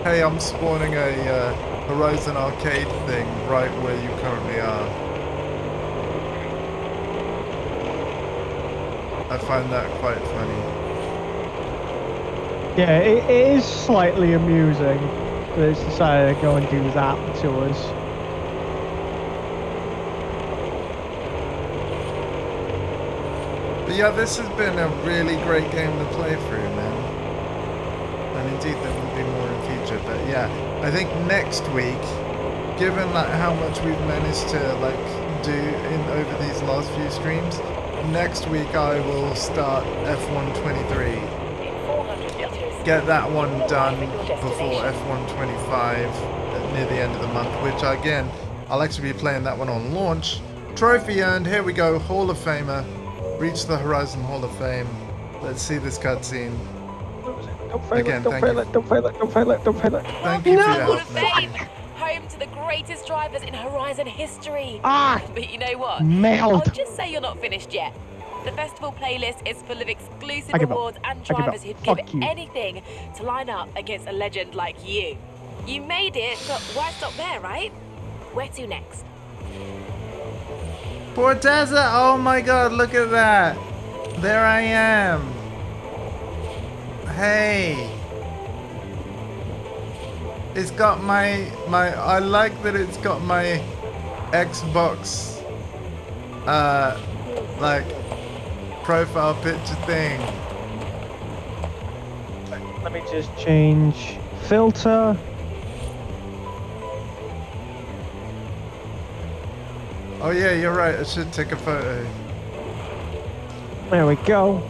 hey, I'm spawning a Horizon Arcade thing right where you currently are. I find that quite funny. Yeah, it is slightly amusing that it's decided to go and do that to us. But yeah, this has been a really great game to play through, man. And indeed, there will be more in future. But yeah, I think next week, given like how much we've managed to like do in over these last few streams, next week I will start F1 23. Get that one done before F1 25 near the end of the month, which again, I'll actually be playing that one on launch. Trophy earned, here we go, Hall of Famer. Reach the Horizon Hall of Fame. Let's see this cutscene. Don't fail Again, it, don't fail it, don't fail it, don't fail it, don't fail it. Thank you for your Hall help, of man. Fame, home to the greatest drivers in Horizon history. Ah! But you know what? Mailed. I'll just say you're not finished yet. The festival playlist is full of exclusive I give up. awards and I give up. drivers who'd give Fuck you. anything to line up against a legend like you. You made it, but why stop there, right? Where to next? Forza! Oh my god, look at that! There I am! Hey! It's got my I like that it's got my Xbox like profile picture thing. Let me just change filter. Oh yeah, you're right, I should take a photo. There we go.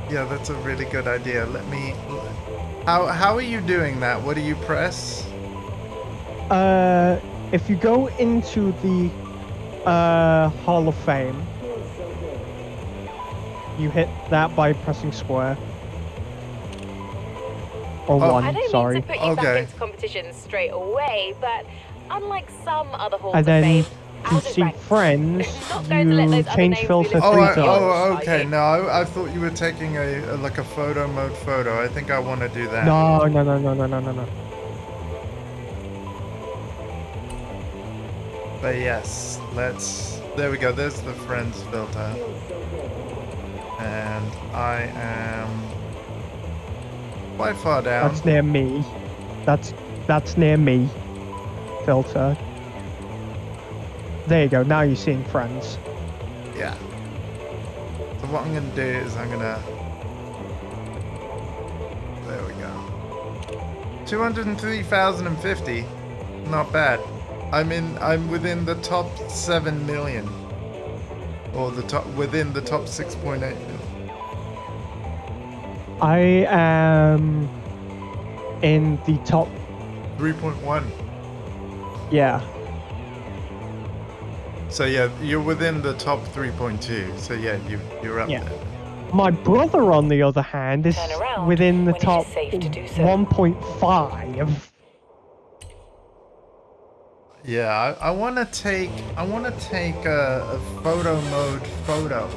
Yeah, that's a really good idea. Let me... How are you doing that? What do you press? If you go into the Hall of Fame, you hit that by pressing square. Or Oh. I one, don't sorry. mean to put you back Okay. into competition straight away, but unlike some other halls And of then fame, to ours is see ranked. friends, Not going to let you those other change names filter be 3 listed. times. Oh, Are okay. you? No, I thought you were taking a like a photo mode photo. I think I want to do that. No. But yes, let's... There we go. There's the friends filter. And I am quite far down. That's near me. That's near me. Filter. There you go. Now you're seeing friends. Yeah. So what I'm gonna do is I'm gonna. There we go. 203,050. Not bad. I'm within the top 7 million. Or within the top 6.8 million. I am in the top. 3.1. Yeah. So yeah, you're within the top 3.2. So yeah, you're up Yeah. there. My brother, on the other hand, is Turn around within the when it is top safe to do so. 1.5. Yeah, I want to take a photo mode photo.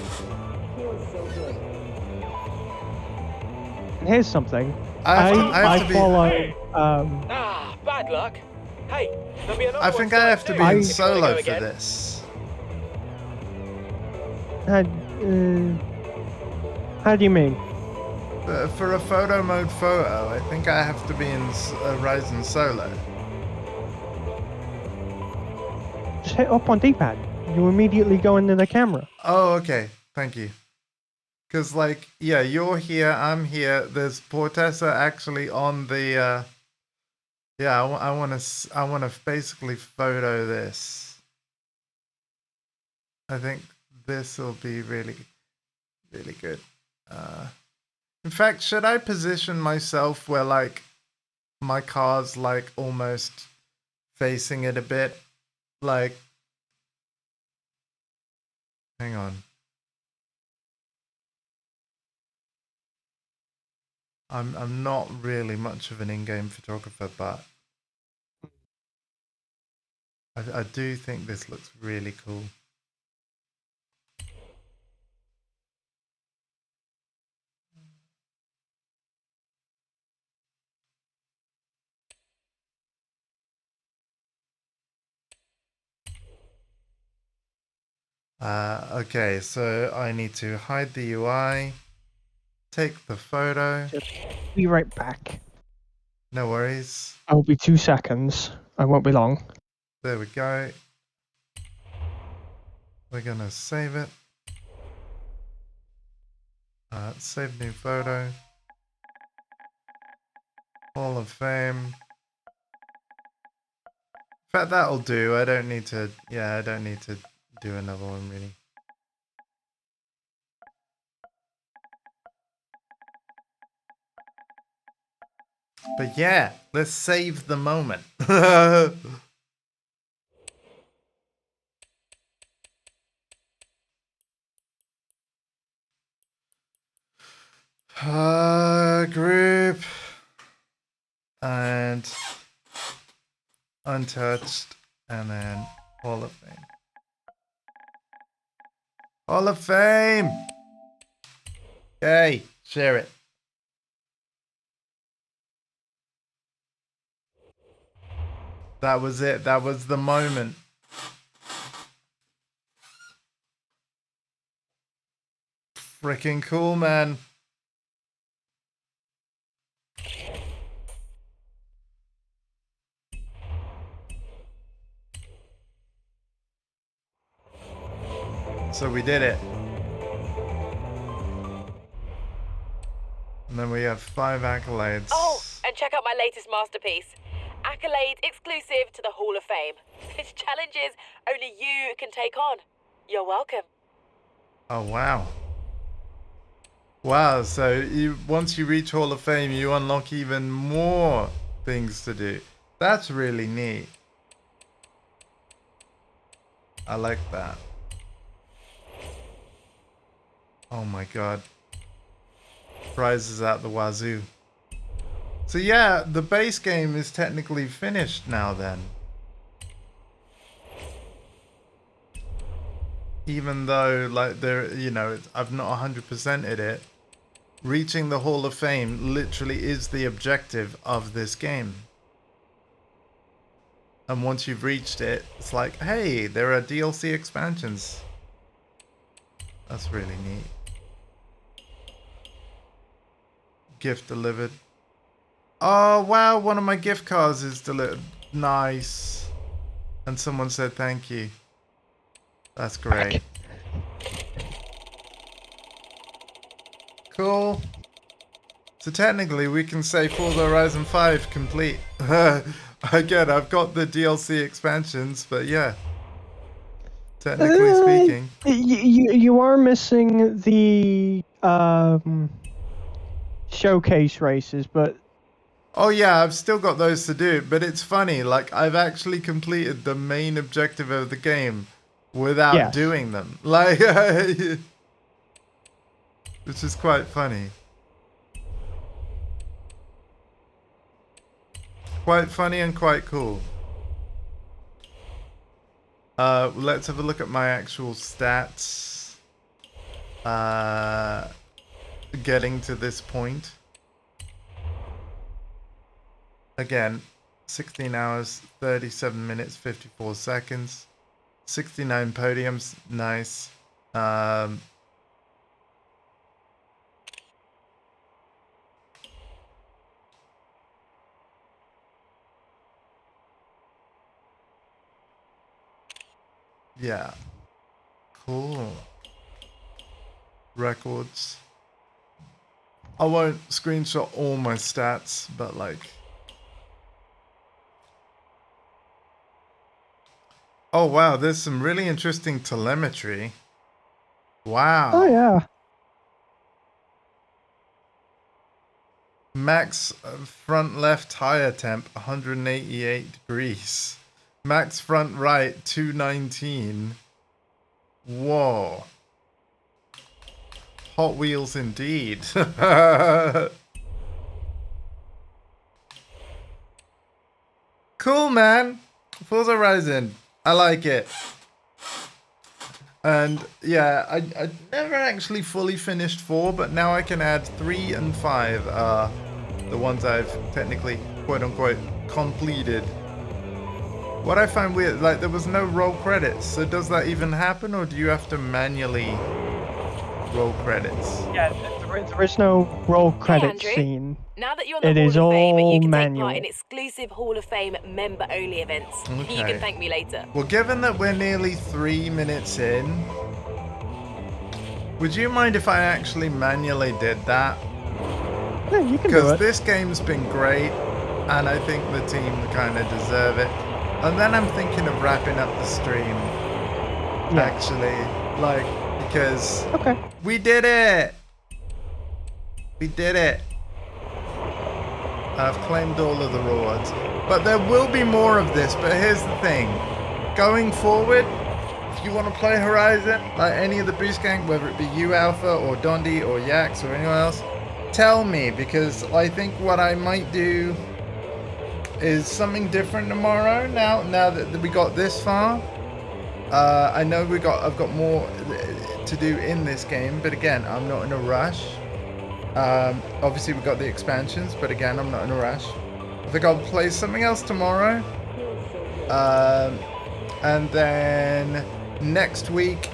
And here's something. I have to be. follow. Ah, bad luck. Hey, there'll be another I one think I have to be starting in soon if you wanna solo go for again. this. How do you mean? For a photo mode photo, I think I have to be in Ryzen solo. Just hit up on D-pad. You immediately go into the camera. Oh, okay. Thank you. Because, like, yeah, you're here, I'm here. There's Portessa actually on the. Yeah, I want to basically photo this. I think this will be really, really good. In fact, should I position myself where, like, my car's, like, almost facing it a bit? Like, hang on. I'm not really much of an in-game photographer, but I do think this looks really cool. Okay, so I need to hide the UI, take the photo. Be right back. No worries. I'll be 2 seconds. I won't be long. There we go. We're gonna save it. Save new photo. Hall of Fame. In fact, that'll do. I don't need to. Yeah, I don't need to do another one really. But yeah, let's save the moment. Group and untouched, and then Hall of Fame. Hall of Fame. Yay! Share it. That was it. That was the moment. Freaking cool, man. So we did it. And then we have 5 accolades. Oh, and check out my latest masterpiece. Accolades exclusive to the Hall of Fame. It's challenges only you can take on. You're welcome. Oh, wow. Wow, so once you reach Hall of Fame, you unlock even more things to do. That's really neat. I like that. Oh my god. Prizes out the wazoo. So yeah, the base game is technically finished now then. Even though, like, there, you know, I've not 100%ed it. Reaching the Hall of Fame literally is the objective of this game. And once you've reached it, it's like, hey, there are DLC expansions. That's really neat. gift delivered. Oh, wow. One of my gift cards is delivered. Nice. And someone said thank you. That's great. Cool. So technically we can say Forza Horizon 5 complete. Again, I've got the DLC expansions, but yeah. Technically speaking. You are missing the showcase races, but Oh yeah, I've still got those to do, but it's funny, like I've actually completed the main objective of the game without yes. doing them. Like which is quite funny. Quite funny and quite cool. Let's have a look at my actual stats. Getting to this point. Again, 16 hours, 37 minutes, 54 seconds. 69 podiums, nice. Yeah. Cool. Records. I won't screenshot all my stats, but like... Oh wow, there's some really interesting telemetry. Wow. Oh yeah. Max front left tire temp 188 degrees. Max front right 219. Whoa. Hot Wheels indeed. Cool, man. Forza Horizon. I like it. And yeah, I never actually fully finished 4, but now I can add 3 and 5. The ones I've technically, quote unquote, completed. What I find weird, like there was no roll credits. So does that even happen, or do you have to manually roll credits? Yeah, there is no roll credit Andrew. scene. Now that you're on the It Hall is of Fame, all you can manual. take part in exclusive Hall of Fame member-only events. You Okay. can thank me later. Well, given that we're nearly 3 minutes in, would you mind if I actually manually did that? Yeah, you can do Because it. this game's been great, and I think the team kind of deserve it. And then I'm thinking of wrapping up the stream, actually. Like, because we did it! We did it! I've claimed all of the rewards. But there will be more of this, but here's the thing. Going forward, if you want to play Horizon, like any of the Boost Gang, whether it be you, Alpha, or Dondi, or Yax, or anyone else, tell me, because I think what I might do is something different tomorrow, now that we got this far. I know I've got more to do in this game, but again, I'm not in a rush. Obviously we got the expansions, but again, I'm not in a rush. I think I'll play something else tomorrow. And then next week,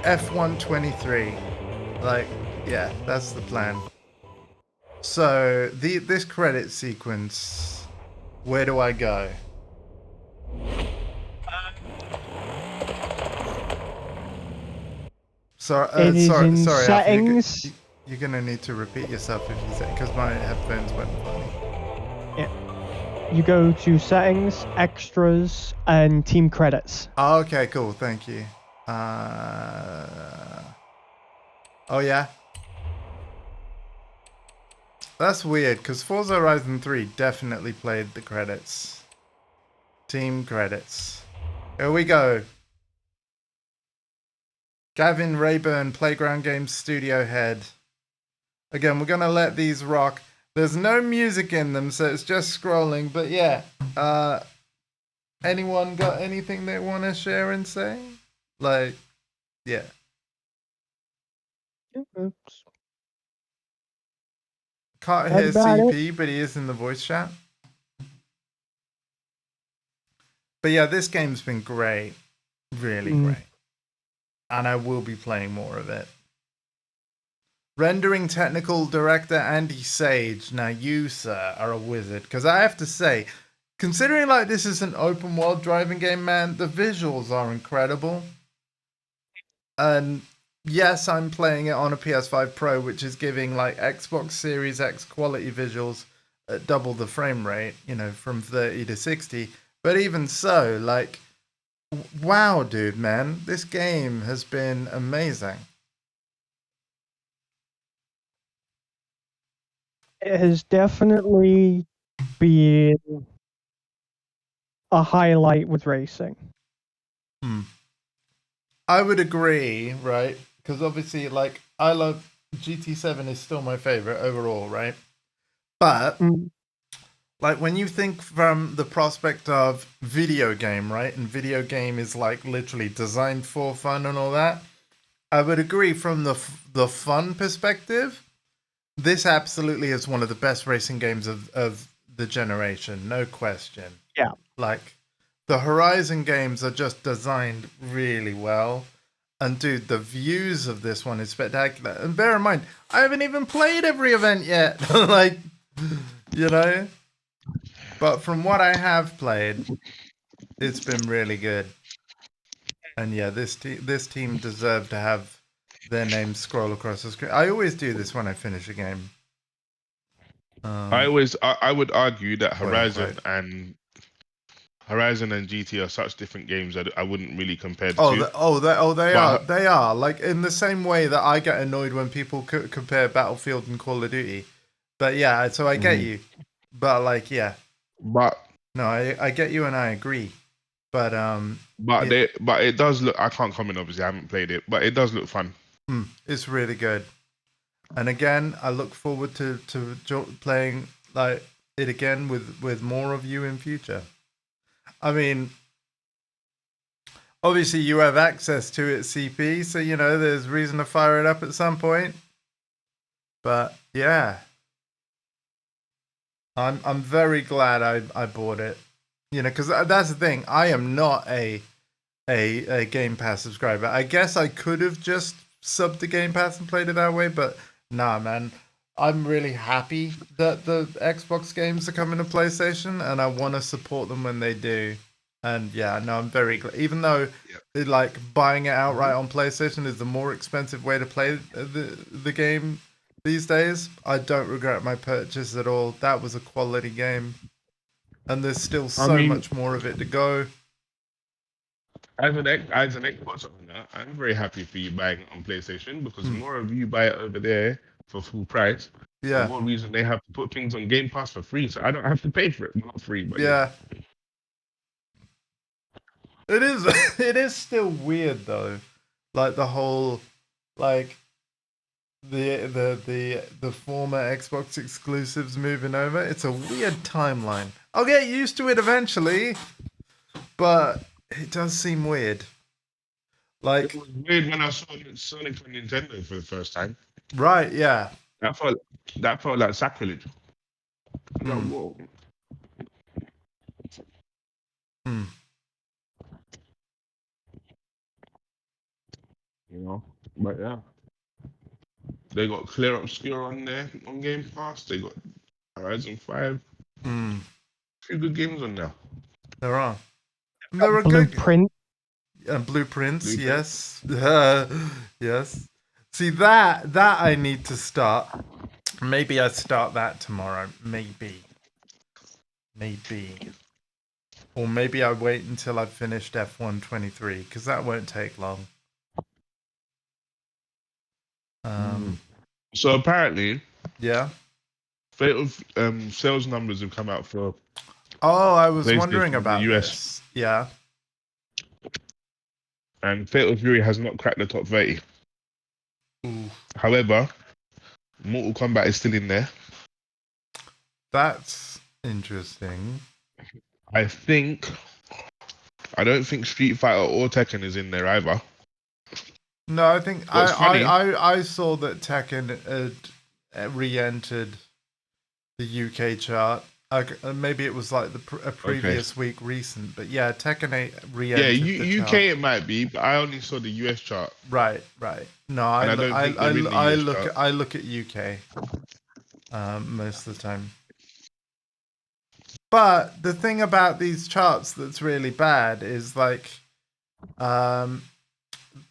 F123. Like, yeah, that's the plan. So, this credit sequence, where do I go? Sorry, settings. You're gonna need to repeat yourself if you say, because my headphones went funny. Yeah. You go to settings, extras, and team credits. Oh, okay, cool, thank you. Oh yeah? That's weird, because Forza Horizon 3 definitely played the credits. Team credits. Here we go. Gavin Rayburn, Playground Games Studio Head. Again, we're going to let these rock. There's no music in them, so it's just scrolling. But yeah, anyone got anything they want to share and say? Like, yeah. Oops. Can't hear That's about CP, but he is in the voice chat. But yeah, this game's been great. Really great. And I will be playing more of it. Rendering technical director Andy Sage. Now you, sir, are a wizard. Because I have to say, considering like this is an open world driving game, man, the visuals are incredible. And yes, I'm playing it on a PS5 Pro, which is giving like Xbox Series X quality visuals at double the frame rate, you know, from 30 to 60. But even so, like, wow, dude, man, this game has been amazing. It has definitely been a highlight with racing. I would agree, right? Because obviously, like, I love GT7 is still my favorite overall, right? But like when you think from the prospect of video game, right? And video game is like literally designed for fun and all that. I would agree from the fun perspective. This absolutely is one of the best racing games of the generation, no question. Yeah. Like the Horizon games are just designed really well. And dude, the views of this one is spectacular. And bear in mind, I haven't even played every event yet. Like, you know? But from what I have played, it's been really good. And yeah, this team deserved to have their names scroll across the screen. I always do this when I finish a game. I would argue that Quote, unquote. Horizon and GT are such different games that I wouldn't really compare the Oh, two. they are. Like in the same way that I get annoyed when people compare Battlefield and Call of Duty. But yeah, so I get you. But like, yeah, But no, I get you and I agree. But but it does look. I can't comment. Obviously, I haven't played it, but it does look fun. It's really good. And again, I look forward to playing like it again with more of you in future. I mean, obviously you have access to it, CP, so you know there's reason to fire it up at some point. But yeah, I'm very glad I bought it. You know, because that's the thing. I am not a Game Pass subscriber. I guess I could have just subbed to Game Pass and played it that way, but nah, man. I'm really happy that the Xbox games are coming to PlayStation, and I want to support them when they do. And yeah, no, I'm very glad. Even though, like, buying it outright on PlayStation is the more expensive way to play the game these days, I don't regret my purchase at all. That was a quality game, and there's still so much more of it to go. As an Xbox owner, I'm very happy for you buying it on PlayStation because the more of you buy it over there for full price, the more reason they have to put things on Game Pass for free, so I don't have to pay for it. Not free, but yeah. It is. It is still weird though, like the whole, like the former Xbox exclusives moving over. It's a weird timeline. I'll get used to it eventually, but it does seem weird. Like, it was weird when I saw Sonic on Nintendo for the first time. Right? Yeah. That felt like sacrilege. Like, whoa. You know, but yeah, they got Clear Obscure on there on Game Pass. They got Horizon 5. Few good games on there. There are. There are Blueprint. And Blueprints, yes. Yes. See that I need to start. Maybe I start that tomorrow. Maybe. Or maybe I wait until I've finished F1 23, because that won't take long. So apparently, yeah, Fatal sales numbers have come out for. Oh, I was wondering about the US. this. Yeah. And Fatal Fury has not cracked the top 30. Ooh. However, Mortal Kombat is still in there. That's interesting. I don't think Street Fighter or Tekken is in there either. No, I think I saw that Tekken had re-entered the UK chart. Okay, maybe it was like a previous week recent, but yeah, Tekken 8 Yeah, re-entered the UK chart. it might be, but I only saw the US chart, Right. No, I and I look, don't think they're in the US chart. I look at UK most of the time. But the thing about these charts that's really bad is like, oh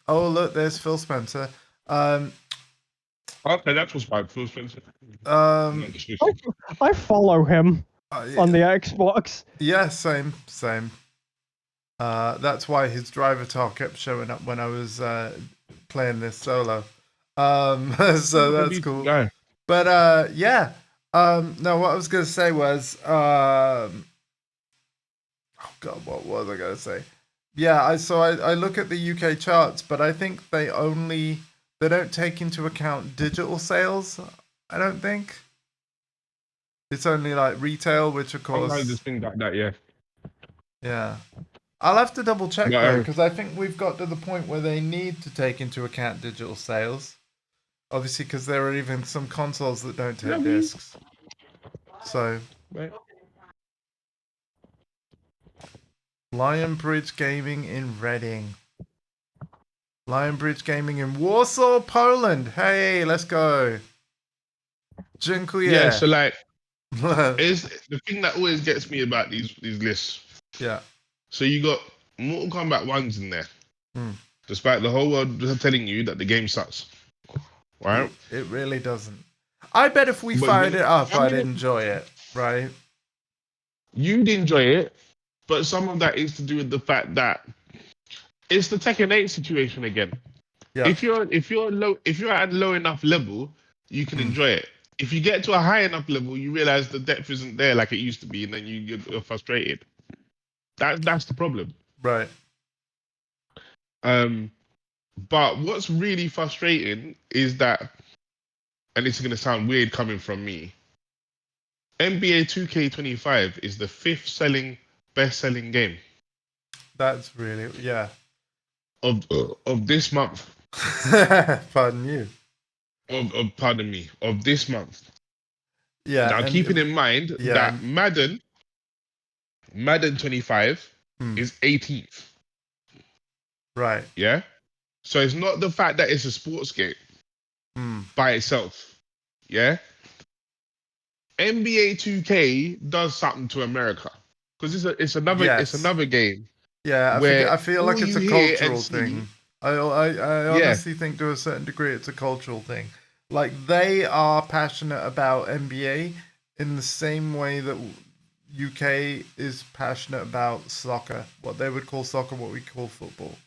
look, there's Phil Spencer. Okay, that's what's bad. Phil Spencer. Um, I follow him on the Xbox. yeah, same. That's why his driver tile kept showing up when I was playing this solo. So that's cool. Guy. But yeah. No, what I was gonna say was, oh god, what was I gonna say? Yeah, I look at the UK charts, but I think they don't take into account digital sales. I don't think it's only like retail, which of Sometimes course, just things like that, yeah. yeah. I'll have to double check But, though, because I think we've got to the point where they need to take into account digital sales. Obviously, because there are even some consoles that don't take discs. So, Right. Lionbridge Gaming in Reading. Lionbridge Gaming in Warsaw, Poland. Hey, let's go. Dziękuję. Yeah, so like, is the thing that always gets me about these lists. yeah. So you got Mortal Kombat 1's in there, Hmm. despite the whole world telling you that the game sucks. Right? It really doesn't. I bet if we But fired you- it up, I I'd mean- enjoy it, right? You'd enjoy it, but some of that is to do with the fact that it's the Tekken 8 situation again. Yeah. If you're at a low enough level, you can enjoy it. If you get to a high enough level, you realize the depth isn't there like it used to be, and then you're frustrated. That's the problem. Right. But what's really frustrating is that, and this is gonna sound weird coming from me, NBA 2K25 is the fifth best-selling game That's really, yeah. of this month. Pardon you. Pardon me, of this month. Yeah. Now, and- keeping in mind yeah, that Madden 25 is 18th. right. Yeah. So it's not the fact that it's a sports game by itself. Yeah. NBA 2K does something to America because it's another Yes. game. Yeah, where I feel like all it's a you hear cultural and see- thing. I honestly think to a certain degree it's a cultural thing. Like they are passionate about NBA in the same way that UK is passionate about soccer, what they would call soccer, what we call football,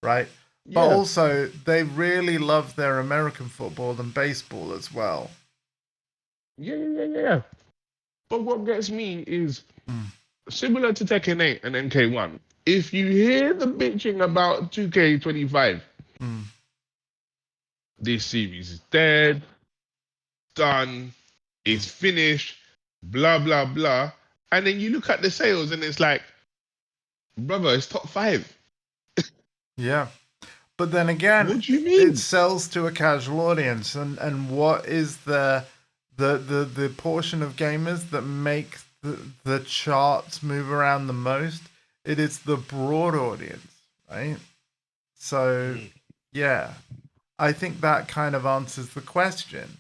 right? But Yeah. also they really love their American football and baseball as well. Yeah. But what gets me is similar to Tekken 8 and MK1. If you hear the bitching about 2K25, this series is dead, done, it's finished, blah, blah, blah. And then you look at the sales and it's like, brother, it's top 5. Yeah. But then again, What do you mean? it sells to a casual audience, and what is the portion of gamers that make the charts move around the most? It is the broad audience, right? So yeah, I think that kind of answers the question.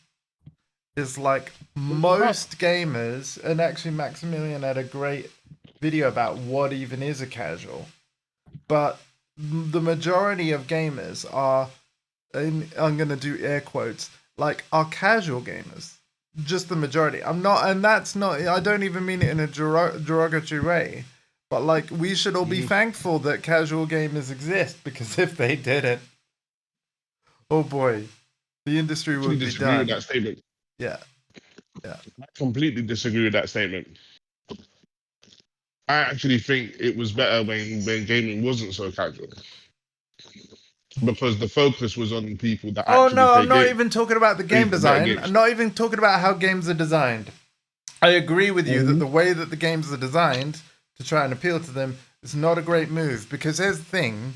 Is like most gamers, and actually Maximilian had a great video about what even is a casual, but the majority of gamers are, and I'm going to do air quotes, like are casual gamers. Just the majority. I'm not, and that's not, I don't even mean it in a derogatory way, but like we should all be thankful that casual gamers exist, because if they didn't, oh boy, the industry would be disagree with done. that statement. Yeah. I completely disagree with that statement. I actually think it was better when gaming wasn't so casual. Because the focus was on people that Oh actually no, play I'm not games. even talking about the game People that design. games. I'm not even talking about how games are designed. I agree with you that the way that the games are designed to try and appeal to them is not a great move, because here's the thing,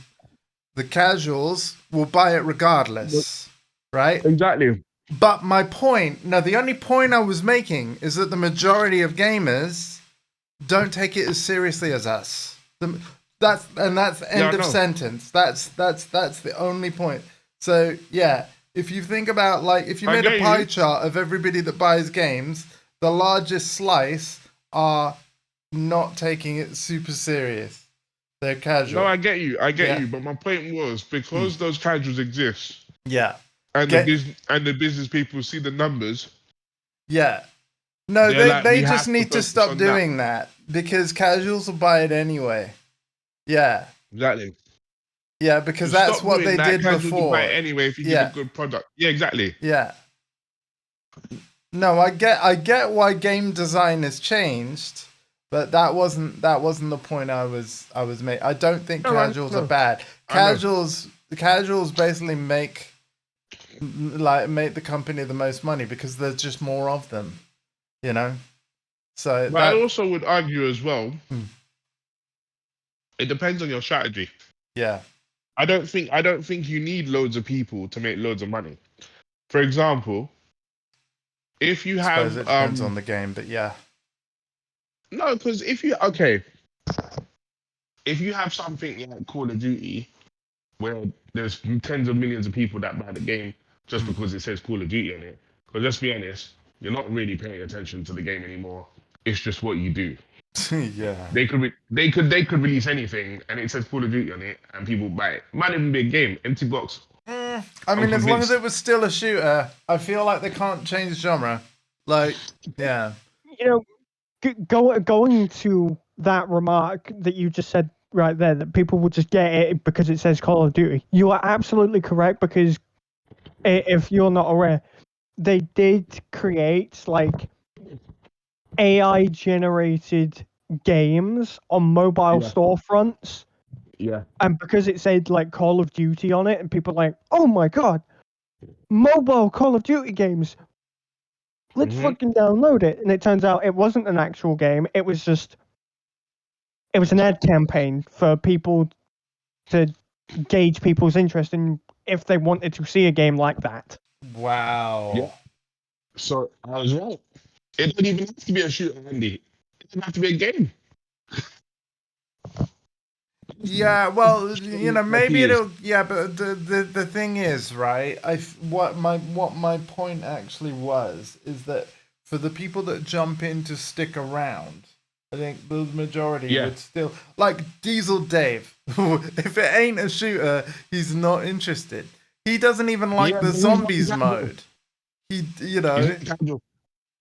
the casuals will buy it regardless, right? Exactly. But my point, no, the only point I was making is that the majority of gamers don't take it as seriously as us. That's end of know. sentence. That's the only point. So yeah, if you think about like if you I made a get pie you. chart of everybody that buys games, the largest slice are not taking it super serious. They're casual. No, I get you. I get Yeah. you. But my point was because those casuals exist Yeah. and Get the business people see the numbers, yeah. No, they're like, they we just have to need to focus stop on that. doing that because casuals will buy it anyway. Yeah. Exactly. Yeah, because To that's stop what doing they that, did casuals will buy before. it anyway if you give a Yeah. good product. Yeah, exactly. Yeah. No, I get why game design has changed, but that wasn't the point I was making. I don't think No, I casuals are know. bad. I know. Casuals basically make the company the most money because there's just more of them, you know? So But I that also would argue as well, Hmm. it depends on your strategy. yeah. I don't think you need loads of people to make loads of money. For example, if you I suppose have it depends on the game, but yeah. no, because if you have something like Call of Duty where there's tens of millions of people that buy the game just Hmm. because it says Call of Duty on it, because let's be honest, you're not really paying attention to the game anymore. It's just what you do. Yeah. They could release anything and it says Call of Duty on it and people buy it. Might even be a game, empty box. I I'm mean, as long as convinced. it was still a shooter, I feel like they can't change genre. Like, yeah. You know, going to that remark that you just said right there, that people would just get it because it says Call of Duty. You are absolutely correct because if you're not aware, they did create like AI generated games on mobile Yeah. storefronts, Yeah. and because it said like Call of Duty on it, and people are like, oh my god, mobile Call of Duty games. Let's Hmm. fucking download it. And it turns out it wasn't an actual game. It was an ad campaign for people to gauge people's interest in if they wanted to see a game like that. Yeah. Wow. So I was right. It doesn't even have to be a shooter, Andy. It doesn't have to be a game. Yeah, That's well, how strong the maybe IP is. it'll. Yeah, but the thing is, right? What my point actually was is that for the people that jump in to stick around, I think the majority Yeah. would still like Diesel Dave. If it ain't a shooter, he's not interested. He doesn't even like Yeah, the but he's not zombies casual. mode. He, He's not casual.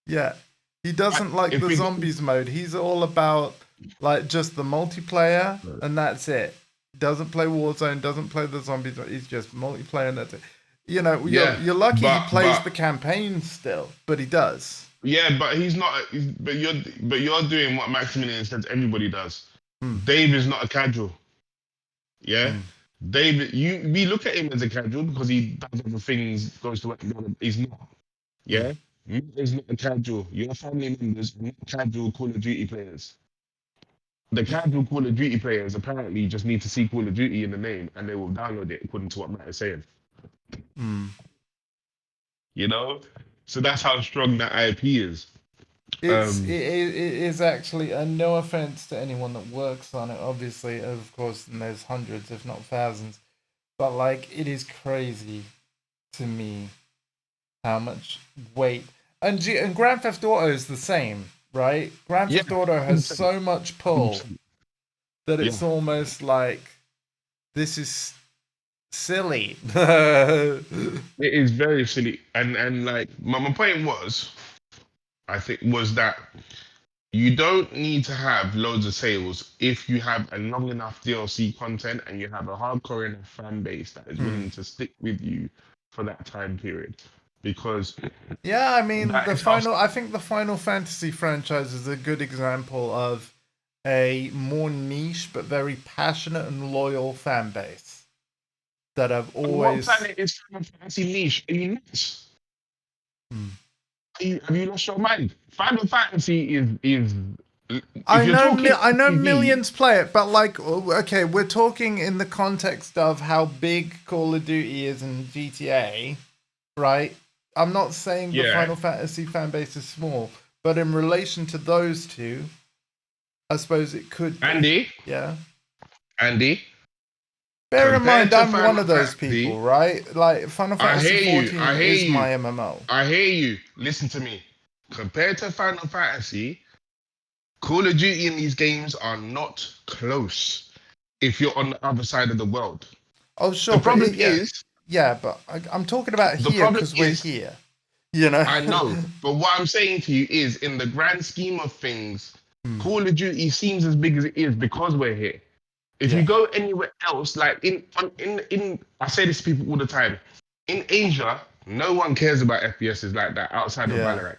yeah, he doesn't like If the we zombies mode. He's all about like just the multiplayer, and that's it. Doesn't play Warzone, doesn't play the zombies. He's just multiplayer, and that's it. You know, Yeah, you're lucky he but plays the campaign still, but he does. yeah, but he's not. But you're doing what Maximilian says everybody does. Hmm. Dave is not a casual. Yeah, Hmm. Dave. We look at him as a casual because he does other things, goes to work. He's not. Hmm. Yeah, Matt is not a casual. Your family members are not casual Call of Duty players. The casual Call of Duty players apparently just need to see Call of Duty in the name and they will download it according to what Matt is saying. Hmm. You know, so that's how strong that IP is. It is actually, no offense to anyone that works on it, obviously, of course, and there's hundreds, if not thousands, but like it is crazy to me how much weight and Grand Theft Auto is the same, right? Grand Yeah, Theft Auto has 100%. so much pull 100%. that Yeah. it's almost like this is silly. It is very silly, and like my point was, I think was that you don't need to have loads of sales if you have a long enough DLC content and you have a hardcore enough fan base that is Hmm. willing to stick with you for that time period, because Yeah, I mean that is how. I think the Final Fantasy franchise is a good example of a more niche but very passionate and loyal fan base that have What always. planet is Final Fantasy niche? Are you nuts? Hmm. Have you lost your mind? Final Fantasy is if you're talking I know TV, millions play it, but like, okay, we're talking in the context of how big Call of Duty is in GTA, right? I'm not saying the Yeah. Final Fantasy fan base is small, but in relation to those two, I suppose it could be. Andy, Yeah. Andy, Bear in compared mind, to I'm one Final of those Fantasy, people, right? Like, Final I Fantasy hear you. 14 I hear is you. my MMO. I hear you. Listen to me. Compared to Final Fantasy, Call of Duty in these games are not close if you're on the other side of the world. Oh, sure, The but problem yeah. is, Yeah, but I'm talking about the here problem because we're is, here. You know? I know, but what I'm saying to you is, in the grand scheme of things, Call of Duty seems as big as it is because we're here. If Yeah. you go anywhere else, like in, I say this to people all the time. In Asia, no one cares about FPSs like that outside of Yeah. Valorant.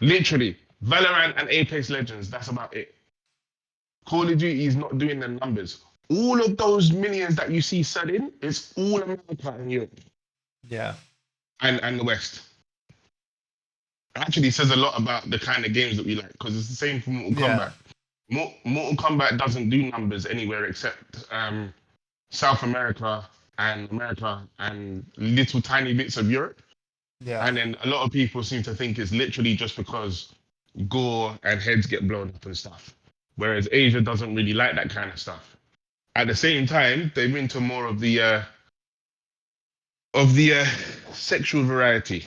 Literally, Valorant and Apex Legends. That's about it. Call of Duty is not doing the numbers. All of those millions that you see selling, it's all America and Europe Yeah. and the West. Actually, says a lot about the kind of games that we like because it's the same for Mortal Yeah. Kombat. Mortal Kombat doesn't do numbers anywhere except South America and little tiny bits of Europe. Yeah. And then a lot of people seem to think it's literally just because gore and heads get blown up and stuff. Whereas Asia doesn't really like that kind of stuff. At the same time, they're into more of the sexual variety.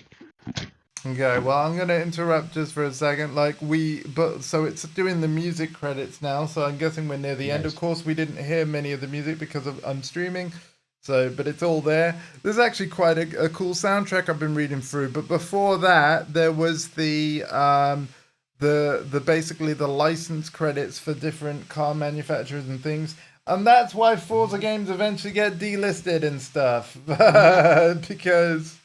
Okay, well, I'm going to interrupt just for a second. So it's doing the music credits now, so I'm guessing we're near the end. Yes. Of course, we didn't hear many of the music because I'm streaming, so, but it's all there. There's actually quite a cool soundtrack I've been reading through, but before that, there was the basically the license credits for different car manufacturers and things. And that's why Forza games eventually get delisted and stuff. Because...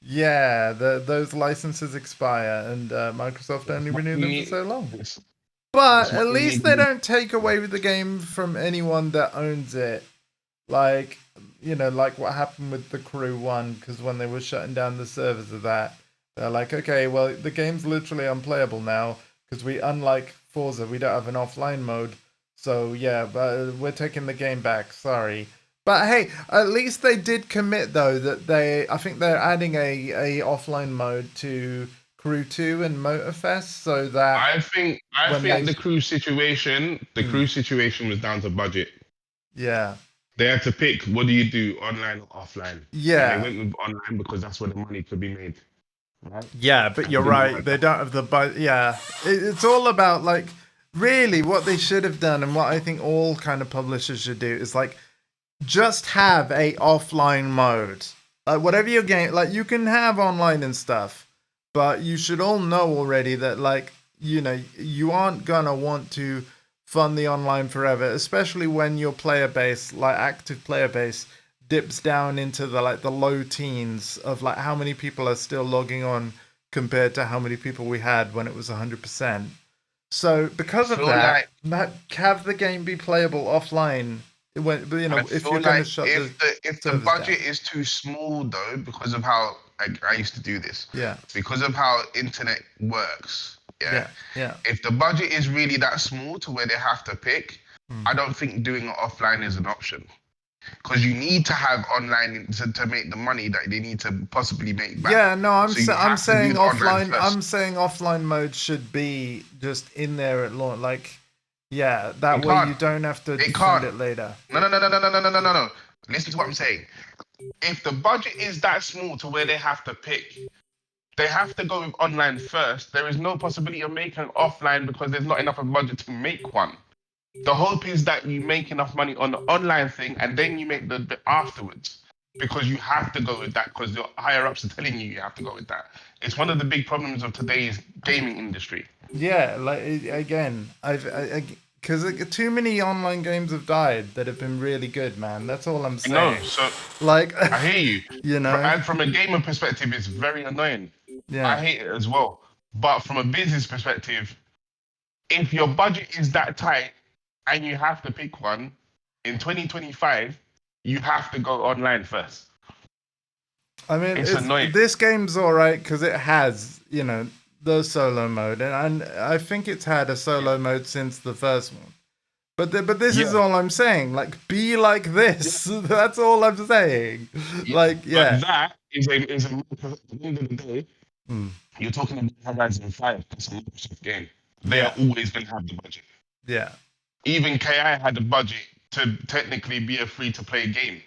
yeah, those licenses expire, and Microsoft only renewed them for so long. But at least they don't take away the game from anyone that owns it. Like, like what happened with the Crew 1, because when they were shutting down the servers of that, they're like, okay, well, the game's literally unplayable now, because unlike Forza, we don't have an offline mode. So, yeah, but we're taking the game back, sorry. But hey, at least they did commit though that I think they're adding a offline mode to Crew 2 and Motorfest so that I think the crew situation was down to budget. Yeah. They had to pick what do you do, online or offline. Yeah. And they went with online because that's where the money could be made. Right? Yeah, but you're right. They don't have the budget. Yeah. It's all about like really what they should have done and what I think all kind of publishers should do is like just have a offline mode. Like whatever your game, like you can have online and stuff, but you should all know already that like, you aren't gonna want to fund the online forever, especially when your player base, like active player base, dips down into the low teens of like how many people are still logging on compared to how many people we had when it was 100%. So because of that, have the game be playable offline. When if you're going to shut if the budget is too small though, because of how I used to do this, because of how internet works, yeah. If the budget is really that small to where they have to pick, I don't think doing it offline is an option. Because you need to have online to make the money that they need to possibly make back. Yeah, no, I'm saying offline. I'm saying offline mode should be just in there at launch. Like, yeah, that way you don't have to defend it later. No. Listen to what I'm saying. If the budget is that small to where they have to pick, they have to go with online first. There is no possibility of making offline because there's not enough of a budget to make one. The hope is that you make enough money on the online thing and then you make the bit afterwards because you have to go with that because your higher ups are telling you have to go with that. It's one of the big problems of today's gaming industry. Yeah, like again, because too many online games have died that have been really good, man. That's all I'm saying. No, so like I hear you. know, and from a gamer perspective, it's very annoying. Yeah, I hate it as well. But from a business perspective, if your budget is that tight and you have to pick one in 2025, you have to go online first. I mean, it's annoying. This game's all right because it has, the solo mode, and I think it's had a solo mode since the first one. But this is Yeah. all I'm saying. Like, be like this. That's all I'm saying. Yeah, Like, but yeah. that is a at the end of the day, Mm, you're talking about Horizon 5. That's a Microsoft game. They are yeah. always going to have the budget. Yeah. Even KI had the budget to technically be a free to play game.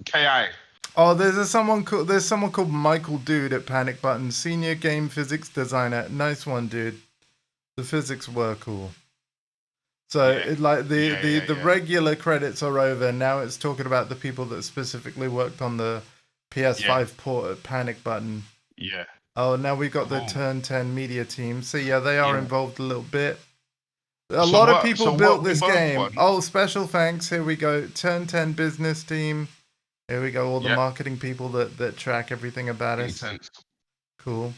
KI. Oh, there's someone called Michael Dude at Panic Button, senior game physics designer. Nice one, dude. The physics were cool. So Yeah. like the Yeah. regular credits are over. Now it's talking about the people that specifically worked on the PS5 port at Panic Button. Yeah. Oh, now we got the Cool. Turn 10 media team. So yeah, they are Yeah. involved a little bit. A So lot of what? people So built what we this both game. want? Oh, special thanks. Here we go. Turn 10 business team. Here we go. All the Yeah. marketing people that track everything about Makes us. sense. Cool.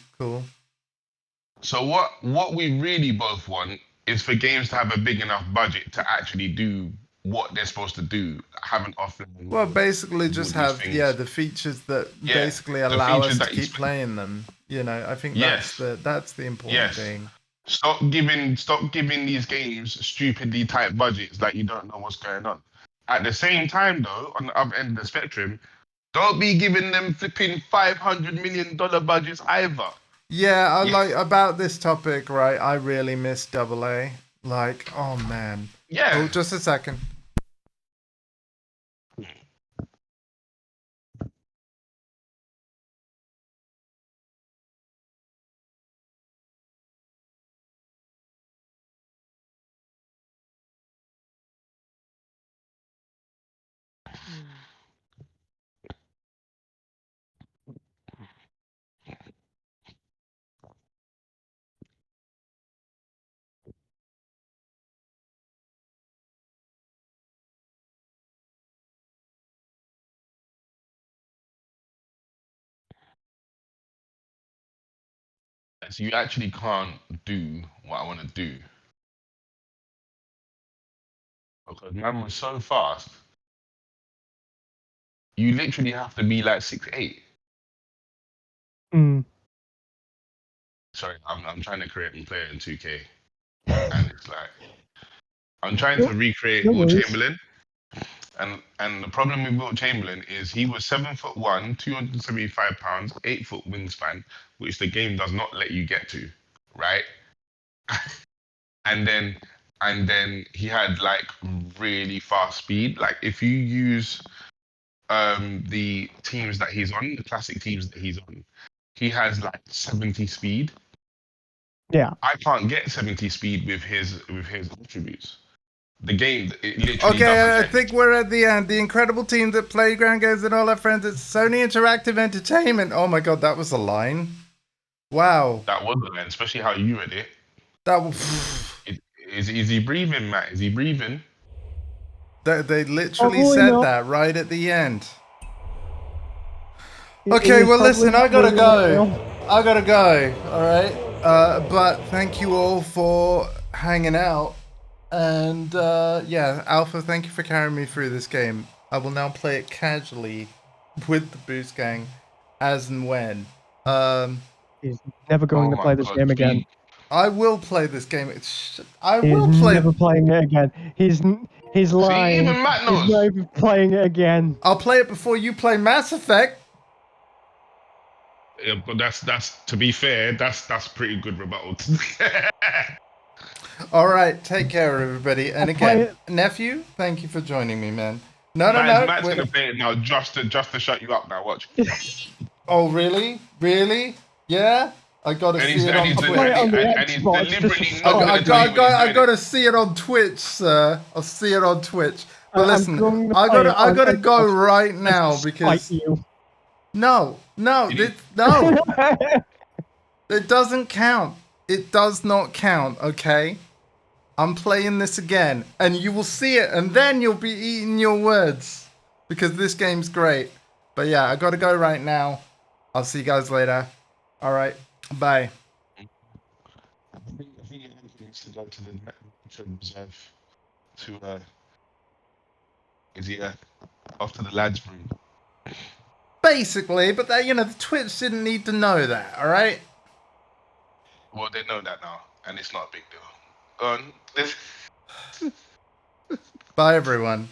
So what we really both want is for games to have a big enough budget to actually do what they're supposed to do, have an offline Well, mode, basically do all just these have things. the features that Yeah, basically the allow features us to that you keep playing them. You know, I think Yes. that's the important Yes. thing. Stop giving these games stupidly tight budgets like you don't know what's going on. At the same time, though, on the other end of the spectrum, don't be giving them flipping $500 million budgets either. Yeah, I Yeah. like about this topic, right? I really miss Double A. Like, oh man. Yeah. Oh, just a second. So you actually can't do what I want to do because man was so fast. You literally have to be like 6'8". Mm. Sorry, I'm trying to create and play it in 2K, and it's like I'm trying to recreate No Will worries. Chamberlain, and the problem with Will Chamberlain is he was 7'1", 275 pounds, 8 foot wingspan, which the game does not let you get to, right? and then he had like really fast speed. Like if you use the teams that he's on, the classic teams that he's on, he has like 70 speed. Yeah. I can't get 70 speed with his attributes. The game, it literally doesn't Okay, I let think we're at the end. The incredible teams at Playground Games and all our friends at Sony Interactive Entertainment. Oh my god, that was a line. Wow. that was the man, especially how you read it. That was Is he breathing, Matt? Is he breathing? they literally Probably said not. that right at the end. It Okay, is well probably listen, I not gotta moving go. now. I gotta go. All right. But thank you all for hanging out. And yeah, Alpha, thank you for carrying me through this game. I will now play it casually with the Boost Gang as and when. He's never going Oh to my play this God, game again. speed. I will play this game. I He's will play. never playing it again. He's lying. even Matt He's knows. not even playing it again. I'll play it before you play Mass Effect. Yeah, but that's to be fair, that's pretty good rebuttal. All right, take care, everybody. And I'll play again, it. nephew, thank you for joining me, man. No. Matt's wait. gonna play it now just to shut you up now. Watch. Oh, really? Really? Yeah? I gotta And see he's it and on he's, Twitch. Play it on the and he's Xbox, deliberately just not to gonna start. tell you when he's I doing gotta see it on Twitch, sir. I'll see it on Twitch. But I'm listen, going to I play it gotta on go Xbox right just now to because spite you. no, You no, it doesn't count. It does not count. Okay, I'm playing this again, and you will see it, and then you'll be eating your words because this game's great. But yeah, I gotta go right now. I'll see you guys later. All right, bye. I think he needs to go to the reserve to is he off to the lads room? Basically, but that, the Twitch didn't need to know that, all right? Well, they know that now, and it's not a big deal. Go on. Bye, everyone.